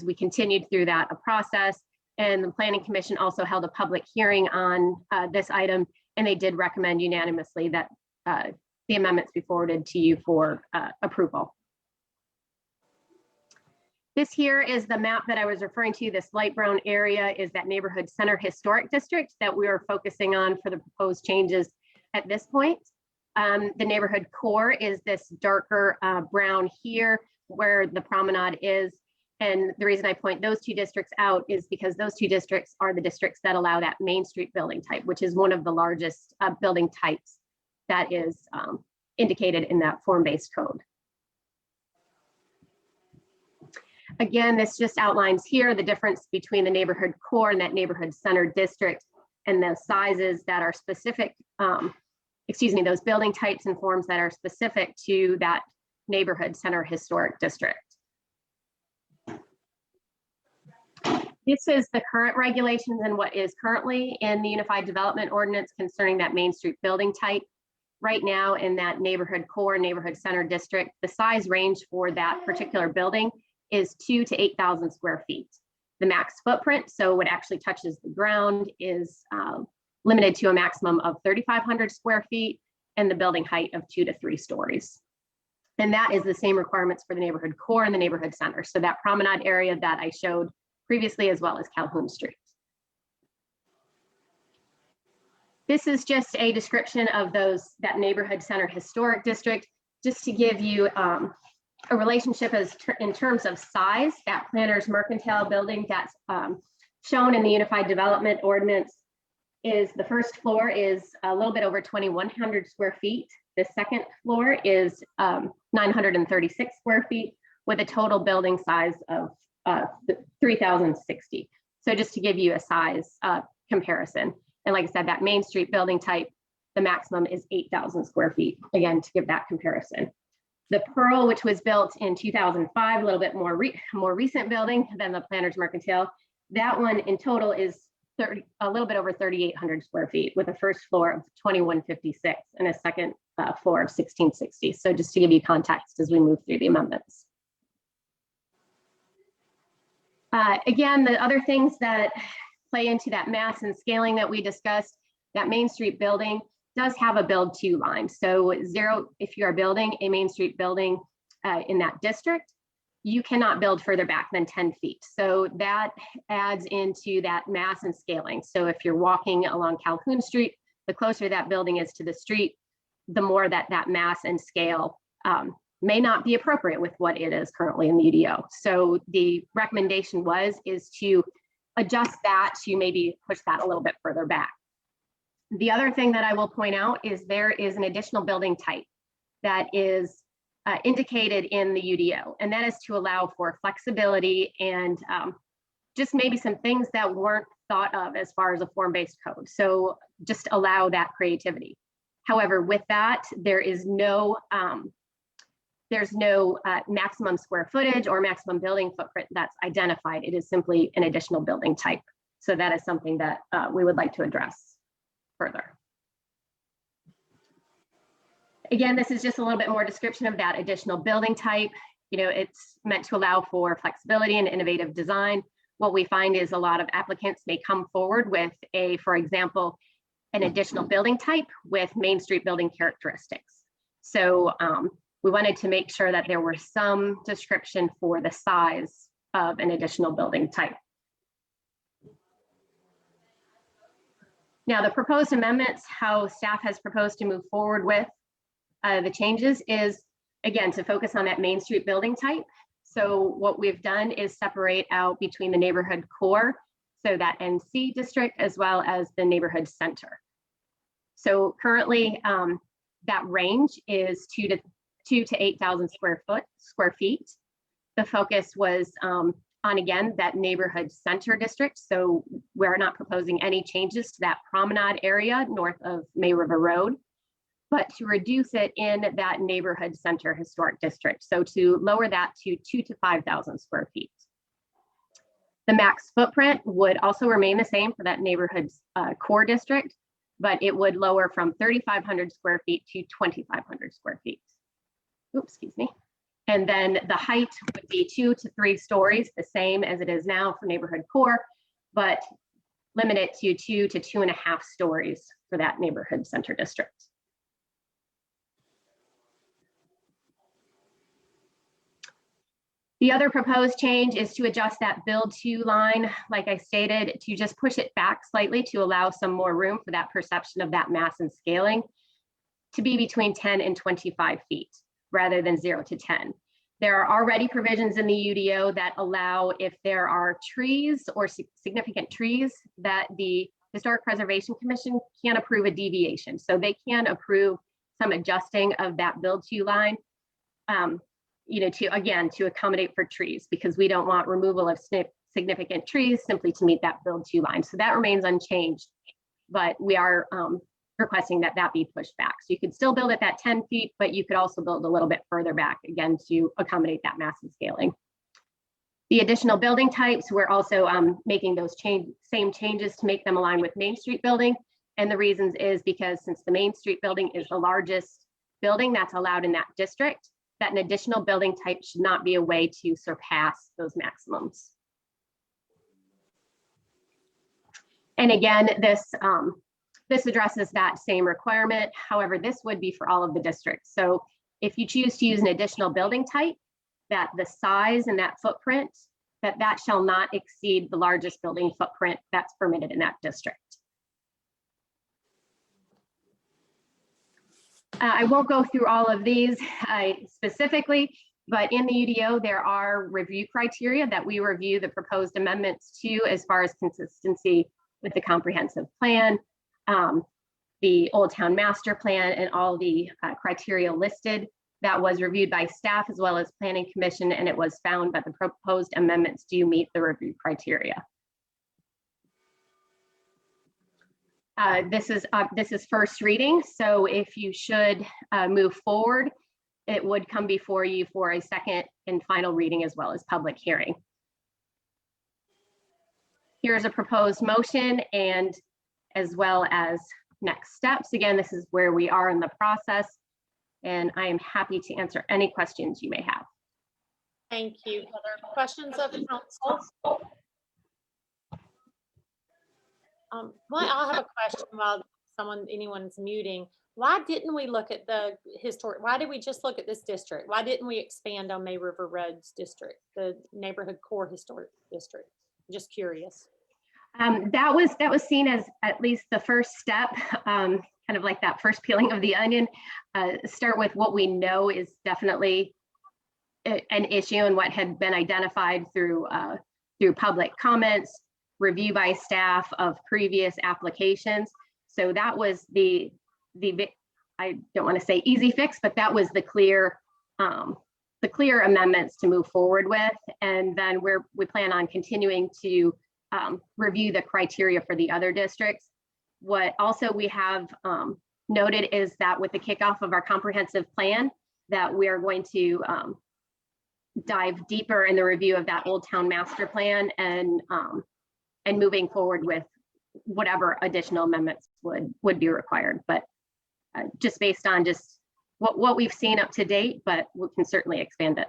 we continued through that process. And the Planning Commission also held a public hearing on this item, and they did recommend unanimously that the amendments be forwarded to you for approval. This here is the map that I was referring to. This light brown area is that neighborhood center historic district that we are focusing on for the proposed changes at this point. The neighborhood core is this darker brown here where the promenade is. And the reason I point those two districts out is because those two districts are the districts that allow that Main Street building type, which is one of the largest building types that is indicated in that form-based code. Again, this just outlines here the difference between the neighborhood core and that neighborhood center district and the sizes that are specific, those building types and forms that are specific to that neighborhood center historic district. This is the current regulations and what is currently in the Unified Development Ordinance concerning that Main Street building type. Right now in that neighborhood core, neighborhood center district, the size range for that particular building is 2,000 to 8,000 square feet. The max footprint, so what actually touches the ground, is limited to a maximum of 3,500 square feet and the building height of 2 to 3 stories. And that is the same requirements for the neighborhood core and the neighborhood center. So that promenade area that I showed previously, as well as Calhoun Street. This is just a description of that neighborhood center historic district, just to give you a relationship in terms of size. That Planters Mercantile building that's shown in the Unified Development Ordinance is the first floor is a little bit over 2,100 square feet. The second floor is 936 square feet with a total building size of 3,060. So just to give you a size comparison. And like I said, that Main Street building type, the maximum is 8,000 square feet. Again, to give that comparison. The Pearl, which was built in 2005, a little bit more recent building than the Planters Mercantile. That one in total is a little bit over 3,800 square feet with a first floor of 2,156 and a second floor of 1,660. So just to give you context as we move through the amendments. Again, the other things that play into that mass and scaling that we discussed, that Main Street building does have a build to line. So 0, if you are building a Main Street building in that district, you cannot build further back than 10 feet. So that adds into that mass and scaling. So if you're walking along Calhoun Street, the closer that building is to the street, the more that mass and scale may not be appropriate with what it is currently in the UDO. So the recommendation is to adjust that to maybe push that a little bit further back. The other thing that I will point out is there is an additional building type that is indicated in the UDO, and that is to allow for flexibility and just maybe some things that weren't thought of as far as a form-based code. So just allow that creativity. However, with that, there's no maximum square footage or maximum building footprint that's identified. It is simply an additional building type. So that is something that we would like to address further. Again, this is just a little bit more description of that additional building type. You know, it's meant to allow for flexibility and innovative design. What we find is a lot of applicants may come forward with for example, an additional building type with Main Street building characteristics. So we wanted to make sure that there were some description for the size of an additional building type. Now, the proposed amendments, how staff has proposed to move forward with the changes is, again, to focus on that Main Street building type. So what we've done is separate out between the neighborhood core, so that NC district, as well as the neighborhood center. So currently, that range is 2,000 to 8,000 square feet. The focus was on, again, that neighborhood center district. So we're not proposing any changes to that promenade area north of May River Road, but to reduce it in that neighborhood center historic district. So to lower that to 2,000 to 5,000 square feet. The max footprint would also remain the same for that neighborhood core district, but it would lower from 3,500 square feet to 2,500 square feet. Oops, excuse me. And then the height would be 2 to 3 stories, the same as it is now for neighborhood core, but limit it to 2 to 2.5 stories for that neighborhood center district. The other proposed change is to adjust that build to line, like I stated, to just push it back slightly to allow some more room for that perception of that mass and scaling to be between 10 and 25 feet rather than 0 to 10. There are already provisions in the UDO that allow, if there are trees or significant trees, that the Historic Preservation Commission can approve a deviation. So they can approve some adjusting of that build to line. to accommodate for trees, because we don't want removal of significant trees simply to meet that build 2 line. So that remains unchanged, but we are requesting that that be pushed back. So you could still build at that 10 feet, but you could also build a little bit further back, again, to accommodate that massive scaling. The additional building types, we're also making those same changes to make them align with Main Street building. And the reasons is because since the Main Street building is the largest building that's allowed in that district, that an additional building type should not be a way to surpass those maximums. And again, this addresses that same requirement. However, this would be for all of the districts. So if you choose to use an additional building type, that the size and that footprint, that shall not exceed the largest building footprint that's permitted in that district. I won't go through all of these specifically, but in the UDO, there are review criteria that we review the proposed amendments to as far as consistency with the comprehensive plan, the Old Town Master Plan, and all the criteria listed. That was reviewed by staff as well as Planning Commission, and it was found that the proposed amendments do meet the review criteria. This is first reading, so if you should move forward, it would come before you for a second and final reading as well as public hearing. Here's a proposed motion and as well as next steps. Again, this is where we are in the process, and I am happy to answer any questions you may have. Thank you, Heather. Questions of council? Well, I'll have a question while anyone's muting. Why didn't we look at the historic? Why did we just look at this district? Why didn't we expand on May River Roads district, the neighborhood core historic district? Just curious. That was seen as at least the first step, kind of like that first peeling of the onion. Start with what we know is definitely an issue and what had been identified through public comments, review by staff of previous applications. So that was the I don't want to say easy fix, but that was the clear amendments to move forward with. And then we plan on continuing to review the criteria for the other districts. What also we have noted is that with the kickoff of our comprehensive plan, that we are going to dive deeper in the review of that Old Town Master Plan and moving forward with whatever additional amendments would be required. But just based on just what we've seen up to date, but we can certainly expand it.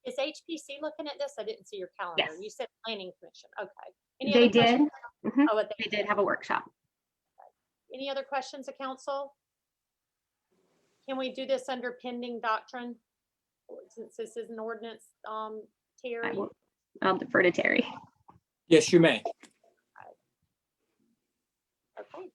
Is HPC looking at this? I didn't see your calendar. Yes. You said Planning Commission. Okay. They did. Oh, they did have a workshop. Any other questions of council? Can we do this under pending doctrine? Since this is an ordinance, Terry? I'll defer to Terry. Yes, you may. Okay.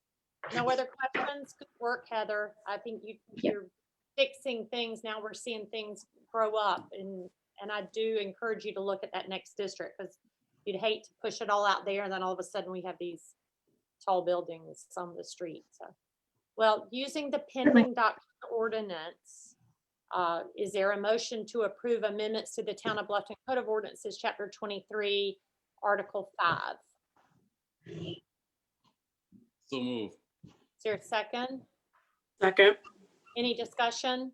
No other questions? Good work, Heather. I think you're fixing things. Now we're seeing things grow up, and I do encourage you to look at that next district, because you'd hate to push it all out there and then all of a sudden we have these tall buildings on the street. So, well, using the pending doctrine ordinance, is there a motion to approve amendments to the Town of Bluffton Code of Ordinances, Chapter 23, Article 5? So move. Is there a second? Second. Any discussion?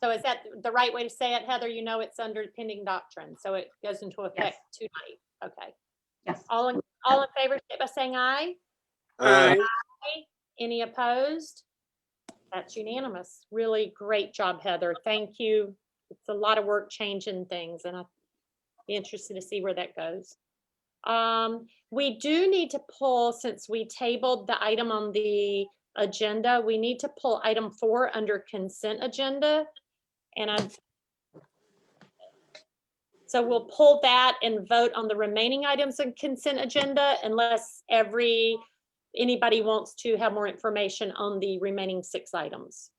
So is that the right way to say it, Heather? You know it's under pending doctrine, so it goes into effect tonight. Okay. Yes. All in favor, say by saying aye. Aye. Aye. Any opposed? That's unanimous. Really great job, Heather. Thank you. It's a lot of work changing things, and I'd be interested to see where that goes. We do need to pull, since we tabled the item on the agenda, we need to pull item 4 under consent agenda. And so we'll pull that and vote on the remaining items on consent agenda unless anybody wants to have more information on the remaining 6 items.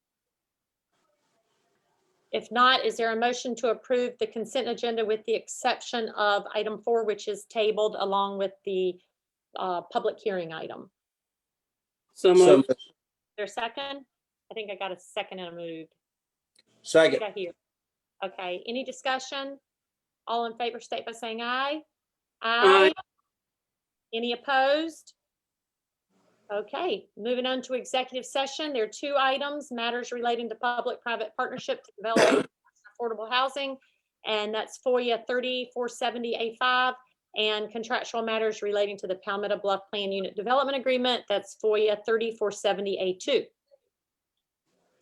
If not, is there a motion to approve the consent agenda with the exception of item 4, which is tabled along with the public hearing item? So moved. Is there a second? I think I got a second and a moved. Second. What did I hear? Okay, any discussion? All in favor, state by saying aye. Aye. Any opposed? Okay, moving on to executive session. There are two items, matters relating to public-private partnership to develop affordable housing, and that's FOIA 3470A5, and contractual matters relating to the Palmetto Bluff Plan Unit Development Agreement, that's FOIA 3470A2. Is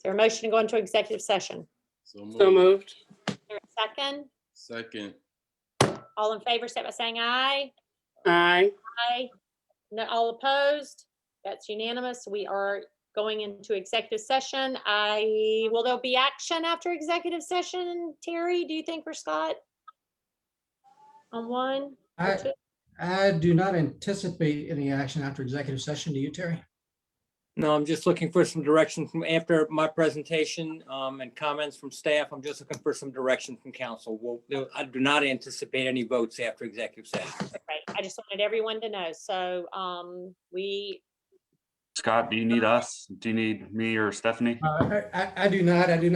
there a motion to go into executive session? So moved. Is there a second? Second. All in favor, state by saying aye. Aye. Aye. No, all opposed? That's unanimous. We are going into executive session. Will there be action after executive session, Terry, do you think, for Scott? On one or two? I do not anticipate any action after executive session. Do you, Terry? No, I'm just looking for some direction from after my presentation and comments from staff. I'm just looking for some direction from council. I do not anticipate any votes after executive session. Right. I just wanted everyone to know. So Scott, do you need us? Do you need me or Stephanie? I do not need